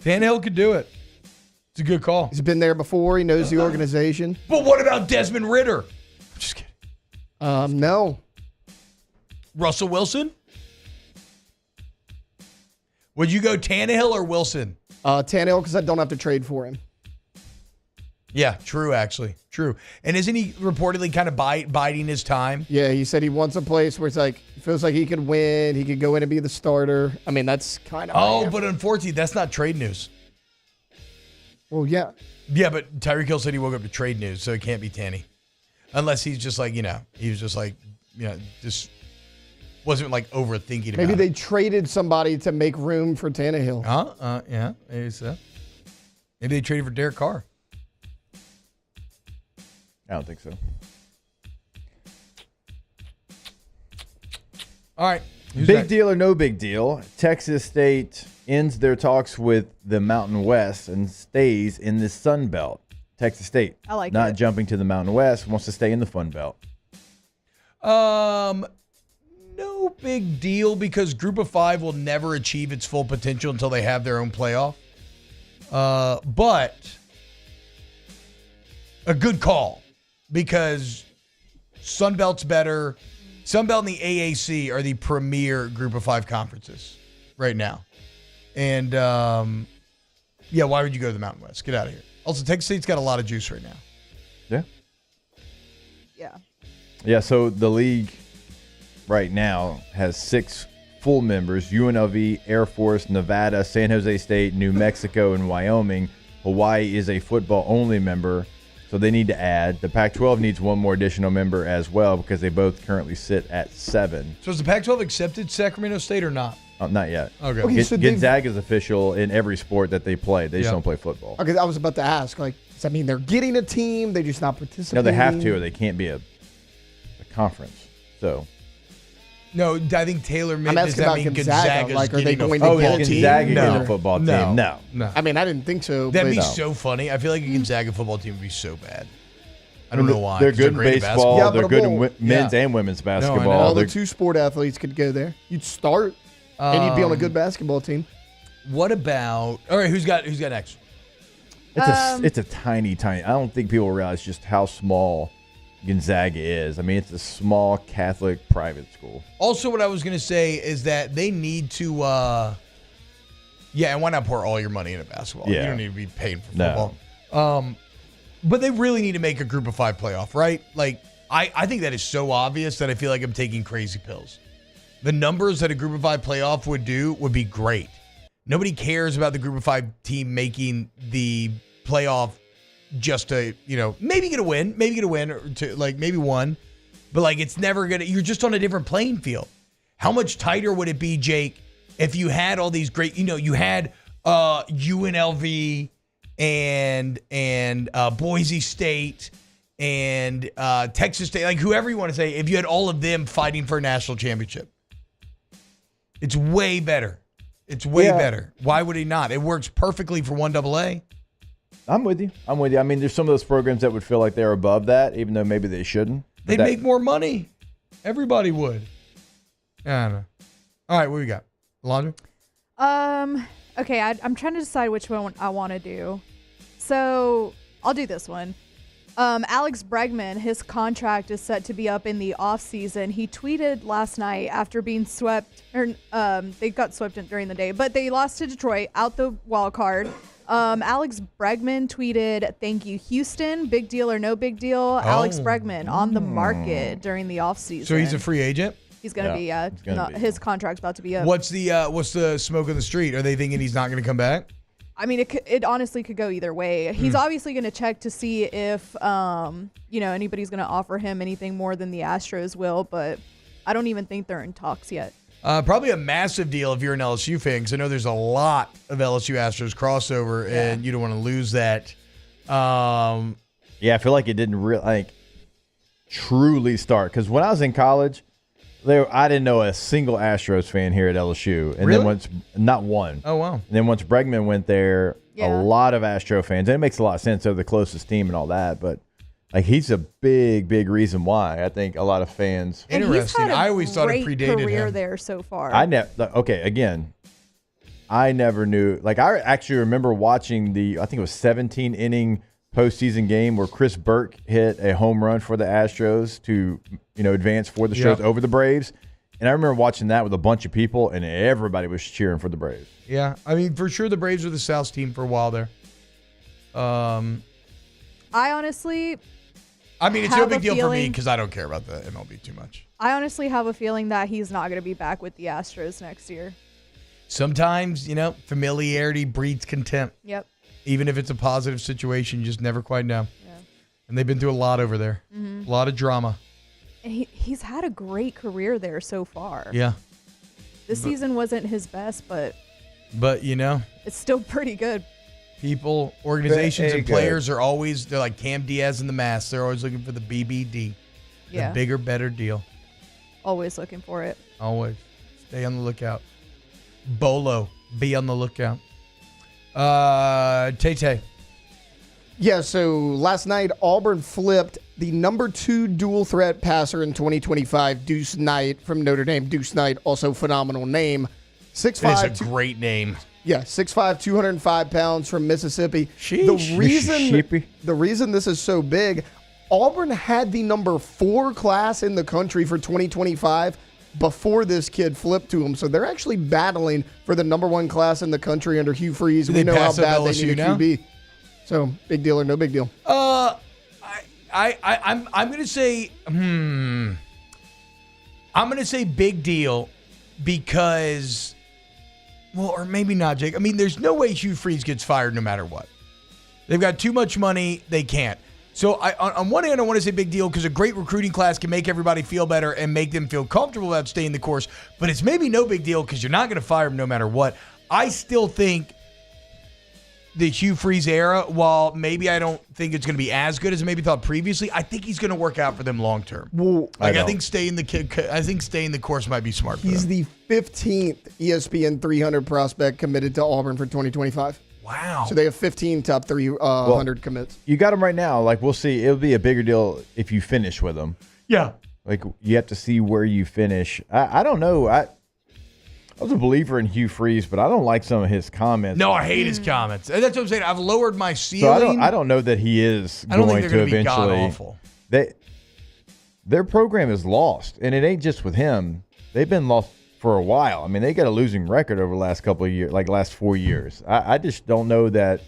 Tannehill could do it. It's a good call. He's been there before. He knows the organization. But what about Desmond Ridder? Just kidding. No. Russell Wilson? Would you go Tannehill or Wilson? Tannehill, because I don't have to trade for him. Yeah, true, actually. True. And isn't he reportedly kind of biding his time? Yeah, he said he wants a place where it's like, he feels like he could win. He could go in and be the starter. I mean, that's kind of. Oh, but unfortunately, that's not trade news. Well, yeah. Yeah, but Tyreek Hill said he woke up to trade news, so it can't be Tanny. Unless he's just like, he was just like, just wasn't like overthinking about Maybe it. they traded somebody to make room for Tannehill. Yeah, maybe so. Maybe they traded for Derek Carr. I don't think so. All right. Big deal or no big deal? Texas State ends their talks with the Mountain West and stays in the Sun Belt. Texas State. I like not it. jumping to the Mountain West, wants to stay in the Fun Belt. No big deal because Group of Five will never achieve its full potential until they have their own playoff. But a good call because Sun Belt's better. Sun Belt and the AAC are the premier Group of Five conferences right now. And, yeah, why would you go to the Mountain West? Get out of here. Also, Texas State's got a lot of juice right now. Yeah. Yeah. Yeah, so the league right now has 6 full members: UNLV, Air Force, Nevada, San Jose State, New Mexico, and Wyoming. Hawaii is a football-only member, so they need to add. The Pac-12 needs one more additional member as well because they both currently sit at 7. So has the Pac-12 accepted Sacramento State or not? Not yet. Okay. So they've- Gonzaga is official in every sport that they play. They just Yeah. don't play football. Okay, I was about to ask, does that mean they're getting a team? They just not participating? No, they have to, or they can't be a conference. So. No, I think Taylor meant, I'm does asking that about mean Gonzaga. Gonzaga's Like, are they getting a going to football get a team? Gonzaga No. getting a football team? No. I mean, I didn't think so. That'd but be so funny. I feel like a Gonzaga football team would be so bad. I don't know why. They're 'cause good in great at baseball. Yeah, they're but good a in bowl. men's Yeah. and women's I know. basketball. all the They're- 2 sport athletes could go there. You'd start, and you'd be on a good basketball team. What about? All right, who's got next? It's a tiny. I don't think people realize just how small Gonzaga is. I mean, it's a small Catholic private school. Also, what I was going to say is that they need to. Yeah, and why not pour all your money into basketball? Yeah. You don't need to be paying for No. football. But they really need to make a Group of Five playoff, right? Like, I think that is so obvious that I feel like I'm taking crazy pills. The numbers that a Group of Five playoff would do would be great. Nobody cares about the Group of Five team making the playoff just to, maybe get a win, or to maybe one, but it's never gonna. You're just on a different playing field. How much tighter would it be, Jake, if you had all these great? You had UNLV and Boise State and Texas State, whoever you want to say. If you had all of them fighting for a national championship, it's way better. It's way better. Why would he not? It works perfectly for 1AA. I'm with you. I mean, there's some of those programs that would feel like they're above that, even though maybe they shouldn't. They'd make more money. Everybody would. I don't know. All right, what we got? Alondra? Okay, I'm trying to decide which one I want to do. So I'll do this one. Alex Bregman, his contract is set to be up in the offseason. He tweeted last night after being swept, or they got swept during the day, but they lost to Detroit out the wild card. Alex Bregman tweeted, "Thank you, Houston. Big deal or no big deal? Alex Bregman on the market during the offseason." So he's a free agent? He's going to be, his contract's about to be up. What's the smoke on the street? Are they thinking he's not going to come back? I mean, it honestly could go either way. He's obviously going to check to see if, anybody's going to offer him anything more than the Astros will, but I don't even think they're in talks yet. Probably a massive deal if you're an LSU fan, because I know there's a lot of LSU Astros crossover, and you don't want to lose that. Yeah, I feel like it didn't really truly start, because when I was in college, I didn't know a single Astros fan here at LSU. And really? Then not one. Oh, wow. And then once Bregman went there, a lot of Astro fans, and it makes a lot of sense. They're the closest team and all that, but he's a big, big reason why. I think a lot of fans. Interesting. I always thought it predated career him. there so far. I never knew. I actually remember watching I think it was 17-inning postseason game where Chris Burke hit a home run for the Astros to, advance for the Astros over the Braves. And I remember watching that with a bunch of people, and everybody was cheering for the Braves. Yeah, I mean, for sure the Braves were the South's team for a while there. I honestly... it's no big deal for me because I don't care about the MLB too much. I honestly have a feeling that he's not going to be back with the Astros next year. Sometimes, familiarity breeds contempt. Yep. Even if it's a positive situation, you just never quite know. Yeah. And they've been through a lot over there. Mm-hmm. A lot of drama. And he's had a great career there so far. Yeah. This season wasn't his best, but it's still pretty good. People, organizations, and players they're like Cam Diaz in the mask. They're always looking for the BBD. Yeah. The bigger, better deal. Always looking for it. Always. Stay on the lookout. Bolo, be on the lookout. Tay-Tay. Yeah, so last night, Auburn flipped the number 2 dual threat passer in 2025, Deuce Knight from Notre Dame. Deuce Knight, also phenomenal name. 6'5". It's a great name. Yeah, 6'5", 205 pounds from Mississippi. Sheesh. The reason this is so big, Auburn had the number 4 class in the country for 2025 before this kid flipped to him. So they're actually battling for the number 1 class in the country under Hugh Freeze. We know how bad they need a QB. So big deal or no big deal? I'm gonna say I'm gonna say big deal because or maybe not, Jake. I mean, there's no way Hugh Freeze gets fired no matter what. They've got too much money, they can't. So on one hand, I want to say big deal because a great recruiting class can make everybody feel better and make them feel comfortable about staying the course. But it's maybe no big deal because you're not going to fire him no matter what. I still think the Hugh Freeze era, while maybe I don't think it's going to be as good as I maybe thought previously, I think he's going to work out for them long term. Well, I think staying the course might be smart for He's them. the 15th ESPN 300 prospect committed to Auburn for 2025. Wow. So they have 15 top 300 commits. You got him right now. We'll see. It'll be a bigger deal if you finish with him. Yeah. You have to see where you finish. I don't know. I was a believer in Hugh Freeze, but I don't like some of his comments. No, I hate his comments. That's what I'm saying. I've lowered my ceiling. So I don't know that he is I don't going think they're to going to be eventually. god-awful. Their program is lost, and it ain't just with him. They've been lost for a while. I mean, they got a losing record over the last couple of years, last 4 years. I just don't know that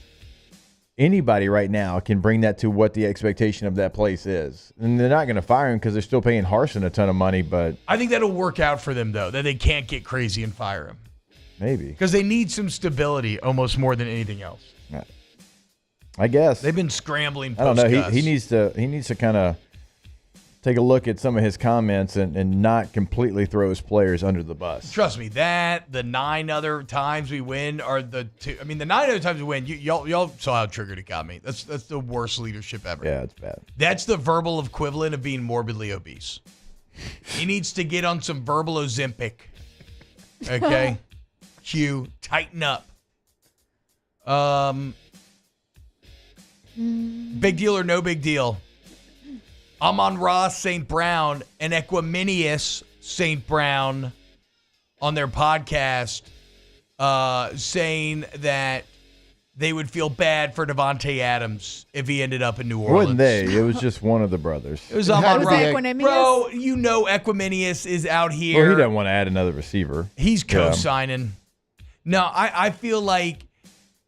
anybody right now can bring that to what the expectation of that place is. And they're not going to fire him because they're still paying Harsin a ton of money. But I think that'll work out for them, though, that they can't get crazy and fire him. Maybe. Because they need some stability almost more than anything else. I guess. They've been scrambling I don't know. post-Gus. He needs to kind of take a look at some of his comments and not completely throw his players under the bus. Trust me, the 9 other times we win are the 2. I mean, the 9 other times we win, y'all saw how triggered it got me. That's the worst leadership ever. Yeah, it's bad. That's the verbal equivalent of being morbidly obese. He needs to get on some verbal Ozempic. Okay? Hugh, tighten up. Big deal or no big deal? Amon-Ra St. Brown and Equiminius St. Brown on their podcast saying that they would feel bad for Devontae Adams if he ended up in New Orleans. Wouldn't they? It was just one of the brothers. It was Amon-Ra. Bro, you know Equiminius is out here. Well, he doesn't want to add another receiver. He's co-signing. No, I feel like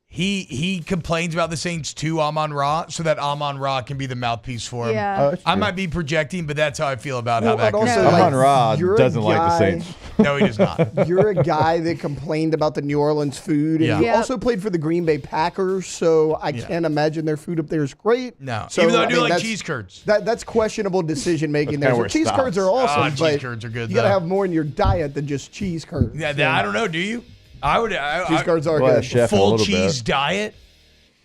he complains about the Saints to Amon-Ra so that Amon-Ra can be the mouthpiece for him. Yeah. Oh, that's I true. might be projecting, but that's how I feel about how that goes. Amon-Ra doesn't like the Saints. No, he does not. You're a guy that complained about the New Orleans food, and you also played for the Green Bay Packers, so I can't imagine their food up there is great. No, so, even though I do like that's- cheese curds. That's questionable decision making there. That's So where it cheese stops. curds are awesome, cheese but curds are good, you got to though. have more in your diet than just cheese curds. Yeah, I don't know. Do you? I would. Cheese curds are Well, good. chef in a Full little cheese bit. diet.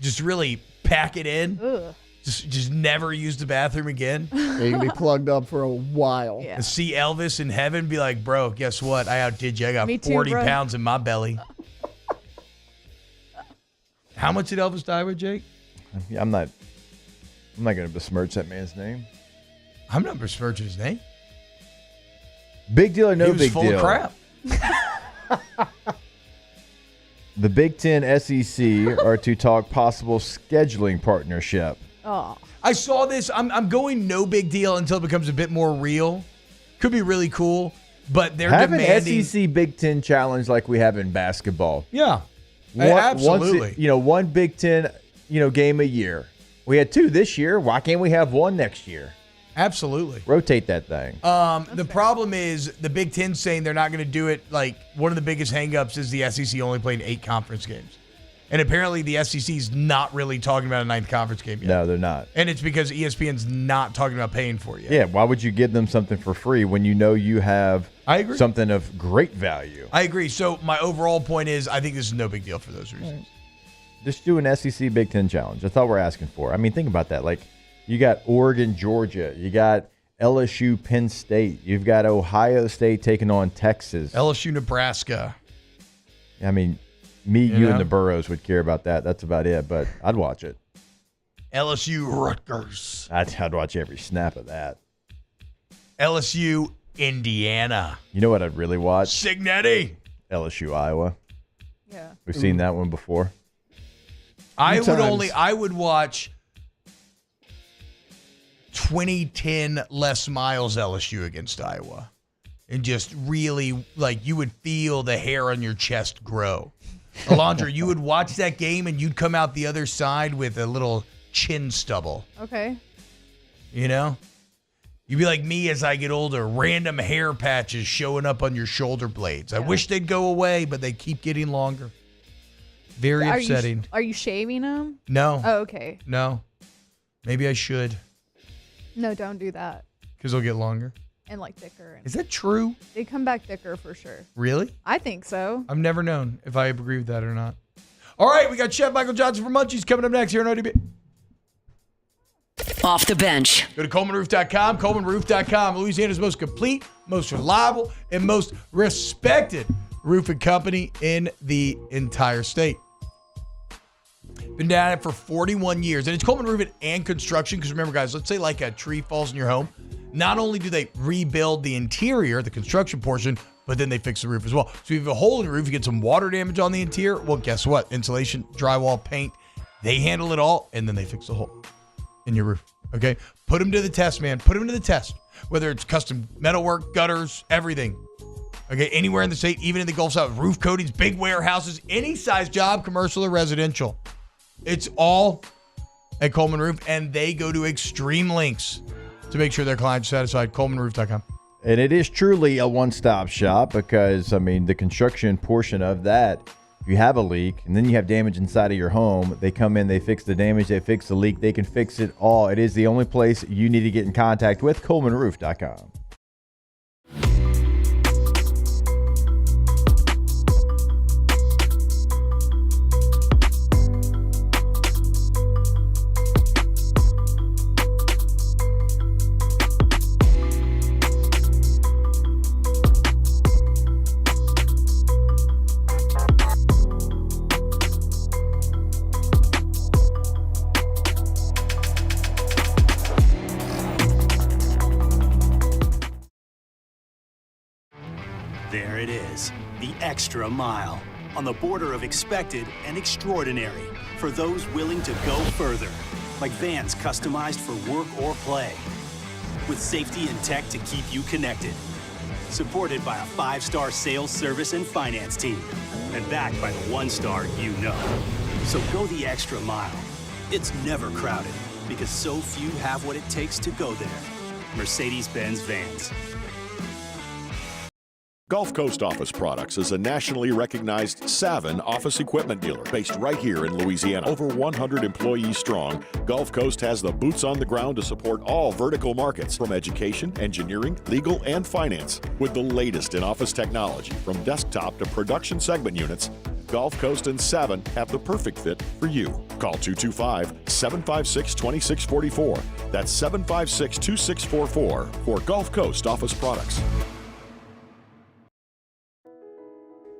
Just really pack it in. Ugh. Just never use the bathroom again. Yeah, you can be plugged up for a while. Yeah. And see Elvis in heaven, be like, bro, guess what? I outdid you. I got Me too, 40 bro. pounds in my belly. How much did Elvis die with, Jake? Yeah, I'm not going to besmirch that man's name. I'm not besmirching his name. Big deal or no he was big full deal? of crap. The Big Ten SEC are to talk possible scheduling partnership. Oh. I saw this. I'm going no big deal until it becomes a bit more real. Could be really cool, but they're Have demanding. an SEC Big Ten challenge like we have in basketball. Yeah, absolutely. One Big Ten, game a year. We had 2 this year. Why can't we have 1 next year? Absolutely. Rotate that thing. The problem is the Big Ten saying they're not going to do it. Like, one of the biggest hangups is the SEC only playing 8 conference games. And apparently the SEC is not really talking about a 9th conference game yet. No, they're not. And it's because ESPN's not talking about paying for it yet. Yeah, why would you give them something for free when you know you have something of great value? I agree. So my overall point is I think this is no big deal for those reasons. Just do an SEC Big Ten challenge. That's all we're asking for. I mean, think about that. Like, you got Oregon, Georgia. You got LSU, Penn State. You've got Ohio State taking on Texas. LSU, Nebraska. I mean, you and the Burrows would care about that. That's about it, but I'd watch it. LSU, Rutgers. I'd watch every snap of that. LSU, Indiana. You know what I'd really watch? Signetti. LSU, Iowa. Yeah. We've seen that one before. I would watch 2010 Les Miles LSU against Iowa. And just really, like, you would feel the hair on your chest grow. Alondra, you would watch that game and you'd come out the other side with a little chin stubble. Okay. You know? You'd be like me as I get older, random hair patches showing up on your shoulder blades. I wish they'd go away, but they keep getting longer. Very upsetting. Are you shaving them? No. Oh, okay. No. Maybe I should, No, don't do that. because they'll get longer. And like thicker. Is that true? They come back thicker for sure. Really? I think so. I've never known if I agree with that or not. All right, we got Chef Michael Johnson from Munchies coming up next here on OTB. Off the bench. Go to ColemanRoof.com. ColemanRoof.com, Louisiana's most complete, most reliable, and most respected roofing company in the entire state. Been down it for 41 years. And it's Coleman Roofing and Construction. Because remember, guys, let's say like a tree falls in your home. Not only do they rebuild the interior, the construction portion, but then they fix the roof as well. So if you have a hole in your roof, you get some water damage on the interior. Well, guess what? Insulation, drywall, paint, they handle it all, and then they fix the hole in your roof. Okay? Put them to the test, man. Put them to the test. Whether it's custom metalwork, gutters, everything. Okay? Anywhere in the state, even in the Gulf South, roof coatings, big warehouses, any size job, commercial or residential. It's all at Coleman Roof, and they go to extreme lengths to make sure their clients are satisfied. ColemanRoof.com. And it is truly a one-stop shop because, I mean, the construction portion of that, if you have a leak and then you have damage inside of your home, they come in, they fix the damage, they fix the leak, they can fix it all. It is the only place you need to get in contact with, ColemanRoof.com. There it is, the extra mile, on the border of expected and extraordinary, for those willing to go further, like vans customized for work or play, with safety and tech to keep you connected. Supported by a 5-star sales, service, and finance team, and backed by the 1-star you know. So go the extra mile. It's never crowded, because so few have what it takes to go there. Mercedes-Benz Vans. Gulf Coast Office Products is a nationally recognized Savin office equipment dealer based right here in Louisiana. Over 100 employees strong, Gulf Coast has the boots on the ground to support all vertical markets, from education, engineering, legal, and finance. With the latest in office technology, from desktop to production segment units, Gulf Coast and Savin have the perfect fit for you. Call 225-756-2644. That's 756-2644 for Gulf Coast Office Products.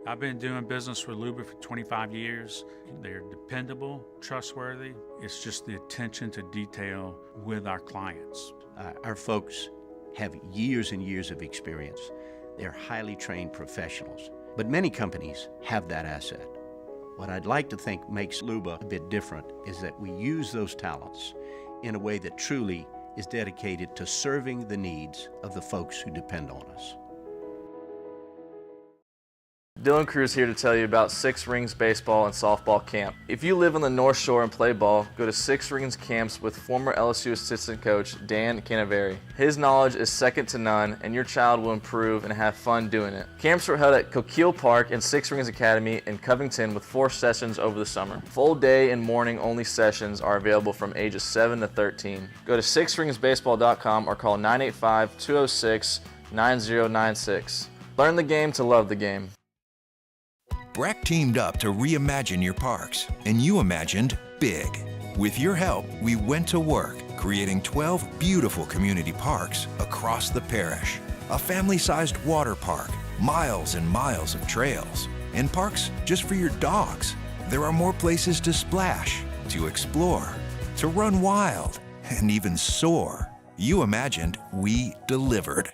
I've been doing business with Luba for 25 years. They're dependable, trustworthy. It's just the attention to detail with our clients. Our folks have years and years of experience. They're highly trained professionals, but many companies have that asset. What I'd like to think makes Luba a bit different is that we use those talents in a way that truly is dedicated to serving the needs of the folks who depend on us. Dylan Cruz here to tell you about Six Rings Baseball and Softball Camp. If you live on the North Shore and play ball, go to Six Rings Camps with former LSU assistant coach Dan Canaveri. His knowledge is second to none, and your child will improve and have fun doing it. Camps were held at Coquille Park and Six Rings Academy in Covington with 4 sessions over the summer. Full day and morning only sessions are available from ages 7 to 13. Go to sixringsbaseball.com or call 985-206-9096. Learn the game to love the game. Breck teamed up to reimagine your parks, and you imagined big. With your help, we went to work, creating 12 beautiful community parks across the parish. A family-sized water park, miles and miles of trails, and parks just for your dogs. There are more places to splash, to explore, to run wild, and even soar. You imagined, we delivered.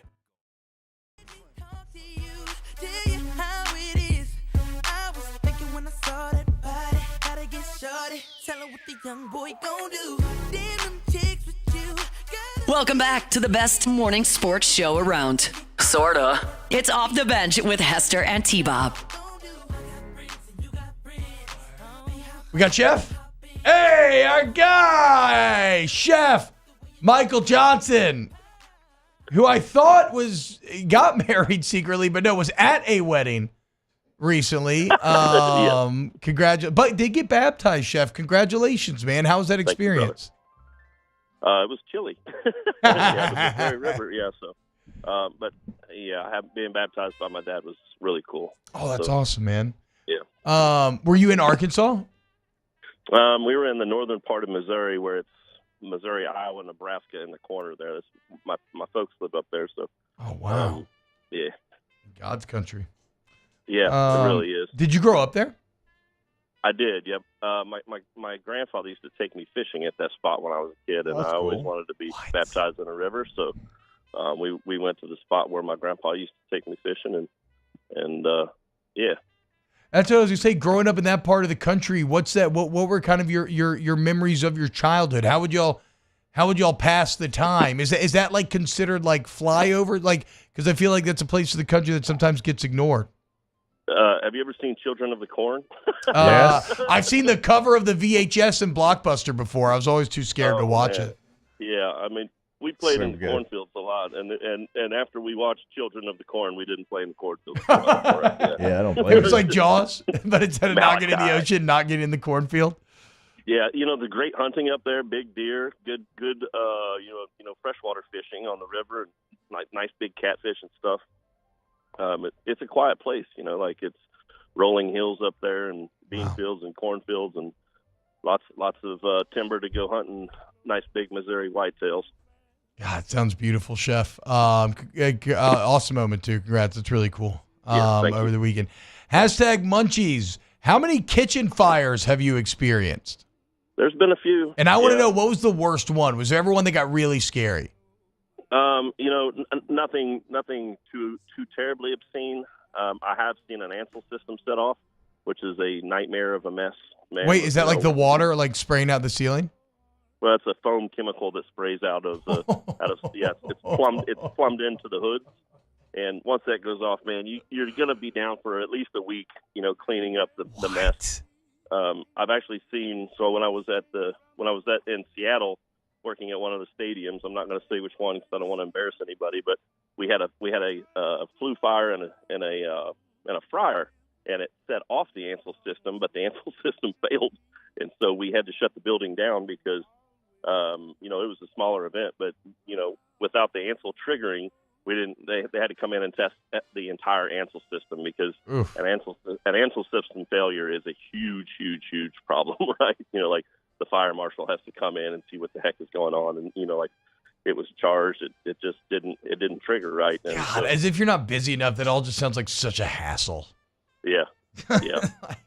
Welcome back to the best morning sports show around. Sorta. It's Off the Bench with Hester and T-Bob. We got Chef. Hey, our guy, Chef Michael Johnson, who I thought got married secretly, but no, was at a wedding recently. But did get baptized, Chef. Congratulations, man. How was that experience? It was chilly. Yeah, the Missouri River. Yeah, so. But yeah, being baptized by my dad was really cool. Oh, that's awesome, man. Yeah. Were you in Arkansas? We were in the northern part of Missouri, where it's Missouri, Iowa, Nebraska in the corner there. That's, my folks live up there, so. Oh wow. Yeah. God's country. Yeah, it really is. Did you grow up there? I did, yep. My grandfather used to take me fishing at that spot when I was a kid, and I always wanted to be baptized in a river. So we went to the spot where my grandpa used to take me fishing, and yeah. That's what I was gonna say. Growing up in that part of the country, what's that? What were kind of your memories of your childhood? How would y'all pass the time? Is that like considered like flyover? Like, because I feel like that's a place of the country that sometimes gets ignored. Have you ever seen Children of the Corn? Yes. I've seen the cover of the VHS in Blockbuster before. I was always too scared to watch it. Yeah, I mean, we played in the cornfields a lot, and after we watched Children of the Corn, we didn't play in the cornfields. Yeah, I don't blame you. It was like Jaws, but instead of not getting in the ocean, not getting in the cornfield. Yeah, the great hunting up there, big deer, good, freshwater fishing on the river, and nice big catfish and stuff. It's a quiet place, like it's rolling hills up there and bean fields and cornfields and lots of timber to go hunting, nice big Missouri whitetails. God, it sounds beautiful, Chef. Awesome moment too. Congrats. It's really cool. Over the weekend. #Munchies. How many kitchen fires have you experienced? There's been a few. And I want to know, what was the worst one? Was there ever one that got really scary? Nothing too terribly obscene. I have seen an Ansel system set off, which is a nightmare of a mess. Man, Wait, is that like the water like spraying out the ceiling? Well, it's a foam chemical that sprays out of the it's plumbed into the hood, and once that goes off, man, you're gonna be down for at least a week, cleaning up the mess. I've actually seen. So when I was in Seattle, working at one of the stadiums, I'm not going to say which one because I don't want to embarrass anybody, but we had a flue fire and a fryer, and it set off the Ansel system, but the Ansel system failed, and so we had to shut the building down because it was a smaller event, but without the Ansel triggering, they had to come in and test the entire Ansel system because an Ansel system failure is a huge problem, right? Like the fire marshal has to come in and see what the heck is going on, and it was charged. It just didn't trigger right. And God, as if you're not busy enough. That all just sounds like such a hassle. Yeah.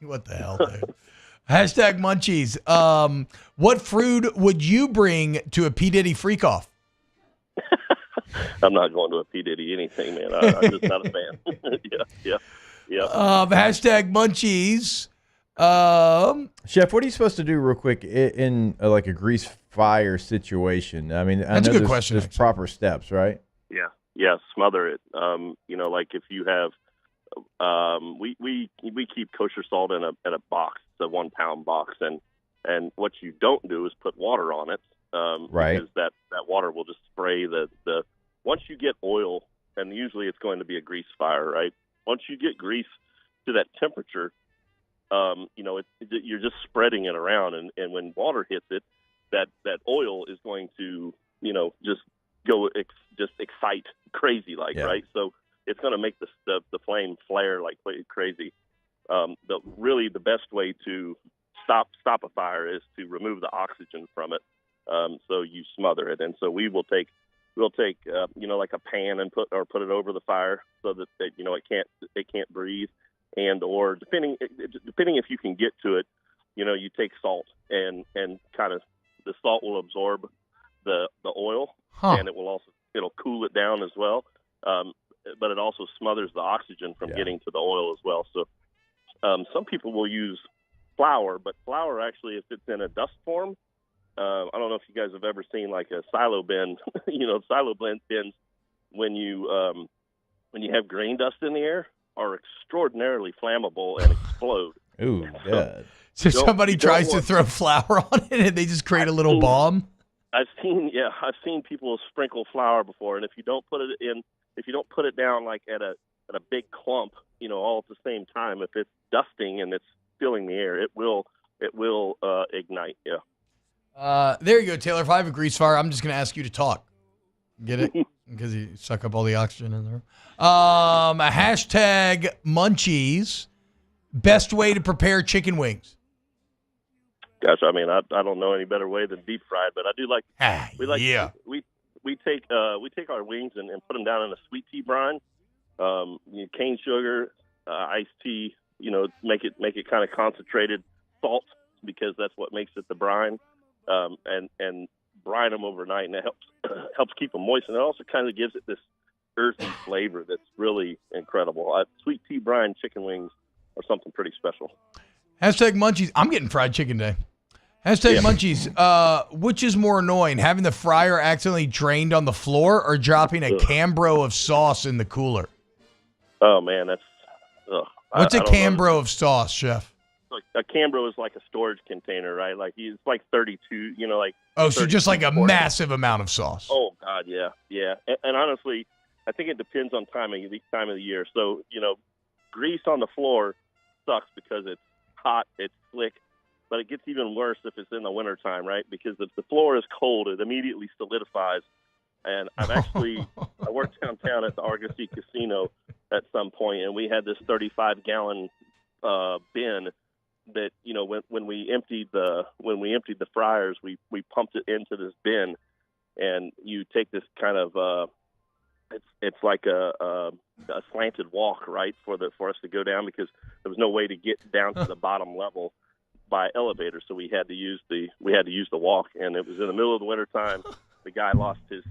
What the hell, dude? Hashtag Munchies. What fruit would you bring to a P. Diddy freak-off? I'm not going to a P. Diddy anything, man. I'm just not a fan. Yeah. Hashtag Munchies. Chef, what are you supposed to do real quick in like a grease fire situation? I mean, that's a good question. There's proper steps, right? Yeah. Smother it. Like if you have, we keep kosher salt in a box, it's a 1 pound box, and what you don't do is put water on it, right? Because that water will just spray the. Once you get oil, and usually it's going to be a grease fire, right? Once you get grease to that temperature, you're just spreading it around, and when water hits it, that oil is going to, just go just excite crazy, right? So it's going to make the flame flare like crazy. The best way to stop a fire is to remove the oxygen from it. So you smother it, and so we'll take like a pan and put it over the fire so that it can't breathe. And or depending if you can get to it, you take salt and kind of the salt will absorb the oil, and it'll cool it down as well. But it also smothers the oxygen from getting to the oil as well. So some people will use flour, but flour actually, if it's in a dust form, I don't know if you guys have ever seen like a silo bin. Silo bins when you have grain dust in the air are extraordinarily flammable and explode. Ooh, God. So somebody tries to throw flour on it and they just create a little bomb? I've seen people sprinkle flour before, and if you don't put it down like at a big clump, all at the same time, if it's dusting and it's filling the air, it will ignite. Yeah. There you go, Taylor. If I have a grease fire, I'm just going to ask you to talk. Get it? Because you suck up all the oxygen in there. Hashtag Munchies. Best way to prepare chicken wings. Gosh, I mean, I don't know any better way than deep fried, but I do like. We take our wings and put them down in a sweet tea brine, cane sugar, iced tea. Make it kind of concentrated, salt, because that's what makes it the brine, and brine them overnight, and it helps keep them moist, and it also kind of gives it this earthy flavor that's really incredible. Sweet tea brine chicken wings are something pretty special. Hashtag Munchies. I'm getting fried chicken today. Hashtag Munchies. Which is more annoying, having the fryer accidentally drained on the floor or dropping a Cambro of sauce in the cooler? Oh, man, that's... What's a Cambro of sauce, Chef? Like a Cambro is like a storage container, right? Like it's like 32, like... Oh, so just like a massive amount of sauce. Oh, God, yeah. And honestly, I think it depends on time of the year. So, grease on the floor sucks because it's hot, it's slick, but it gets even worse if it's in the wintertime, right? Because if the floor is cold, it immediately solidifies. And I worked downtown at the Argosy Casino at some point, and we had this 35-gallon bin that, when we emptied the fryers, we pumped it into this bin, and you take this kind of it's like a slanted walk, right, for us to go down, because there was no way to get down to the bottom level by elevator, so we had to use the walk, and it was in the middle of the wintertime. The guy lost his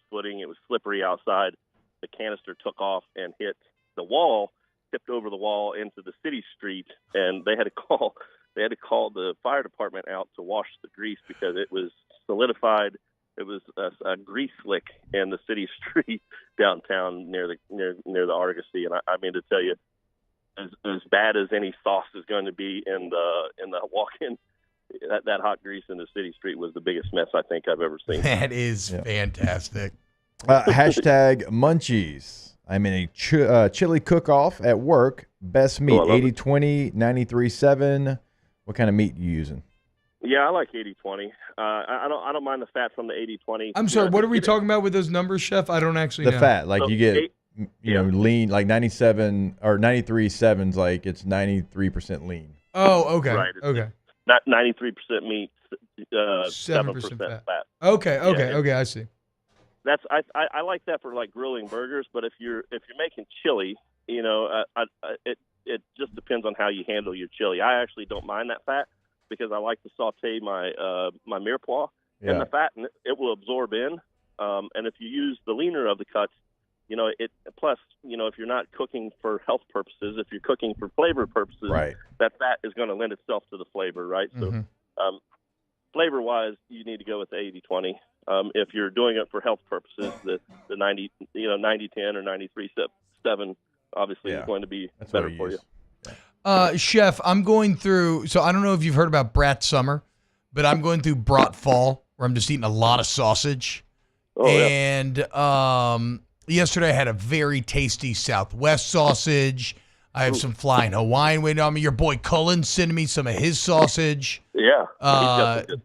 footing. It was slippery outside. The canister took off and hit the wall tipped over the wall into the city street, and they had to call the fire department out to wash the grease because it was solidified. It was a grease slick in the city street downtown near the Argosy, and I mean to tell you, as bad as any sauce is going to be in the walk-in, that hot grease in the city street was the biggest mess I think I've ever seen. That is fantastic. Hashtag Munchies. I'm in a chili cook-off at work. Best meat, 80-20, 93-7. What kind of meat you using? Yeah, I like 80-20. I don't mind the fat from the 80-20. I'm sorry, what are we talking about with those numbers, Chef? I don't actually know. The fat, like you get, lean, like 97 or 93.7's like it's 93% lean. Oh, okay. Right. Okay. Not 93% meat, 7% fat. Okay, I see. That's I like that for like grilling burgers, but if you're making chili, it just depends on how you handle your chili. I actually don't mind that fat because I like to saute my mirepoix in the fat, and it will absorb in. And if you use the leaner of the cuts, plus if you're not cooking for health purposes, if you're cooking for flavor purposes, that fat is going to lend itself to the flavor, right? So flavor-wise, you need to go with the 80-20. If you're doing it for health purposes, the 90-10 or 93-7 obviously is going to be better for you. Chef, I'm going through, so I don't know if you've heard about Brat Summer, but I'm going through Brat Fall, where I'm just eating a lot of sausage. And yesterday I had a very tasty Southwest sausage. I have some Flying Hawaiian waiting on me. Your boy Cullen's sending me some of his sausage. Yeah.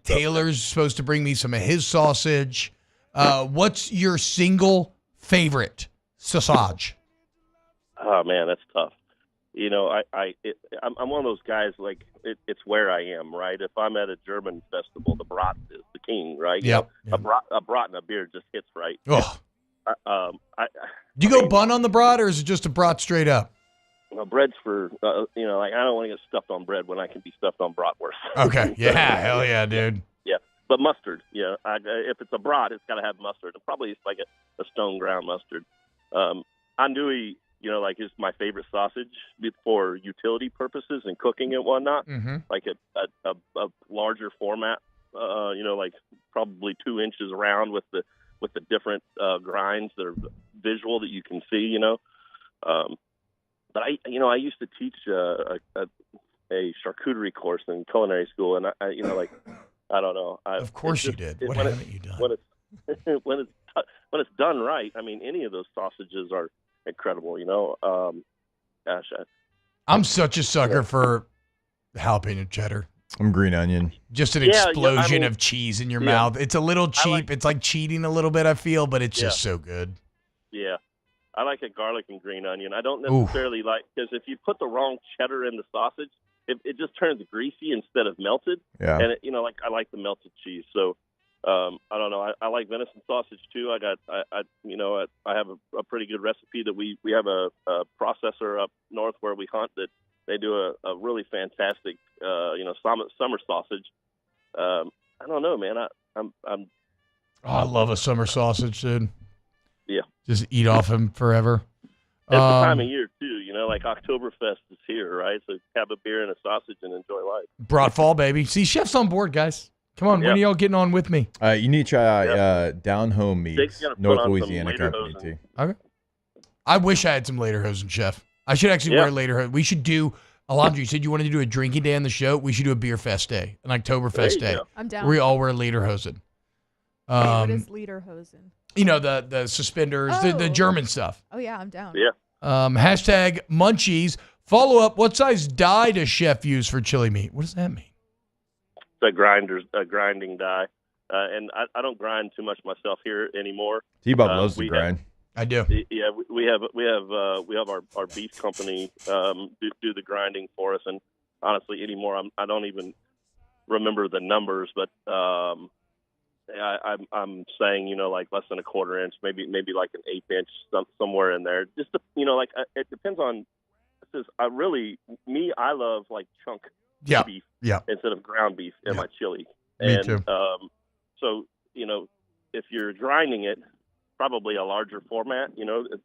Taylor's supposed to bring me some of his sausage. What's your single favorite sausage? Oh man, that's tough. I'm one of those guys, like, it's where I am, right? If I'm at a German festival, the brat is the king, right? Yep. A brat and a beer just hits right. Oh. Do you go bun on the brat, or is it just a brat straight up? Bread's for, I don't want to get stuffed on bread when I can be stuffed on bratwurst. Okay. Yeah, hell yeah, dude. Yeah. But mustard, if it's a brat, it's got to have mustard. And probably it's like a stone ground mustard. Andouille, is my favorite sausage for utility purposes and cooking and whatnot. Like a larger format, like probably 2 inches around with the different grinds that are visual that you can see, But I used to teach a charcuterie course in culinary school, and I don't know. Of course you did. What haven't you done? When it's done right, I mean, any of those sausages are incredible. I'm such a sucker for jalapeno cheddar. I'm green onion. Just an explosion of cheese in your mouth. It's a little cheap. It's like cheating a little bit, I feel, but it's just so good. Yeah. I like a garlic and green onion. I don't necessarily because if you put the wrong cheddar in the sausage, it just turns greasy instead of melted. Yeah. And I like the melted cheese. So I don't know. I like venison sausage too. I have a pretty good recipe that we have a processor up north where we hunt that they do a really fantastic summer sausage. I don't know, man. I love a summer sausage, dude. Yeah. Just eat off him forever. It's the time of year, too. Like Oktoberfest is here, right? So have a beer and a sausage and enjoy life. Brat Fall, baby. See, Chef's on board, guys. Come on. When are y'all getting on with me? You need to try Down Home Meats, North Louisiana company, too. Okay. I wish I had some lederhosen, Chef. I should actually wear lederhosen. We should do, Alondra, you said you wanted to do a drinking day on the show. We should do a beer fest day, an Oktoberfest day. I'm down. We all wear lederhosen. What is lederhosen? The suspenders, the German stuff. Oh, yeah, I'm down. Yeah. Hashtag Munchies. Follow up, what size die does Chef use for chili meat? What does that mean? It's a grinding die. And I don't grind too much myself here anymore. T-Bob loves to grind. I do. Yeah, we have our beef company do the grinding for us. And honestly, anymore, I don't even remember the numbers, but I'm saying, like less than a quarter inch, maybe like an 1/8 inch, somewhere in there. Just it depends on. I love like chunk beef instead of ground beef in my chili. Me too. So if you're grinding it, probably a larger format,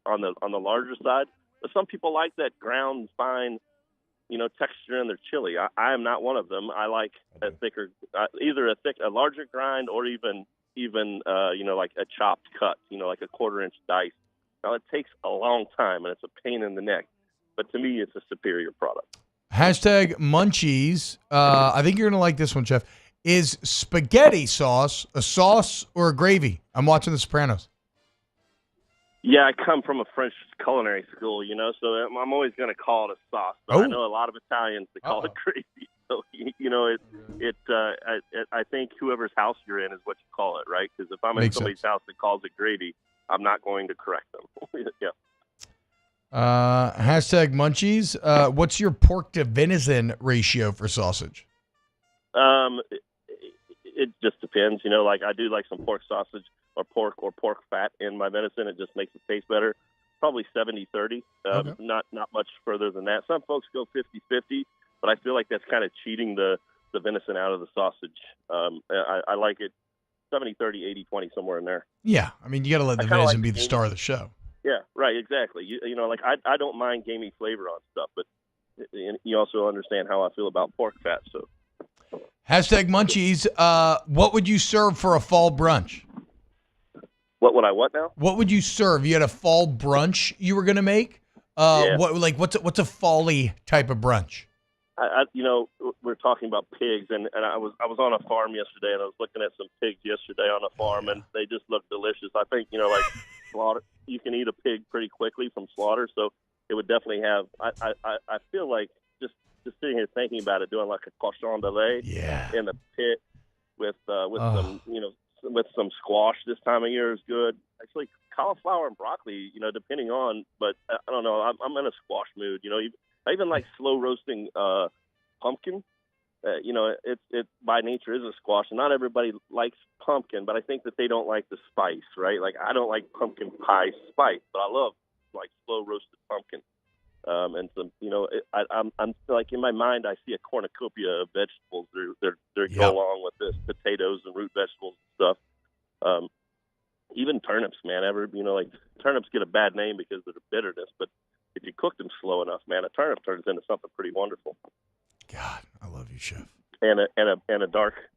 on the larger side. some people like that ground fine, texture in their chili. I am not one of them. I like a thicker, either a larger grind or even like a chopped cut, like a 1/4-inch dice. Now it takes a long time and it's a pain in the neck, but to me it's a superior product. Hashtag Munchies. I think you're going to like this one, Chef. Is spaghetti sauce a sauce or a gravy? I'm watching The Sopranos. Yeah, I come from a French culinary school, so I'm always going to call it a sauce. But I know a lot of Italians that call it gravy. So, I think whoever's house you're in is what you call it, right? Because if I'm in somebody's house that calls it gravy, I'm not going to correct them. Yeah. Hashtag Munchies. What's your pork to venison ratio for sausage? It just depends. Like I do like some pork sausage or pork fat in my venison. It just makes it taste better. Probably 70-30. Not much further than that. Some folks go 50-50, but I feel like that's kind of cheating the venison out of the sausage. I like it 70-30, 80-20, somewhere in there. Yeah, I mean, you got to let the venison be the star of the show. Yeah, right, exactly. Like I don't mind gamey flavor on stuff, but you also understand how I feel about pork fat. So, hashtag Munchies. What would you serve for a fall brunch? What would I what now? What would you serve? You had a fall brunch you were gonna make. What's a fall-y type of brunch? We're talking about pigs, and I was on a farm yesterday, and I was looking at some pigs yesterday on a farm, and they just look delicious. I think like slaughter, you can eat a pig pretty quickly from slaughter, so it would definitely have. I feel like just sitting here thinking about it, doing like a cochon de lait in the pit with some with some squash this time of year is good. Actually, cauliflower and broccoli, depending on, but I don't know. I'm in a squash mood. I even like slow roasting pumpkin. It by nature is a squash, and not everybody likes pumpkin, but I think that they don't like the spice, right? Like I don't like pumpkin pie spice, but I love like slow roasted pumpkin. And some, I'm like in my mind, I see a cornucopia of vegetables. They go along with this, potatoes and root vegetables and stuff. Even turnips, man. Like turnips get a bad name because of the bitterness, but if you cook them slow enough, man, a turnip turns into something pretty wonderful. God, I love you, Chef. And a dark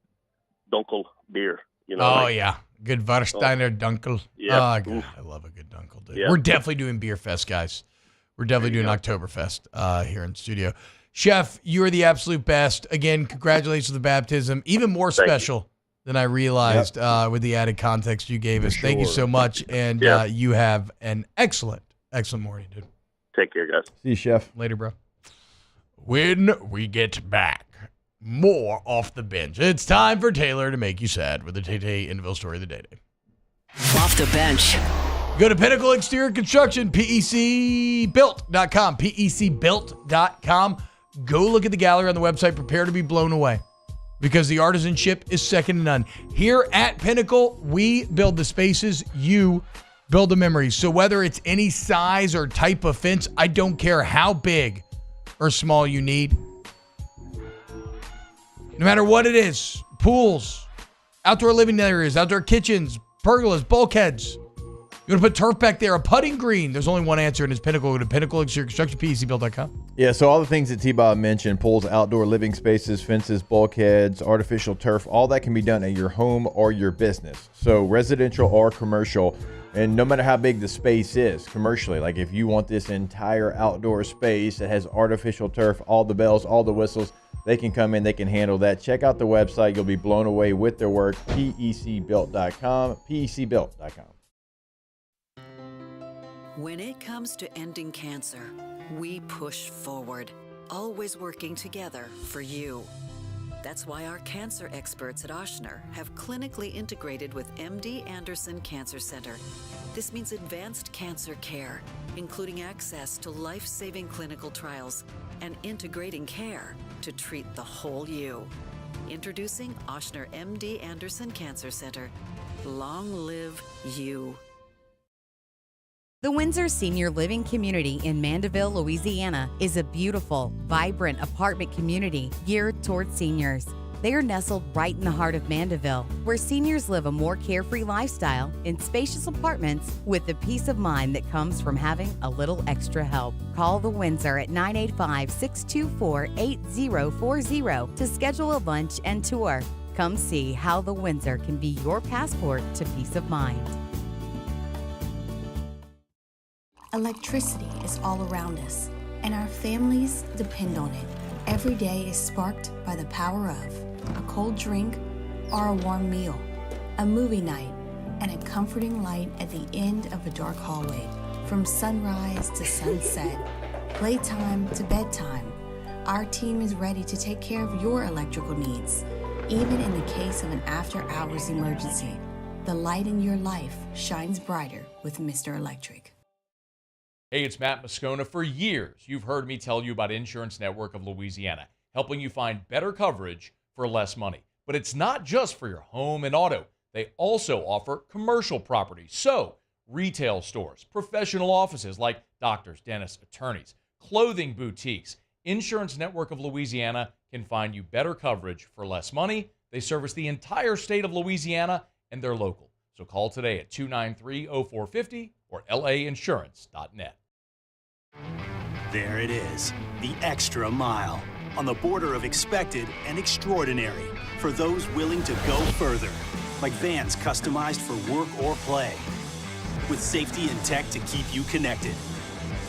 dunkel beer. Good Warsteiner Dunkel. Yeah. Oh, God, I love a good Dunkel, dude. Yeah. We're definitely doing Beer Fest, guys. We're definitely doing Oktoberfest here in studio. Chef, you are the absolute best. Again, congratulations on the baptism. Even more special than I realized with the added context you gave us. Thank you so much. And you have an excellent morning, dude. Take care, guys. See you, Chef. Later, bro. When we get back, more Off the Bench. It's time for Taylor to make you sad with the Tay Inville story of the day. Off the Bench. Go to Pinnacle Exterior Construction, PECbuilt.com, PECbuilt.com. Go look at the gallery on the website. Prepare to be blown away because the artisanship is second to none. Here at Pinnacle, we build the spaces, you build the memories. So whether it's any size or type of fence, I don't care how big or small you need. No matter what it is, pools, outdoor living areas, outdoor kitchens, pergolas, bulkheads. You want to put turf back there, a putting green. There's only one answer, and it's Pinnacle. Go to Pinnacle Exterior Construction, PECbuilt.com. Yeah, so all the things that T-Bob mentioned, pools, outdoor living spaces, fences, bulkheads, artificial turf, all that can be done at your home or your business. So residential or commercial, and no matter how big the space is commercially, like if you want this entire outdoor space that has artificial turf, all the bells, all the whistles, they can come in, they can handle that. Check out the website. You'll be blown away with their work, PECbuilt.com, PECbuilt.com. When it comes to ending cancer, we push forward, always working together for you. That's why our cancer experts at Ochsner have clinically integrated with MD Anderson Cancer Center. This means advanced cancer care, including access to life-saving clinical trials and integrating care to treat the whole you. Introducing Ochsner MD Anderson Cancer Center. Long live you. The Windsor Senior Living Community in Mandeville, Louisiana is a beautiful, vibrant apartment community geared toward seniors. They are nestled right in the heart of Mandeville, where seniors live a more carefree lifestyle in spacious apartments with the peace of mind that comes from having a little extra help. Call the Windsor at 985-624-8040 to schedule a lunch and tour. Come see how the Windsor can be your passport to peace of mind. Electricity is all around us, and our families depend on it. Every day is sparked by the power of a cold drink or a warm meal, a movie night, and a comforting light at the end of a dark hallway. From sunrise to sunset, playtime to bedtime, our team is ready to take care of your electrical needs. Even in the case of an after-hours emergency, the light in your life shines brighter with Mr. Electric. Hey, it's Matt Mascot. For years, you've heard me tell you about Insurance Network of Louisiana, helping you find better coverage for less money. But it's not just for your home and auto. They also offer commercial property. So, retail stores, professional offices like doctors, dentists, attorneys, clothing boutiques. Insurance Network of Louisiana can find you better coverage for less money. They service the entire state of Louisiana, and they're local. So call today at 293-0450 or lainsurance.net. There it is, the extra mile, on the border of expected and extraordinary for those willing to go further, like vans customized for work or play, with safety and tech to keep you connected.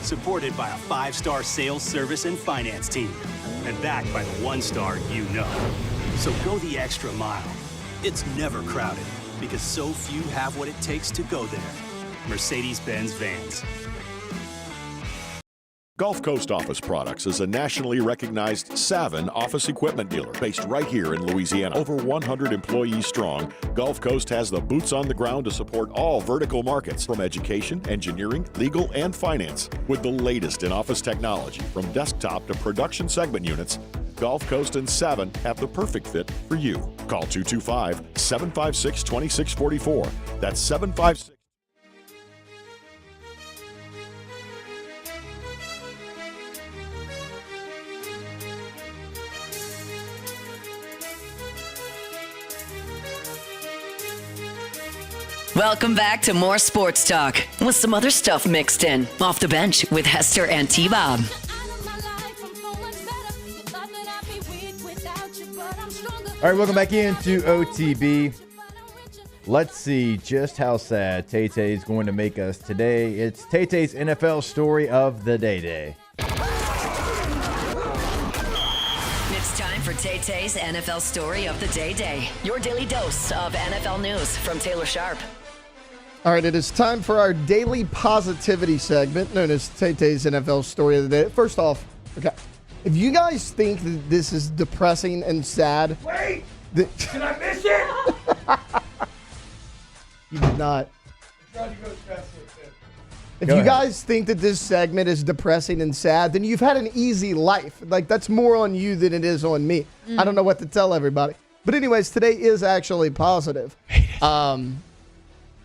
Supported by a 5-star sales, service, and finance team, and backed by the 1-star you know. So go the extra mile. It's never crowded, because so few have what it takes to go there. Mercedes-Benz Vans. Gulf Coast Office Products is a nationally recognized Savin office equipment dealer based right here in Louisiana. Over 100 employees strong, Gulf Coast has the boots on the ground to support all vertical markets, from education, engineering, legal, and finance. With the latest in office technology, from desktop to production segment units, Gulf Coast and Savin have the perfect fit for you. Call 225-756-2644. That's 756. Welcome back to more sports talk with some other stuff mixed in. Off the Bench with Hester and T-Bob. All right, welcome back into OTB. Let's see just how sad Tay-Tay is going to make us today. It's Tay-Tay's NFL story of the day. It's time for Tay-Tay's NFL story of the day. Your daily dose of NFL news from Taylor Sharp. All right, it is time for our daily positivity segment known as Tay-Tay's NFL story of the day. First off, okay, if you guys think that this is depressing and sad... Wait! Did I miss it? You did not. I tried to go as fast as I could. If you guys think that this segment is depressing and sad, then you've had an easy life. Like, that's more on you than it is on me. I don't know what to tell everybody. But anyways, today is actually positive.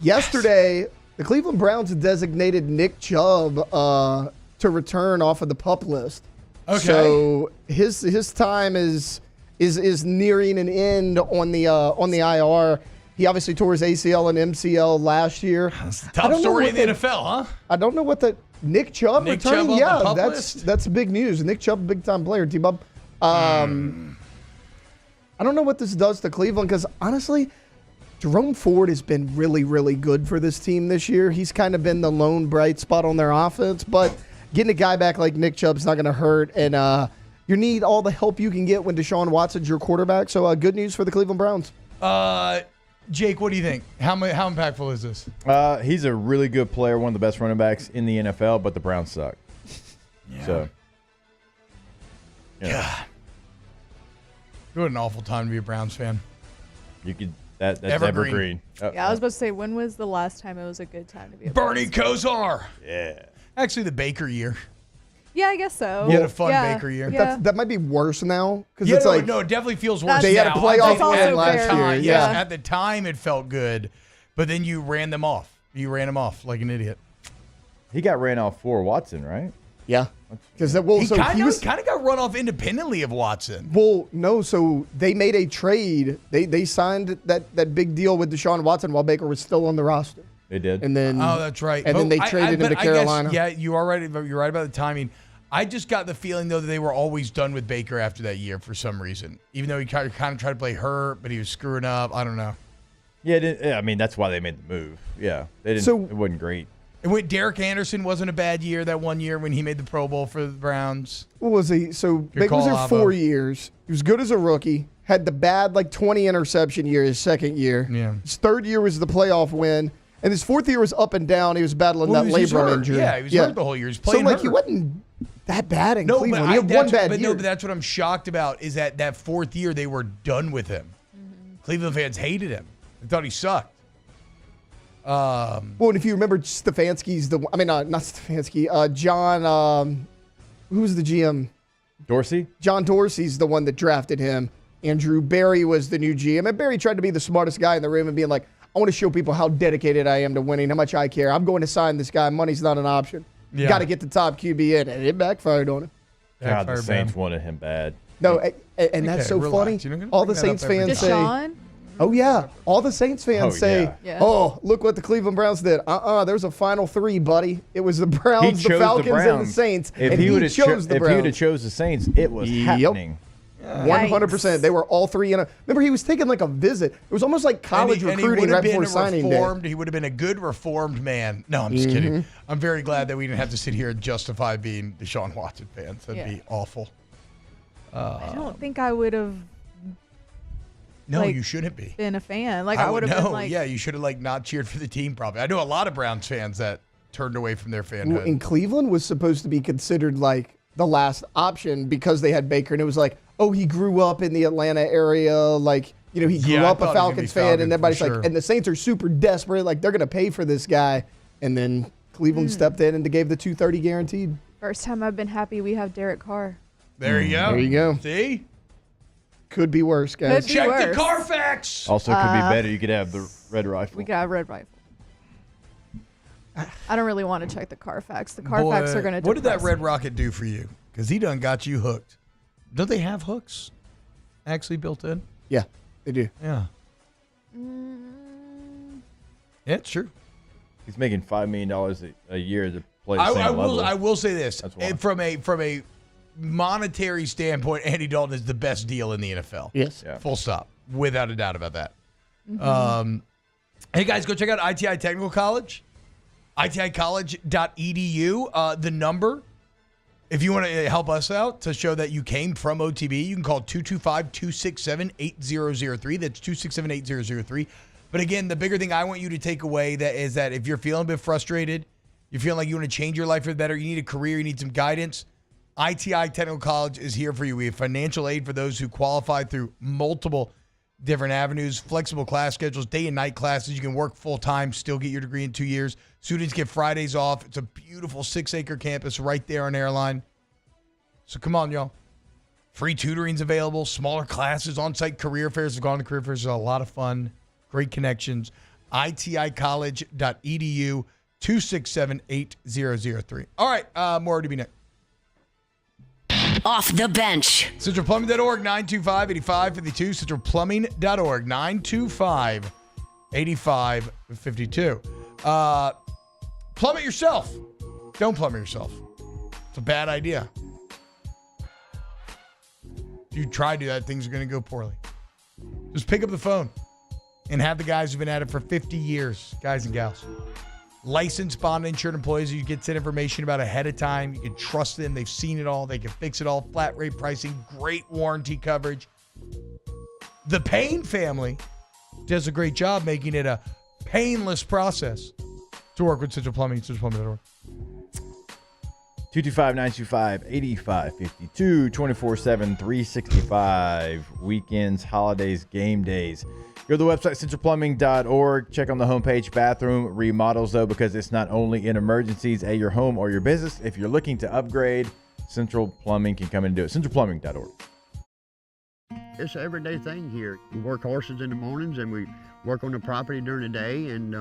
Yesterday, the Cleveland Browns designated Nick Chubb to return off of the PUP list. Okay. So his time is nearing an end on the IR. He obviously tore his ACL and MCL last year. That's the top story in the NFL, huh? I don't know what the Nick Chubb returning. Chubb on the PUP list? That's big news. Nick Chubb, big time player. T-Bob. I don't know what this does to Cleveland because honestly, Jerome Ford has been really, really good for this team this year. He's kind of been the lone bright spot on their offense, but getting a guy back like Nick Chubb's not going to hurt, and you need all the help you can get when Deshaun Watson's your quarterback. So good news for the Cleveland Browns. Jake, what do you think? How impactful is this? He's a really good player, one of the best running backs in the NFL, but the Browns suck. Yeah. So, yeah. What an awful time to be a Browns fan. You could that's evergreen. Yeah, I was about to say, when was the last time it was a good time to be a Bernie Browns fan? Kosar. Yeah. Actually, the Baker year. Yeah, I guess so. He had a fun Baker year. That might be worse now because Yeah, it's like no, it definitely feels worse. they had a now. playoff That's win also last fair. year. Yes, Yeah. at the time it felt good, but then you ran them off. You ran him off like an idiot. He got ran off for Watson, right? Yeah. Because he kind of got run off independently of Watson. Well, no. So they made a trade. They signed that big deal with Deshaun Watson while Baker was still on the roster. They did. And then that's right. And then they traded him to Carolina. Yeah, you are right. You're right about the timing. I just got the feeling though that they were always done with Baker after that year for some reason. Even though he kind of tried to play hurt, but he was screwing up. I don't know. Yeah, I mean that's why they made the move. Yeah, they didn't. It wasn't great. And when Derek Anderson wasn't a bad year that one year when he made the Pro Bowl for the Browns. What was he? So Baker was there 4 years. He was good as a rookie. Had the bad 20 interception year his second year. Yeah. His third year was the playoff win. And his fourth year was up and down. He was battling that labrum injury. Yeah, he was hurt the whole year. He was playing he wasn't that bad in Cleveland. He had one bad year. No, but that's what I'm shocked about is that fourth year they were done with him. Cleveland fans hated him. They thought he sucked. Well, and if you remember, Stefanski's not Stefanski. John, who was the GM? Dorsey? John Dorsey's the one that drafted him. Andrew Barry was the new GM. And Barry tried to be the smartest guy in the room and being like, I want to show people how dedicated I am to winning, how much I care. I'm going to sign this guy. Money's not an option. Yeah. Got to get the top QB in. And it backfired on him. God, the Saints wanted him bad. No, and that's so funny. All the Saints fans say, oh, yeah. All the Saints fans say, oh, look what the Cleveland Browns did. There's a final three, buddy. It was the Browns, the Falcons, and the Saints. If he would have chose the Saints, it was happening. 100%. They were all three in a. Remember, he was taking a visit. It was almost like college recruiting right before signing day. He would have been a good reformed man. No, I'm just kidding. I'm very glad that we didn't have to sit here and justify being Deshaun Watson fans. That'd be awful. I don't think I would have. No, you shouldn't be. Been a fan. I would have been yeah, you should have not cheered for the team probably. I know a lot of Browns fans that turned away from their fanhood. Well, and Cleveland was supposed to be considered the last option because they had Baker, and it was he grew up in the Atlanta area, he grew up a Falcons fan, and everybody's and the Saints are super desperate, they're gonna pay for this guy, and then Cleveland stepped in and gave the $230 guaranteed. First time I've been happy we have Derek Carr. There you go. There you go. See? Could be worse, guys. Check the Carfax. Also, could be better. You could have the red rifle. We could have red rifle. I don't really want to check the Carfax. The Carfax are going to. What did that Red Rocket do for you? Because he done got you hooked. Don't they have hooks actually built in? Yeah, they do. Yeah. Yeah, it's true. He's making $5 million a year to play the I same level. I will say this: from a monetary standpoint, Andy Dalton is the best deal in the NFL. Yes. Yeah. Full stop. Without a doubt about that. Hey, guys, go check out ITI Technical College. ITIcollege.edu. The number, if you want to help us out to show that you came from OTB, you can call 225-267-8003. That's 267-8003. But again, the bigger thing I want you to take away is that if you're feeling a bit frustrated, you're feeling like you want to change your life for the better, you need a career, you need some guidance, ITI Technical College is here for you. We have financial aid for those who qualify through multiple different avenues, flexible class schedules, day and night classes. You can work full-time, still get your degree in 2 years. Students get Fridays off. It's a beautiful 6-acre campus right there on Airline. So come on, y'all. Free tutoring's available, smaller classes, on-site career fairs. I've gone to career fairs. It's a lot of fun. Great connections. ITIcollege.edu, 267-8003. All right, more OTB next. Off the bench. CentralPlumbing.org, 925-8552. CentralPlumbing.org, 925-8552. Plumb it yourself. Don't plumb it yourself. It's a bad idea. If you try to do that, things are going to go poorly. Just pick up the phone and have the guys who've been at it for 50 years, guys and gals. Licensed, bond insured employees you get that information about ahead of time. You can trust them. They've seen it all. They can fix it all. Flat rate pricing, great warranty coverage. The Payne family does a great job making it a painless process to work with Central Plumbing, centralplumbing.org. 225-925-8552, 24/7, 365, weekends, holidays, game days. Go to the website, centralplumbing.org. Check on the homepage, bathroom remodels, though, because it's not only in emergencies at your home or your business. If you're looking to upgrade, Central Plumbing can come in and do it. centralplumbing.org. It's an everyday thing here. We work horses in the mornings and we work on the property during the day, and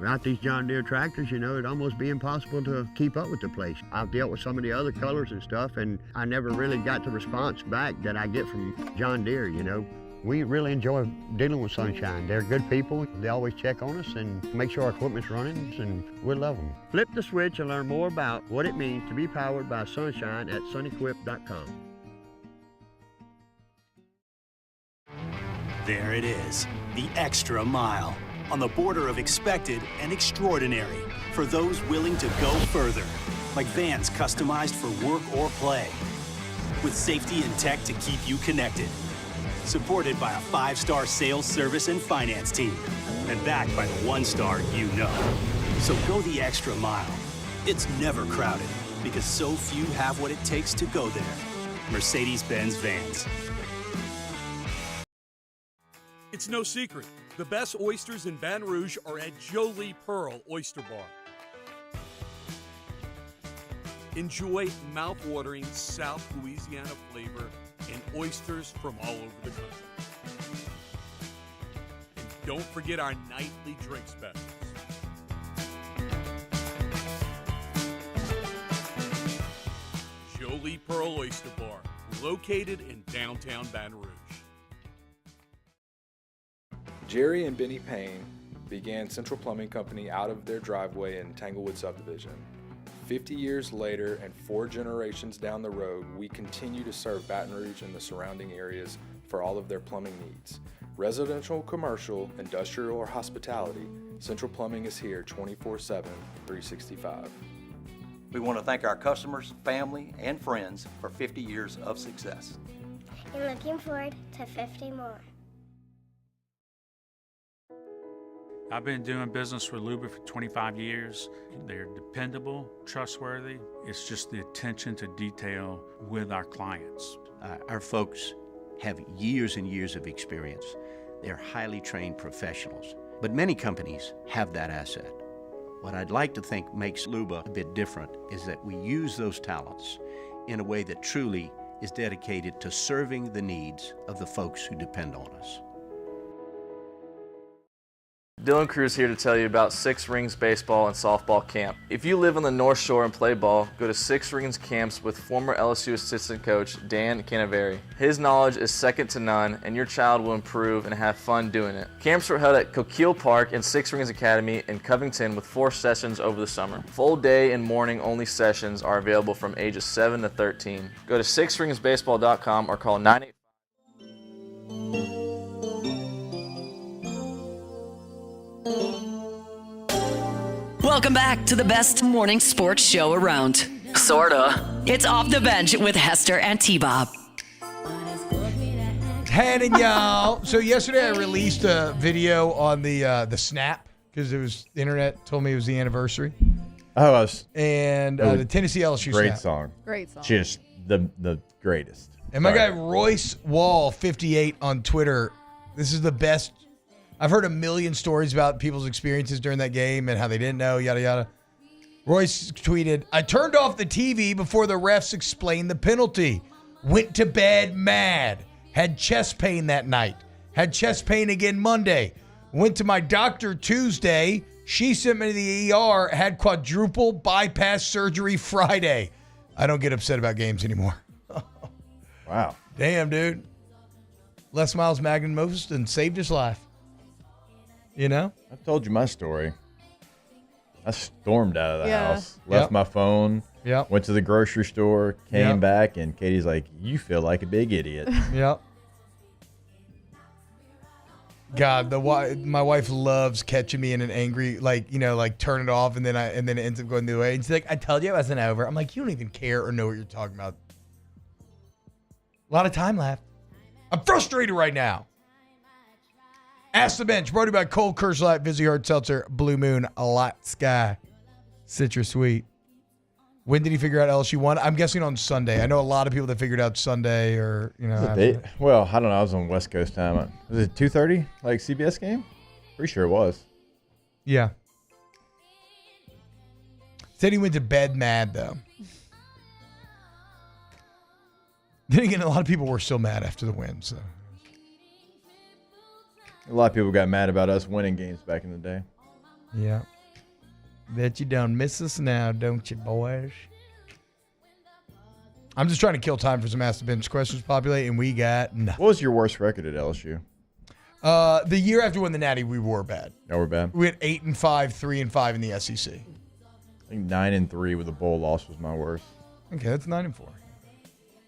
without these John Deere tractors, you know, it'd almost be impossible to keep up with the place. I've dealt with some of the other colors and stuff, and I never really got the response back that I get from John Deere, you know. We really enjoy dealing with Sunshine. They're good people. They always check on us and make sure our equipment's running, and we love them. Flip the switch and learn more about what it means to be powered by Sunshine at sunequip.com. There it is, the extra mile, on the border of expected and extraordinary, for those willing to go further, like vans customized for work or play, with safety and tech to keep you connected, supported by a 5-star sales, service, and finance team, and backed by the 1-star you know. So go the extra mile. It's never crowded, because so few have what it takes to go there. Mercedes-Benz Vans. It's no secret. The best oysters in Baton Rouge are at Jolie Pearl Oyster Bar. Enjoy mouth-watering South Louisiana flavor and oysters from all over the country. And don't forget our nightly drink specials. Jolie Pearl Oyster Bar, located in downtown Baton Rouge. Jerry and Benny Payne began Central Plumbing Company out of their driveway in Tanglewood Subdivision. 50 years later and 4 generations down the road, we continue to serve Baton Rouge and the surrounding areas for all of their plumbing needs. Residential, commercial, industrial, or hospitality, Central Plumbing is here 24/7, 365. We want to thank our customers, family, and friends for 50 years of success. And looking forward to 50 more. I've been doing business with Luba for 25 years. They're dependable, trustworthy. It's just the attention to detail with our clients. Our folks have years and years of experience. They're highly trained professionals, but many companies have that asset. What I'd like to think makes Luba a bit different is that we use those talents in a way that truly is dedicated to serving the needs of the folks who depend on us. Dylan Cruz here to tell you about Six Rings Baseball and Softball Camp. If you live on the North Shore and play ball, go to Six Rings Camps with former LSU assistant coach Dan Canaveri. His knowledge is second to none, and your child will improve and have fun doing it. Camps are held at Coquille Park and Six Rings Academy in Covington with 4 sessions over the summer. Full day and morning only sessions are available from ages 7 to 13. Go to sixringsbaseball.com or call 985. Welcome back to the best morning sports show around. Sorta. It's Off the Bench with Hester and T-Bob. Hey, y'all. So yesterday I released a video on the Snap because it was the internet told me it was the anniversary. Oh, and the Tennessee LSU great Snap. song. Great song. Just the greatest. And my guy Royce Wall 58 on Twitter. This is the best. I've heard a million stories about people's experiences during that game and how they didn't know, yada, yada. Royce tweeted, I turned off the TV before the refs explained the penalty. Went to bed mad. Had chest pain that night. Had chest pain again Monday. Went to my doctor Tuesday. She sent me to the ER. Had quadruple bypass surgery Friday. I don't get upset about games anymore. Wow. Damn, dude. Les Miles Magnum Moses and saved his life. You know? I've told you my story. I stormed out of the Yeah. house, left my phone, went to the grocery store, came back, and Katie's like, you feel like a big idiot. Yep. God, my wife loves catching me in an angry, like turn it off, and then it ends up going the other way. And she's like, I told you it wasn't over. I'm like, you don't even care or know what you're talking about. A lot of time left. I'm frustrated right now. Ask the Bench, brought to you by Cold Curse Light, Vizzy Hard Seltzer, Blue Moon, Light Sky, Citrus Sweet. When did he figure out LSU won? I'm guessing on Sunday. I know a lot of people that figured out Sunday or, Well, I don't know. I was on West Coast time. Was it 2:30, like CBS game? Pretty sure it was. Yeah. Said he went to bed mad, though. Then again, a lot of people were still mad after the win, so. A lot of people got mad about us winning games back in the day. Yeah. Bet you don't miss us now, don't you, boys? I'm just trying to kill time for some Ask the Bench questions populate, and we got nothing. What was your worst record at LSU? The year after we won the Natty, we were bad. Oh, we're bad? We had 8-5, 3-5 in the SEC. I think 9-3 with a bowl loss was my worst. Okay, that's 9-4.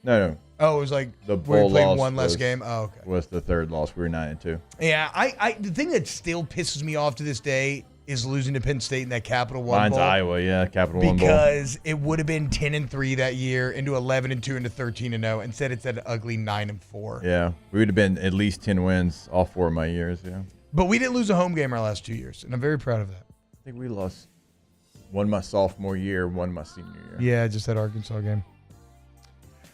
No. Oh, it was like the we bowl played loss one less game? Oh, okay. Was the third loss. We were 9-2. Yeah, I the thing that still pisses me off to this day is losing to Penn State in that Capital One Mine's Bowl. Iowa, yeah, Capital One Bowl. Because it would have been 10-3 that year into 11-2 into 13-0. Instead, it's at an ugly 9-4. Yeah, we would have been at least 10 wins all 4 of my years, yeah. But we didn't lose a home game our last 2 years, and I'm very proud of that. I think we lost one my sophomore year, one my senior year. Yeah, just that Arkansas game.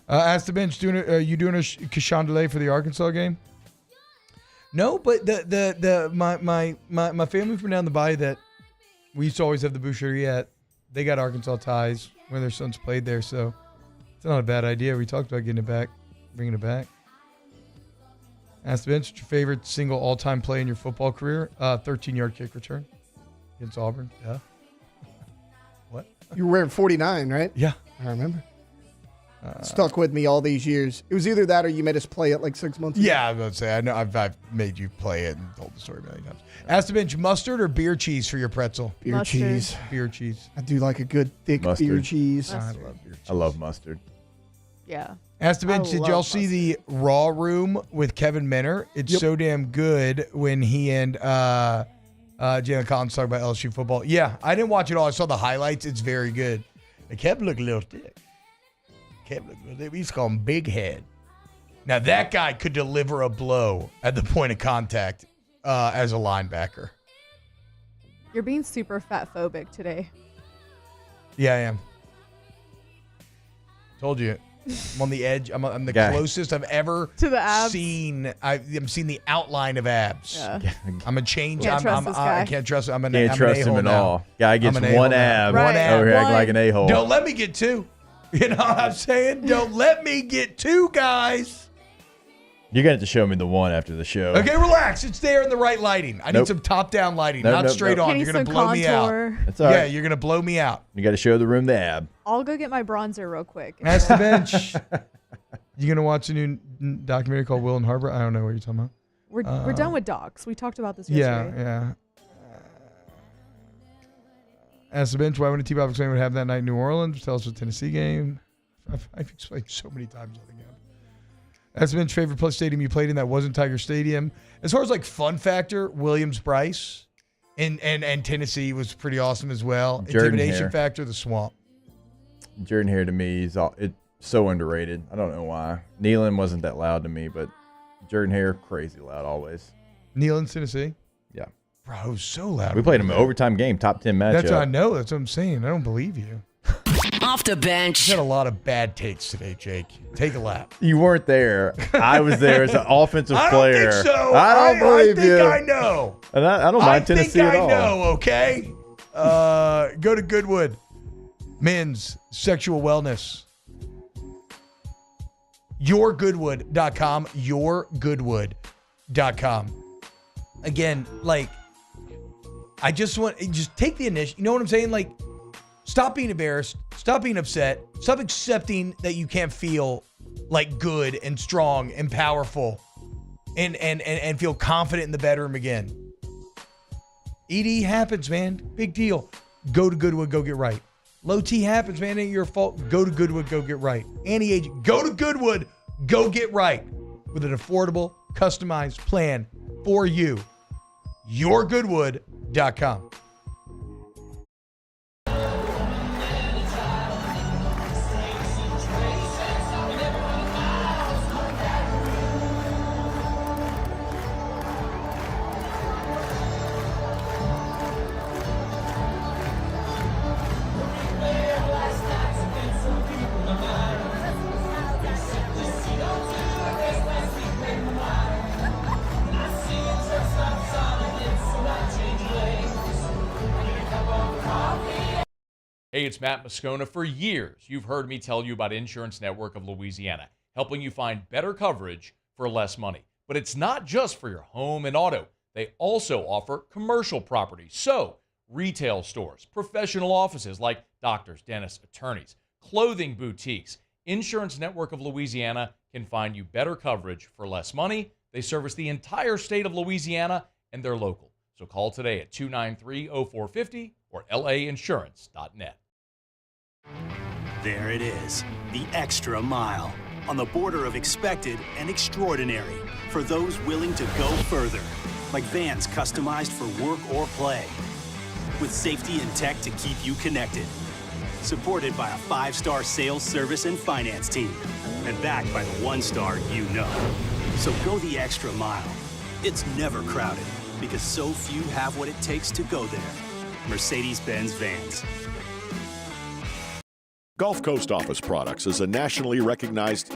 Ask the Bench, you doing a Chandelier for the Arkansas game? No, but my family from down the bayou that we used to always have the boucherie at, they got Arkansas ties when their sons played there, so it's not a bad idea. We talked about getting it back, bringing it back. Ask the Bench, what's your favorite single all-time play in your football career? 13-yard kick return against Auburn. Yeah. What? You were wearing 49, right? Yeah. I remember. Stuck with me all these years. It was either that or you made us play it like 6 months ago. Yeah, I was about to say, I know I've made you play it and told the story a million times. Ask the Bench, mustard or beer cheese for your pretzel? Beer cheese. Beer cheese. I do like a good thick Mustard. beer cheese. I love beer cheese. I love mustard. Yeah. Ask the Bench, did y'all see the Raw Room with Kevin Minner? It's so damn good when he and Jalen Collins talk about LSU football. Yeah, I didn't watch it all. I saw the highlights. It's very good. The Kev looked a little thick. We used to call him Big Head. Now, that guy could deliver a blow at the point of contact as a linebacker. You're being super fat phobic today. Yeah, I am. Told you. I'm on the edge. I'm the Guy. closest I've ever to the abs. seen. I'm seeing the outline of abs. Yeah. I'm a change. Can't trust this guy. I can't trust him. Can't trust him at all. Guy gets one ab One ab. over here acting like an a-hole. Don't let me get two. You know what I'm saying? Don't let me get two, guys. You're going to have to show me the one after the show. Okay, relax. It's there in the right lighting. I need some top-down lighting, not straight on. You're going to blow me out. That's all right. Yeah, you're going to blow me out. You got to show the room the ab. I'll go get my bronzer real quick. Ask the Bench. You going to watch a new documentary called Will and Harbor? I don't know what you're talking about. We're done with docs. We talked about this yesterday. Yeah. Ask the Bench, why wouldn't T-Bob explain what happened that night in New Orleans? Tell us the Tennessee game. I've explained so many times. I think. Ask the Bench, favorite plus stadium you played in that wasn't Tiger Stadium. As far as like fun factor, Williams-Brice and Tennessee was pretty awesome as well. Jordan Intimidation Hare. factor, the Swamp. Jordan Hare to me, it's so underrated. I don't know why. Nealon wasn't that loud to me, but Jordan Hare, crazy loud always. Nealon, Tennessee? Yeah. Bro, it was so loud. We played him in an overtime game, top 10 matchup. That's what I know. That's what I'm saying. I don't believe you. Off the bench. You had a lot of bad takes today, Jake. Take a lap. You weren't there. I was there as an offensive player. I don't think so. I don't believe I think you. I know. And I don't mind Tennessee at all. I know, okay? Go to Goodwood. Men's Sexual Wellness. YourGoodwood.com. YourGoodwood.com. Again, like, I just take the initiative. You know what I'm saying? Like, stop being embarrassed. Stop being upset. Stop accepting that you can't feel like good and strong and powerful and feel confident in the bedroom again. ED happens, man. Big deal. Go to Goodwood, go get right. Low T happens, man. Ain't your fault. Go to Goodwood, go get right. Anti-aging. Go to Goodwood, go get right. With an affordable, customized plan for you. YourGoodwood.com. Hey, it's Matt Mascot. For years, you've heard me tell you about Insurance Network of Louisiana, helping you find better coverage for less money. But it's not just for your home and auto. They also offer commercial property, so retail stores, professional offices like doctors, dentists, attorneys, clothing boutiques. Insurance Network of Louisiana can find you better coverage for less money. They service the entire state of Louisiana, and they're local. So call today at 293-0450 or lainsurance.net. There it is, the extra mile, on the border of expected and extraordinary for those willing to go further, like vans customized for work or play, with safety and tech to keep you connected, supported by a 5-star sales, service, and finance team, and backed by the 1-star you know. So go the extra mile. It's never crowded, because so few have what it takes to go there. Mercedes-Benz Vans. Gulf Coast Office Products is a nationally recognized